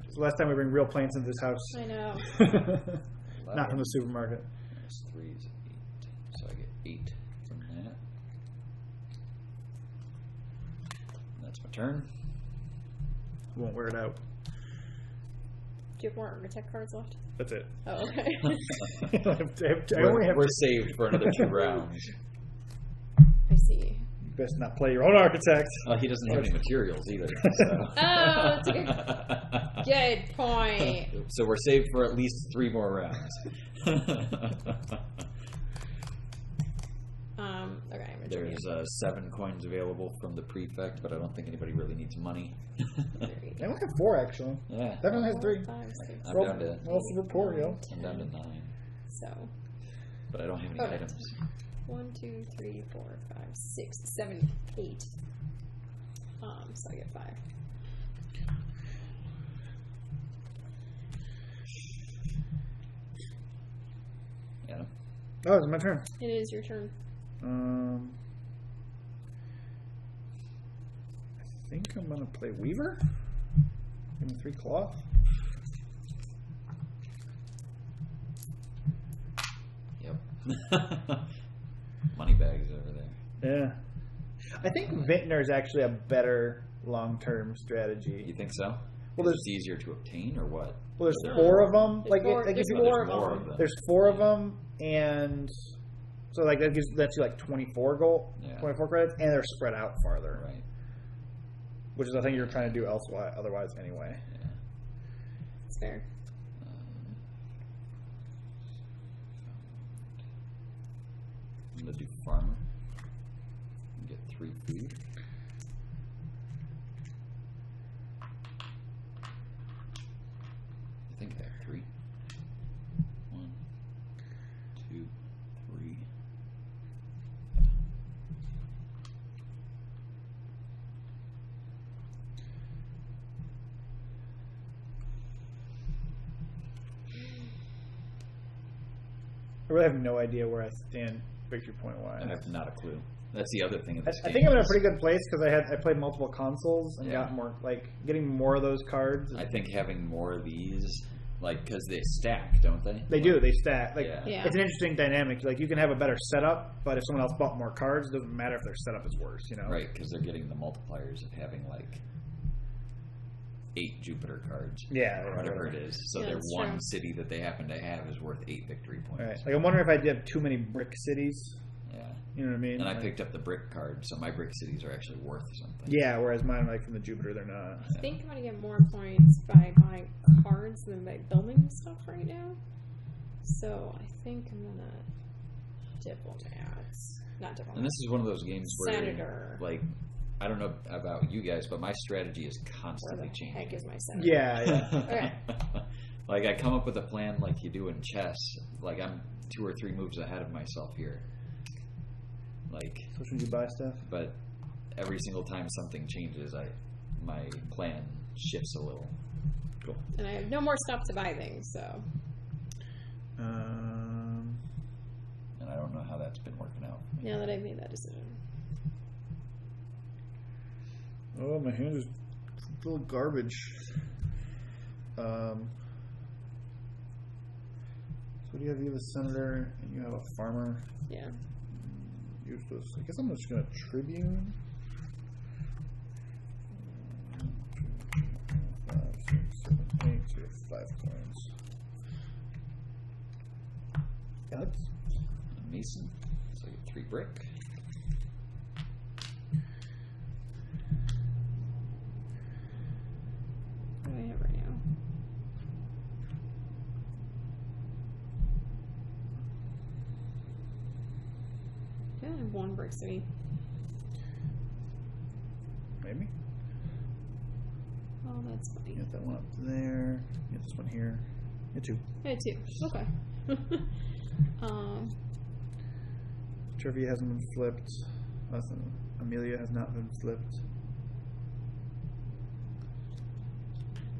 Speaker 1: It's the last time we bring real plants into this house.
Speaker 2: I know.
Speaker 1: Not from the supermarket.
Speaker 3: That's 3 is 8. So I get 8 from that. That's my turn.
Speaker 1: Won't wear it out.
Speaker 2: Do you have more architect cards left?
Speaker 1: That's it.
Speaker 2: Oh, okay.
Speaker 3: We're saved for another 2 rounds.
Speaker 2: I see.
Speaker 1: You best not play your own architect.
Speaker 3: He doesn't have any materials either. So.
Speaker 2: Oh, that's a good point.
Speaker 3: So we're saved for at least 3 more rounds.
Speaker 2: Okay.
Speaker 3: There's 7 coins available from the prefect, but I don't think anybody really needs money.
Speaker 1: I only have 4 actually.
Speaker 3: Yeah.
Speaker 1: That one has 3.
Speaker 3: I'm down to.
Speaker 1: Roll for report, yo.
Speaker 3: I'm down to 9.
Speaker 2: So.
Speaker 3: But I don't have any items.
Speaker 2: 1, 2, 3, 4, 5, 6, 7, 8. So I get 5.
Speaker 3: Yeah.
Speaker 1: Oh, it's my turn.
Speaker 2: It is your turn.
Speaker 1: I think I'm gonna play Weaver. Give me 3 cloth.
Speaker 3: Yep. Money bags over there.
Speaker 1: Yeah. I think Vintner is actually a better long-term strategy.
Speaker 3: You think so?
Speaker 1: Well,
Speaker 3: there's easier to obtain, or what?
Speaker 1: Well, there's 4 of them.
Speaker 2: There's more of them.
Speaker 1: There's 4 of them, and so like that's you like 24 gold, 24 credits, and they're spread out farther.
Speaker 3: Right.
Speaker 1: Which is the thing you're trying to do elsewhere, otherwise anyway.
Speaker 3: Yeah.
Speaker 2: It's fair.
Speaker 3: I'm gonna do farmer. Get 3 food. I think I have 3. 1, 2, 3.
Speaker 1: I really have no idea where I stand victory point wise.
Speaker 3: I have not a clue. That's the other thing.
Speaker 1: I think I'm in a pretty good place because I played multiple consoles and got more, getting more of those cards.
Speaker 3: I think having more of these, because they stack, don't they?
Speaker 1: They do. They stack.
Speaker 2: Yeah.
Speaker 1: It's an interesting dynamic. Like, you can have a better setup, but if someone else bought more cards, it doesn't matter if their setup is worse. You know?
Speaker 3: Right, because they're getting the multipliers of having 8 Jupiter cards.
Speaker 1: Yeah,
Speaker 3: or whatever it is. So their one
Speaker 2: true.
Speaker 3: city that they happen to have is worth 8 victory points.
Speaker 1: Right. Like, I'm wondering if I did have too many brick cities.
Speaker 3: Yeah.
Speaker 1: You know what I mean?
Speaker 3: And I picked up the brick card, so my brick cities are actually worth something.
Speaker 1: Yeah, whereas mine, from the Jupiter, they're not.
Speaker 2: I think I'm going to get more points by buying cards than by building stuff right now. So I think I'm going to diplomats. Not diplomats.
Speaker 3: And this is one of those games where,
Speaker 2: Senator.
Speaker 3: I don't know about you guys, but my strategy is constantly changing.
Speaker 2: Heck is my senator?
Speaker 1: Yeah.
Speaker 2: Okay.
Speaker 3: I come up with a plan like you do in chess. I'm 2 or 3 moves ahead of myself here.
Speaker 1: So which one do you buy stuff?
Speaker 3: But every single time something changes, my plan shifts a little.
Speaker 1: Cool.
Speaker 2: And I have no more stuff to buy things, so.
Speaker 3: And I don't know how that's been working out.
Speaker 2: Now that I've made that decision.
Speaker 1: Oh, my hand is full of garbage. So what do you have? You have a senator and you have a farmer.
Speaker 2: Yeah.
Speaker 1: Useless. I guess I'm just going to Tribune. 8, so we have 5 coins. Alex?
Speaker 3: Mason. So I get 3 brick.
Speaker 2: What do I have right now? I have 1 brick city.
Speaker 1: Maybe?
Speaker 2: Oh, that's funny.
Speaker 1: Get that one up there. Get this one here. Get 2.
Speaker 2: I had 2. Okay.
Speaker 1: Trivia hasn't been flipped. Amelia has not been flipped.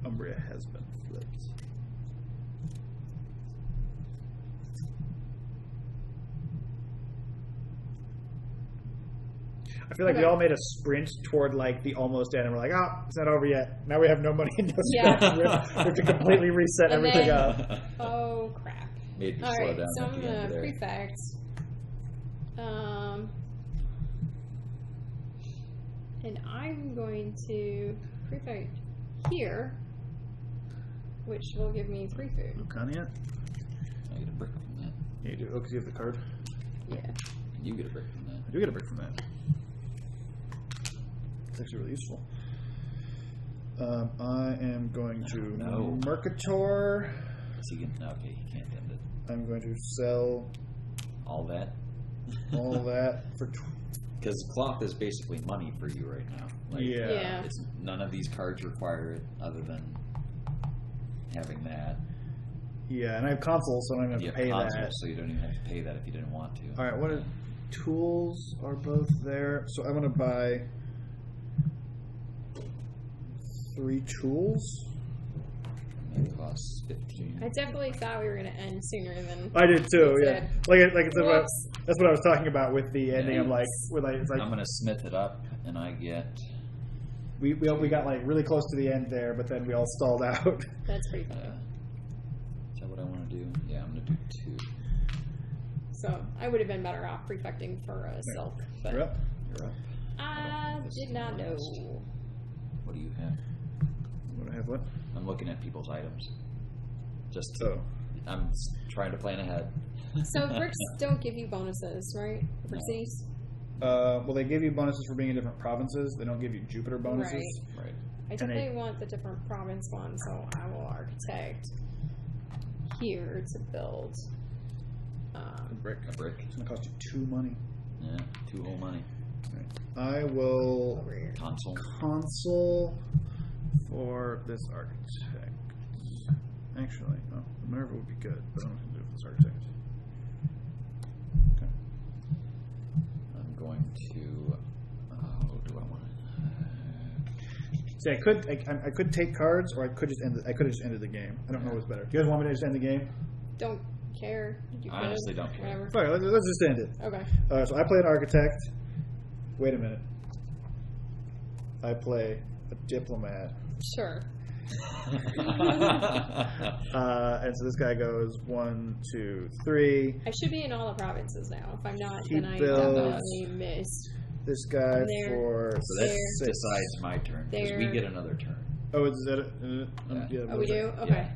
Speaker 1: Umbria has been flipped. I feel like we all made a sprint toward like the almost end, and we're like, "Oh, it's not over yet." Now we have no money and no scratch. We have to completely reset
Speaker 2: And
Speaker 1: everything
Speaker 2: then-
Speaker 1: up.
Speaker 2: Oh, crap.
Speaker 3: Made me
Speaker 2: All
Speaker 3: slow
Speaker 2: right,
Speaker 3: down
Speaker 2: so
Speaker 3: at
Speaker 2: I'm
Speaker 3: the
Speaker 2: going
Speaker 3: end
Speaker 2: to
Speaker 3: there.
Speaker 2: prefect. And I'm going to prefect here, which will give me 3 food.
Speaker 1: Lucania?
Speaker 3: I get a brick from that.
Speaker 1: Yeah, you do. Oh, because you have the card.
Speaker 2: Yeah.
Speaker 3: And you get a brick from that.
Speaker 1: I do get a brick from that. It's actually really useful. I am going to
Speaker 3: No.
Speaker 1: Mercator.
Speaker 3: Is he gonna, okay, he can't end it.
Speaker 1: I'm going to sell
Speaker 3: All that?
Speaker 1: all that for.
Speaker 3: Because cloth is basically money for you right now. Like,
Speaker 1: Yeah.
Speaker 2: Yeah.
Speaker 3: It's, none of these cards require it other than having that.
Speaker 1: Yeah, and I have console, so I don't have
Speaker 3: You
Speaker 1: to
Speaker 3: have
Speaker 1: pay
Speaker 3: console,
Speaker 1: that.
Speaker 3: so you don't even have to pay that if you didn't want to.
Speaker 1: All right, what are tools are both there? So I'm going to buy 3 tools.
Speaker 3: It costs 15.
Speaker 2: I definitely thought we were going to end sooner than.
Speaker 1: I did too.
Speaker 2: we
Speaker 1: Yeah,
Speaker 2: did.
Speaker 1: like I said,
Speaker 2: Whoops.
Speaker 1: that's what I was talking about with the ending. I'm like, it's like
Speaker 3: I'm going to smith it up, and I get...
Speaker 1: we got like really close to the end there, but then we all stalled out.
Speaker 2: That's pretty funny.
Speaker 3: Is that what I want to do? Yeah, I'm going to do 2.
Speaker 2: So I would have been better off prefecting for silk. But
Speaker 1: You're up.
Speaker 3: You're up.
Speaker 2: I did not know.
Speaker 3: What do you have?
Speaker 1: What do I have? What?
Speaker 3: I'm looking at people's items. Just to,
Speaker 1: Oh.
Speaker 3: I'm trying to plan ahead.
Speaker 2: So bricks don't give you bonuses, right? For
Speaker 3: No.
Speaker 2: cities?
Speaker 1: Well, they give you bonuses for being in different provinces. They don't give you Jupiter bonuses.
Speaker 3: Right.
Speaker 2: I definitely want the different province one, so I will architect here to build.
Speaker 1: A brick.
Speaker 3: A brick.
Speaker 1: It's going to cost you 2 money.
Speaker 3: Yeah, 2 whole money.
Speaker 1: I will
Speaker 2: Over here.
Speaker 3: Console.
Speaker 1: console for this architect. Actually, no, Minerva would be good, but I'm going to do it for this architect. Okay.
Speaker 3: I'm going to. What do I want?
Speaker 1: See, I could take cards, or I could just I could have just ended the game. I don't know what's better. Do you guys want me to just end the game?
Speaker 2: Don't care. You
Speaker 3: I honestly don't care.
Speaker 2: Whatever.
Speaker 1: All right, let's just end it.
Speaker 2: Okay.
Speaker 1: So I play an architect. Wait a minute. I play a diplomat.
Speaker 2: Sure.
Speaker 1: And so this guy goes 1, 2, 3.
Speaker 2: I should be in all the provinces now. If I'm not,
Speaker 1: He
Speaker 2: then I
Speaker 1: builds-
Speaker 2: definitely missed.
Speaker 1: This guy
Speaker 2: There.
Speaker 1: for
Speaker 3: So that
Speaker 2: There.
Speaker 3: decides my turn because we
Speaker 2: There.
Speaker 3: get another turn.
Speaker 1: Oh, is that it?
Speaker 3: Yeah.
Speaker 2: Oh, we do? Okay.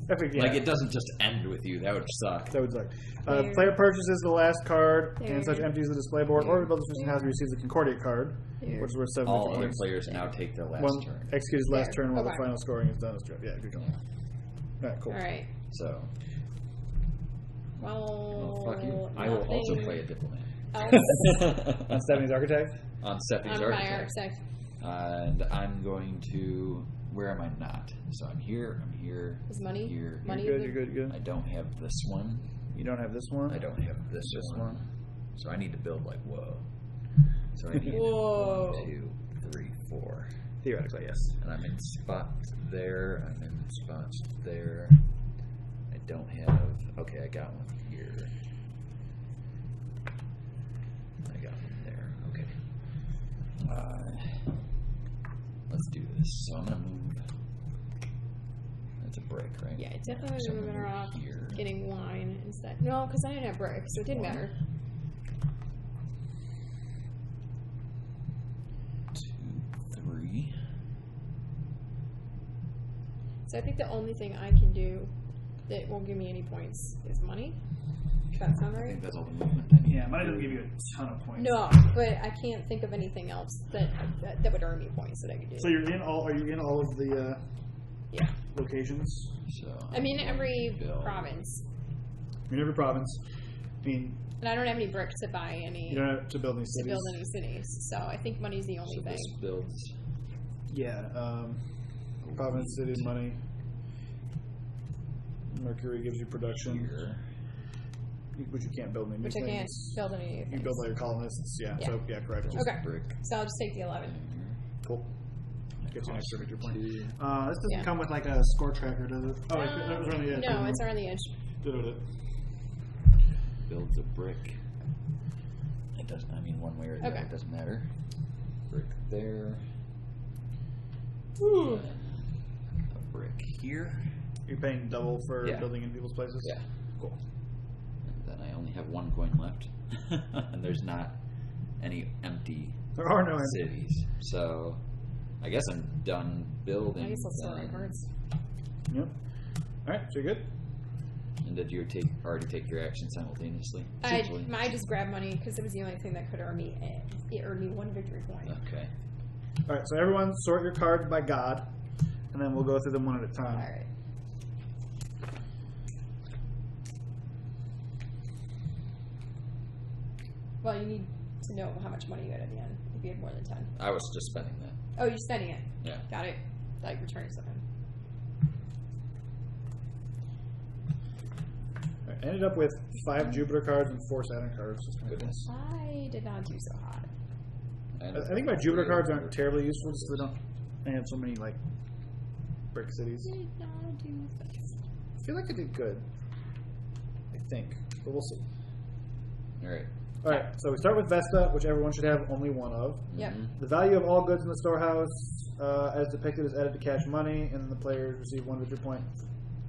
Speaker 1: I think, yeah.
Speaker 3: Like it doesn't just end with you. That would suck.
Speaker 1: That would suck.
Speaker 2: There.
Speaker 1: Player purchases the last card
Speaker 2: There.
Speaker 1: and such empties the display board, or rebuilds the house and receives the Concordia card,
Speaker 2: There.
Speaker 1: which is worth 7
Speaker 3: All other
Speaker 1: points.
Speaker 3: players now take their last
Speaker 1: One
Speaker 3: turn.
Speaker 1: execute his last
Speaker 2: There.
Speaker 1: turn while
Speaker 2: Okay.
Speaker 1: the final scoring is done. Yeah, good job. All right, cool.
Speaker 2: All right.
Speaker 3: So,
Speaker 2: Well,
Speaker 3: fuck you. I will also
Speaker 2: nothing
Speaker 3: play a diplomat.
Speaker 2: else
Speaker 1: On Stephanie's architect?
Speaker 3: On Stephanie's
Speaker 2: on my
Speaker 3: architect.
Speaker 2: architect.
Speaker 3: And I'm going to. Where am I not? So I'm here. I'm here.
Speaker 2: Is money?
Speaker 3: Here.
Speaker 2: Money
Speaker 1: You're
Speaker 2: is
Speaker 1: good,
Speaker 2: it?
Speaker 1: you're good, you're good.
Speaker 3: I don't have this one.
Speaker 1: You don't have this one?
Speaker 3: I don't have this one. So I need to build like whoa. So I need
Speaker 2: Whoa.
Speaker 3: 1, 2, 3, 4.
Speaker 1: Theoretically, yes.
Speaker 3: And I'm in spots there. I'm in spots there. I don't have. Okay, I got one here. I got one there. Okay. Let's do this. So I'm gonna move. That's a brick, right?
Speaker 2: Yeah, it definitely
Speaker 3: So
Speaker 2: would
Speaker 3: I'm
Speaker 2: have been
Speaker 3: gonna
Speaker 2: better
Speaker 3: move
Speaker 2: off
Speaker 3: here.
Speaker 2: getting wine instead. No, because I didn't have bricks, so it didn't
Speaker 3: Wine.
Speaker 2: matter.
Speaker 3: 2, 3.
Speaker 2: So I think the only thing I can do that won't give me any points is money. Does that sound
Speaker 3: I
Speaker 2: right?
Speaker 3: think that's all the movement I need.
Speaker 1: Yeah, money doesn't give you a ton of points.
Speaker 2: No, but I can't think of anything else that would earn me points that I could do.
Speaker 1: So you're in all? Are you in all of the
Speaker 2: yeah.
Speaker 1: locations?
Speaker 3: So
Speaker 2: I'm in every province.
Speaker 1: You're in every province. I mean,
Speaker 2: and I don't have any bricks to buy any.
Speaker 1: You don't have to build any cities.
Speaker 2: To build any cities. So I think money's the only thing.
Speaker 3: This builds.
Speaker 1: Yeah. Province, cities, money. Mercury gives you production.
Speaker 3: Here.
Speaker 1: Which you can't build any new
Speaker 2: things. Which I can't build any new things.
Speaker 1: You build all your colonists. Yeah. So, yeah, correct.
Speaker 2: Okay. Brick. So I'll just take the 11.
Speaker 1: Cool. Gets you an extra victory point. This doesn't come with like a score tracker, does it? Oh, it was around the edge.
Speaker 2: No, it's around the edge.
Speaker 3: Builds a brick. It doesn't, I mean, one way or the other, it doesn't matter. Brick there.
Speaker 2: Ooh.
Speaker 3: A brick here.
Speaker 1: You're paying double for building in people's places?
Speaker 3: Yeah.
Speaker 1: Cool.
Speaker 3: And then I only have one coin left. And there's not any empty
Speaker 1: there are no
Speaker 3: cities. So I guess I'm done building.
Speaker 2: I guess I'll sell my cards.
Speaker 1: Yep. Alright, so you're good?
Speaker 3: And did you already take your action simultaneously?
Speaker 2: I just grabbed money because it was the only thing that could earn me. It earned me 1 victory point.
Speaker 3: Okay.
Speaker 1: Alright, so everyone sort your cards by god, and then we'll go through them one at a time.
Speaker 2: Alright. Well, you need to know how much money you had at the end, if you had more than 10.
Speaker 3: I was just spending that.
Speaker 2: Oh, you're spending it?
Speaker 3: Yeah.
Speaker 2: Got it. Like returning something.
Speaker 1: I ended up with 5 Jupiter cards and 4 Saturn cards.
Speaker 3: Goodness.
Speaker 2: I did not do so hot.
Speaker 1: I think my Jupiter cards aren't terribly useful just because I have so many, like, brick cities.
Speaker 2: Did not do this.
Speaker 1: I feel like I did good. I think. But we'll see.
Speaker 3: Alright.
Speaker 1: Alright, so we start with Vesta, which everyone should have only one of.
Speaker 2: Yep.
Speaker 1: The value of all goods in the storehouse, as depicted, is added to cash money, and the players receive 1 victory point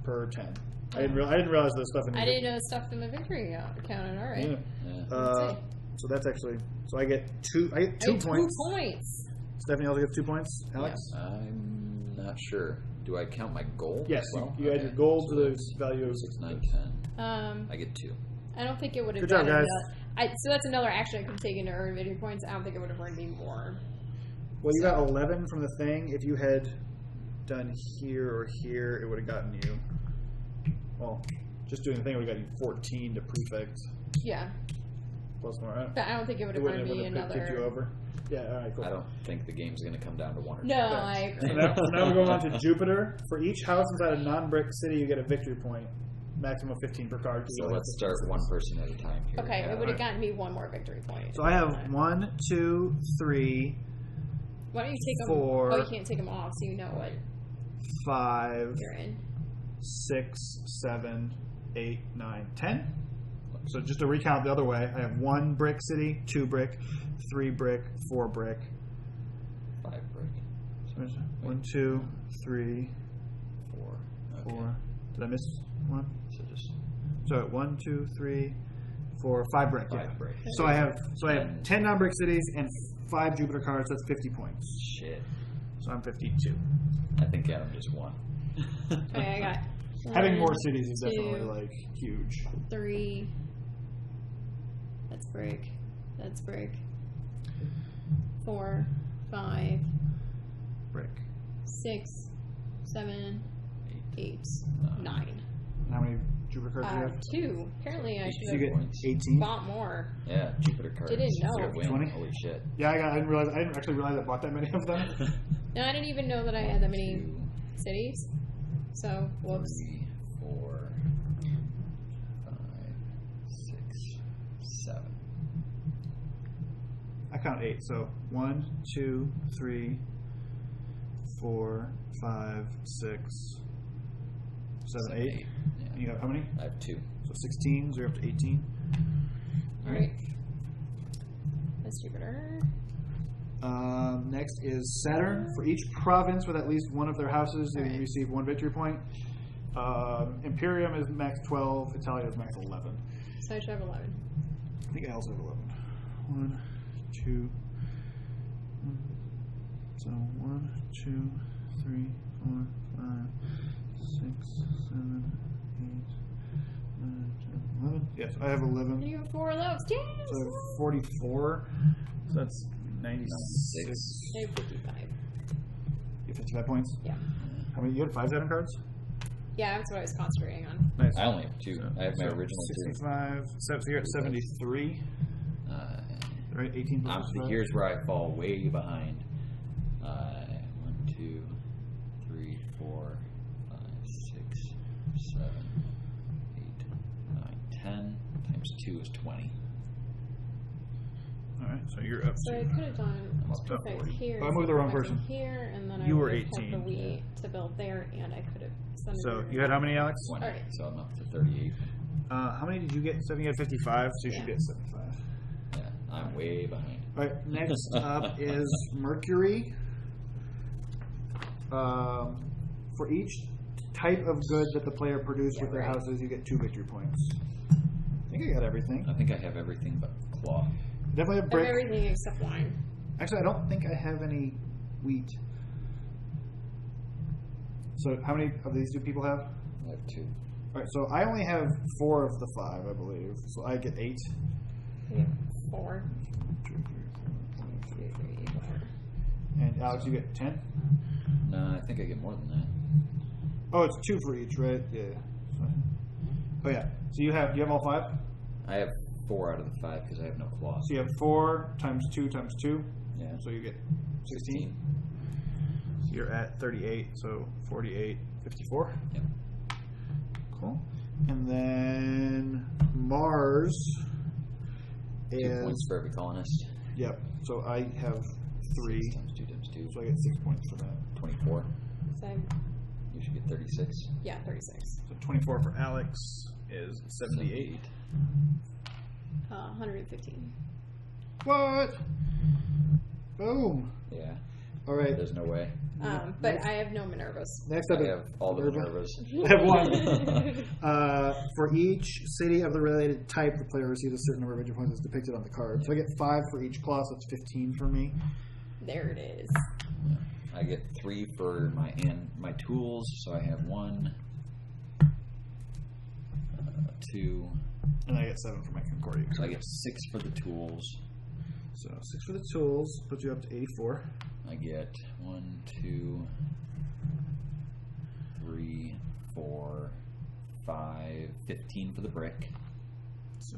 Speaker 1: per 10. I didn't realize the stuff in the
Speaker 2: I didn't know stuff in the victory counted. All right.
Speaker 1: Yeah. So that's actually I get 2 points.
Speaker 2: 2 points.
Speaker 1: Stephanie also gets 2 points. Alex,
Speaker 3: I'm not sure. Do I count my gold?
Speaker 1: Yes.
Speaker 3: As well?
Speaker 1: You add your gold to the value of
Speaker 3: 6, 9, 10. I get 2.
Speaker 2: I don't think it would have.
Speaker 1: Good job, guys.
Speaker 2: So that's another action I could take into earn victory points. I don't think it would have earned me more.
Speaker 1: Well, you got 11 from the thing. If you had done here or here, it would have gotten you. Well, just doing the thing would have gotten you 14 to prefect.
Speaker 2: Yeah.
Speaker 1: Plus more, right?
Speaker 2: But I don't think it would have earned me another.
Speaker 1: Kicked you over. Yeah, all right, cool.
Speaker 3: I don't think the game's going to come down to 1 or 2.
Speaker 2: No, I agree.
Speaker 1: So now we're going on to Jupiter. For each house inside a non-brick city, you get a victory point. Maximum of 15 per card.
Speaker 3: So let's start one person at a time here.
Speaker 2: Okay, it would have gotten me 1 more victory point.
Speaker 1: So I have 1, 2, 3.
Speaker 2: Why don't you take
Speaker 1: 4,
Speaker 2: them? Oh, you can't take them off, so you know what
Speaker 1: 5.
Speaker 2: you're in.
Speaker 1: 6, 7, 8, 9, 10. So just to recount the other way, I have 1 brick city, 2 brick, 3 brick, 4 brick.
Speaker 3: 5 brick.
Speaker 1: 1, 2, 3,
Speaker 3: 4. Okay.
Speaker 1: 4. Did I miss one?
Speaker 3: So
Speaker 1: 1, 2, 3, 4, 5 brick.
Speaker 3: 5 brick.
Speaker 1: So I have 10 non-brick cities and 5 Jupiter cards. That's 50 points.
Speaker 3: Shit.
Speaker 1: So I'm 52.
Speaker 3: I think Adam just won.
Speaker 2: Okay, I got.
Speaker 1: Having more cities is definitely like huge.
Speaker 2: 3. That's brick. That's brick. 4, 5.
Speaker 1: Brick.
Speaker 2: 6, 7, 8, 9.
Speaker 1: How many Jupiter cards do you have?
Speaker 2: 2. Apparently, I
Speaker 1: You
Speaker 2: should
Speaker 1: get
Speaker 2: have
Speaker 1: 18.
Speaker 2: bought more.
Speaker 3: Yeah, Jupiter cards.
Speaker 2: Didn't know.
Speaker 3: It's a win.
Speaker 1: 20?
Speaker 3: Holy shit.
Speaker 1: Yeah, I didn't actually realize I bought that many of them.
Speaker 2: No, I didn't even know that I had that many cities. So, whoops.
Speaker 3: 3, 4, 5, 6, 7.
Speaker 1: I count 8. So 1, 2, 3, 4, 5, 6, 7, 8.
Speaker 3: Yeah.
Speaker 1: And you have how many?
Speaker 3: I have 2.
Speaker 1: So 16, so you're up to 18.
Speaker 2: Alright. That's Jupiter.
Speaker 1: Next is Saturn. For each province with at least one of their houses, they receive 1 victory point. Imperium is max 12. Italia is max 11.
Speaker 2: So I should have 11.
Speaker 1: I think I also have 11. 1, 2. So 1, 2, 3, 4, 5, 6, 7, 8, 9, 10, 11. Yes, I have 11.
Speaker 2: You have 4 of those. Yes.
Speaker 1: So I have 44. So that's 96.
Speaker 2: I have 55.
Speaker 1: You have 55 points?
Speaker 2: Yeah.
Speaker 1: How many? You had 5 Saturn cards?
Speaker 2: Yeah, that's what I was concentrating on.
Speaker 1: Nice.
Speaker 3: I only have 2. I have my original
Speaker 1: 65. So you're at 73. Right, 18 points.
Speaker 3: Here's where I fall way behind. 1, 2, 3, 4, 5, 6, 7, 8, 9, 10. Times 2 is 20.
Speaker 1: All right, so you're up.
Speaker 2: So I could have done perfect here.
Speaker 1: I moved the wrong person.
Speaker 2: Here, and then
Speaker 1: You
Speaker 2: I
Speaker 1: were
Speaker 2: would have
Speaker 1: 18.
Speaker 2: had the wheat to build there, and I could have sent
Speaker 1: So
Speaker 2: it
Speaker 1: you had how many, Alex?
Speaker 3: 20.
Speaker 2: Alright.
Speaker 3: So I'm up to 38.
Speaker 1: How many did you get? 7, you had 55, so you should
Speaker 2: Yeah.
Speaker 1: be at 75.
Speaker 3: Yeah, I'm way behind.
Speaker 1: All right, next up is Mercury. For each type of good that the player produced with their houses, you get 2 victory points. I think I got everything.
Speaker 3: I think I have everything but cloth.
Speaker 1: Definitely have
Speaker 2: I have
Speaker 1: brick.
Speaker 2: everything except wine.
Speaker 1: Actually, I don't think I have any wheat. So how many of these do people have?
Speaker 3: I have 2.
Speaker 1: All right, so I only have 4 of the 5, I believe. So I get 8.
Speaker 2: I have 4.
Speaker 1: 2, 3, 4, 5, 6,
Speaker 2: 2, 3, 4.
Speaker 1: and Alex, you get 10?
Speaker 3: No, I think I get more than that.
Speaker 1: Oh, it's 2 for each, right? Yeah. Oh yeah. So you have all 5?
Speaker 3: I have 4 out of the 5 because I have no cloth.
Speaker 1: So you have 4 times 2 times 2.
Speaker 3: Yeah.
Speaker 1: So you get 16. So you're at 38. So 48, 54.
Speaker 3: Yep.
Speaker 1: Cool. And then Mars
Speaker 3: 2
Speaker 1: is
Speaker 3: points for every colonist.
Speaker 1: Yep. So I have 3.
Speaker 3: 6 times 2 times 2.
Speaker 1: So I get 6 points for that.
Speaker 3: 24.
Speaker 2: So
Speaker 3: You should get 36.
Speaker 2: yeah, 36.
Speaker 1: So 24 for Alex is 78.
Speaker 2: 115.
Speaker 1: What? Boom.
Speaker 3: Yeah.
Speaker 1: All right.
Speaker 3: There's no way.
Speaker 2: But I have no Minervas.
Speaker 1: Next up
Speaker 3: I
Speaker 1: is
Speaker 3: have all the Minervas.
Speaker 1: I have 1. For each city of the related type, the player receives a certain number of victory points as depicted on the card. So I get 5 for each class. That's 15 for me.
Speaker 2: There it is.
Speaker 3: I get 3 for my tools, so I have 1, 2.
Speaker 1: And I get 7 for my Concordia.
Speaker 3: So I get 6 for the tools.
Speaker 1: So 6 for the tools puts you up to 84.
Speaker 3: I get 1, 2, 3, 4, 5, 15 for the brick.
Speaker 1: So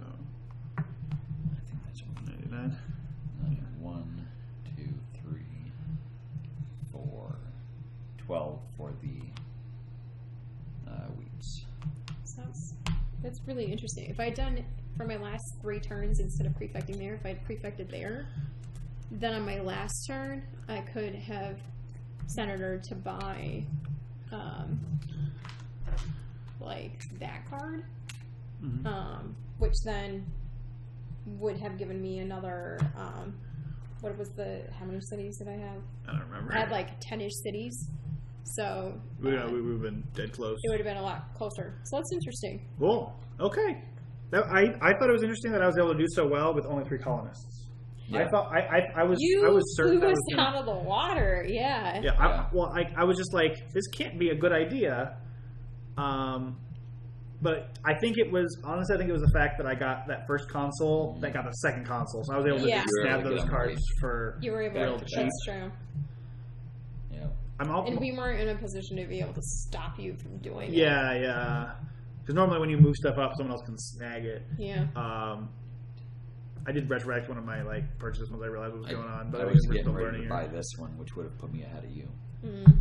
Speaker 3: I think that's
Speaker 1: 99.
Speaker 3: 1, 2, 3, 4, 12 for the wheats.
Speaker 2: So that's really interesting. If I had done for my last 3 turns instead of prefecting there, if I had prefected there, then on my last turn I could have Senator to buy like that card, which then would have given me another what was how many cities did I have?
Speaker 1: I don't remember.
Speaker 2: I had like 10-ish cities. So
Speaker 1: we would have been dead close.
Speaker 2: it would have been a lot closer. So that's interesting.
Speaker 1: Cool. Okay. I thought it was interesting that I was able to do so well with only 3 colonists.
Speaker 3: Yeah.
Speaker 1: I thought I was certain
Speaker 2: blew
Speaker 1: that
Speaker 2: us
Speaker 1: was
Speaker 2: out of the water. Yeah.
Speaker 1: Yeah.
Speaker 3: Yeah.
Speaker 1: I was just like, this can't be a good idea. But I think it was the fact that I got that first console that got the second console, so I was able to
Speaker 2: Yeah.
Speaker 1: just
Speaker 3: You were
Speaker 1: snap
Speaker 3: able to
Speaker 1: those
Speaker 3: get them
Speaker 1: cards
Speaker 3: right.
Speaker 1: for
Speaker 2: You were able
Speaker 1: real
Speaker 2: to.
Speaker 1: cheap.
Speaker 2: That's true.
Speaker 3: Yeah.
Speaker 2: And we weren't in a position to be able to stop you from doing it.
Speaker 1: Yeah. Because normally when you move stuff up, someone else can snag it.
Speaker 2: Yeah.
Speaker 1: I did retroact one of my purchases once I realized what was going on, but
Speaker 3: I
Speaker 1: I
Speaker 3: was
Speaker 1: think we're
Speaker 3: getting
Speaker 1: still
Speaker 3: ready
Speaker 1: learning
Speaker 3: to
Speaker 1: here.
Speaker 3: buy this one, which would have put me ahead of you.
Speaker 2: Mm.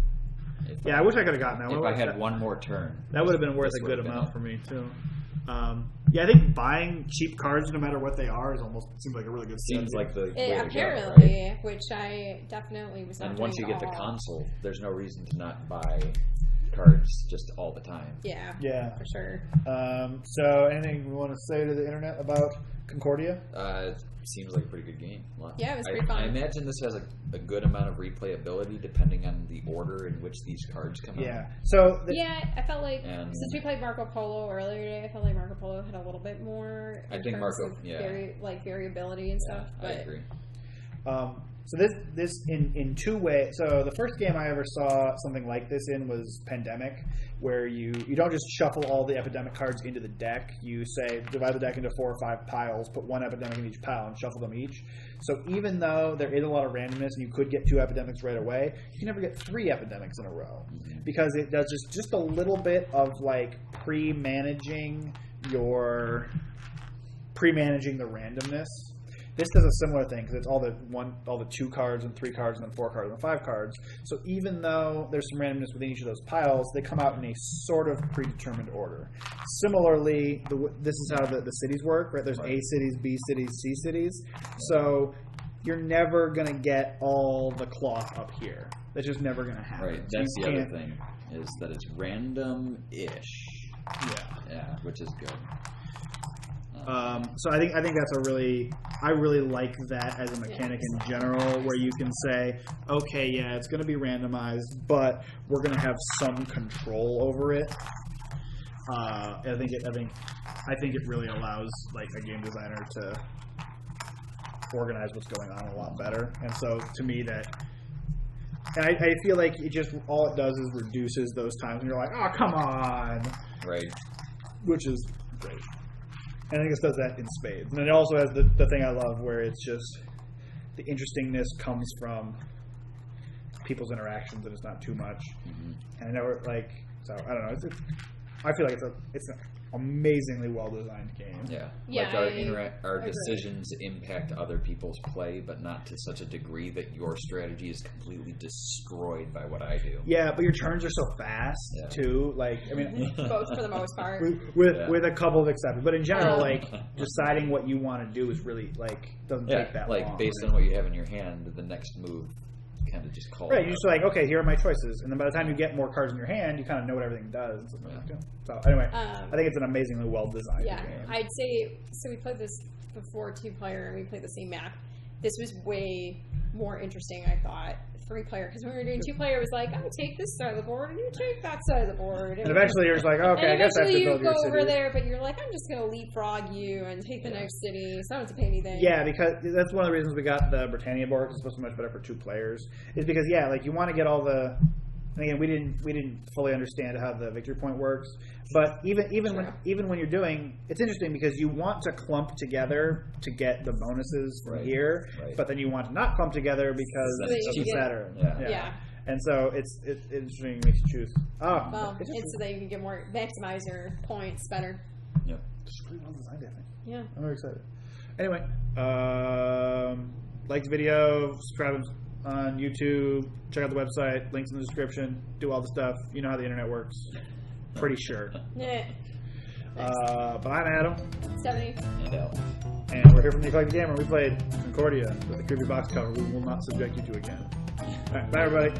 Speaker 1: I wish I could have gotten that one.
Speaker 3: If I had one more turn,
Speaker 1: that would have been worth
Speaker 3: this
Speaker 1: a
Speaker 3: would
Speaker 1: good
Speaker 3: have been
Speaker 1: amount
Speaker 3: it.
Speaker 1: for me too. I think buying cheap cards, no matter what they are, seems like a really good.
Speaker 3: Seems like the way to go,
Speaker 2: Apparently,
Speaker 3: right?
Speaker 2: which I definitely was not
Speaker 3: And
Speaker 2: doing
Speaker 3: once you get the
Speaker 2: all.
Speaker 3: console, there's no reason to not buy cards just all the time.
Speaker 1: Yeah,
Speaker 2: for sure.
Speaker 1: So, anything we want to say to the internet about Concordia?
Speaker 3: It seems like a pretty good game.
Speaker 2: Yeah, it was pretty fun.
Speaker 3: I imagine this has a good amount of replayability depending on the order in which these cards come out.
Speaker 1: Yeah. So
Speaker 2: I felt like
Speaker 3: And-
Speaker 2: since we played Marco Polo earlier today, I felt like Marco Polo had a little bit more.
Speaker 3: I think
Speaker 2: terms
Speaker 3: Marco-
Speaker 2: of
Speaker 3: yeah.
Speaker 2: variability and stuff.
Speaker 3: I
Speaker 2: But
Speaker 3: agree.
Speaker 1: So this in two ways. So the first game I ever saw something like this in was Pandemic, where you don't just shuffle all the epidemic cards into the deck. You say divide the deck into 4 or 5 piles, put 1 epidemic in each pile, and shuffle them each. So even though there is a lot of randomness and you could get 2 epidemics right away, you can never get 3 epidemics in a row because it does just a little bit of like pre-managing the randomness. This does a similar thing because it's all the 2 cards and 3 cards and then 4 cards and 5 cards. So even though there's some randomness within each of those piles, they come out in a sort of predetermined order. Similarly, this is how the cities work, right? There's A cities, B cities, C cities. So you're never going to get all the cloth up here. That's just never going to happen.
Speaker 3: Right. That's the other thing, is that it's random-ish. Yeah, which is good.
Speaker 1: So I think that's I really like that as a mechanic in general, where you can say, okay, yeah, it's going to be randomized, but we're going to have some control over it. I think it really allows like a game designer to organize what's going on a lot better. And so to me I feel like it just all it does is reduces those times when you're like, oh, come on,
Speaker 3: right?
Speaker 1: Which is great. And I think this does that in spades. And it also has the thing I love where it's just the interestingness comes from people's interactions and it's not too much. And I know I don't know. I feel like it's an amazingly well designed game.
Speaker 3: Like our decisions impact other people's play, but not to such a degree that your strategy is completely destroyed by what I do.
Speaker 1: Yeah, but your turns are so fast too. Like, I mean,
Speaker 2: both for the most part,
Speaker 1: with a couple of exceptions. But in general, like deciding what you want to do is really doesn't take that long.
Speaker 3: Like based on what you have in your hand, the next move kind of just calls.
Speaker 1: Right, you're just like, okay, here are my choices, and then by the time you get more cards in your hand, you kind of know what everything does. And so anyway, I think it's an amazingly well designed game.
Speaker 2: I'd say so. We played this before 2-player, and we played the same map. This was way more interesting, I thought. 3-player, because when we were doing 2-player, it was like, oh, take this side of the board and you take that side of the board,
Speaker 1: and eventually you're just like, okay, I guess I have to build your city.
Speaker 2: You go over there, but you're like, I'm just going to leapfrog you and take the next city, so I don't have to pay anything.
Speaker 1: Yeah, because that's one of the reasons we got the Britannia board, because it's supposed to be much better for 2 players, is because you want to get all the. And again, we didn't fully understand how the victory point works, but even when you're doing, it's interesting because you want to clump together to get the bonuses from here, but then you want to not clump together because it's better. Yeah. And so it's interesting. It makes you choose.
Speaker 2: It's so that you can get more maximize your points better.
Speaker 1: Yep. Just pretty well designed, I think.
Speaker 2: Yeah.
Speaker 1: I'm very excited. Anyway, like the video, subscribe on YouTube, check out the website, links in the description, do all the stuff. You know how the internet works. Pretty sure.
Speaker 2: Yeah.
Speaker 1: But I'm Adam.
Speaker 2: 70.
Speaker 1: And we're here from the Eclectic Gamer. We played Concordia with the creepy box cover we will not subject you to again. Alright, bye everybody.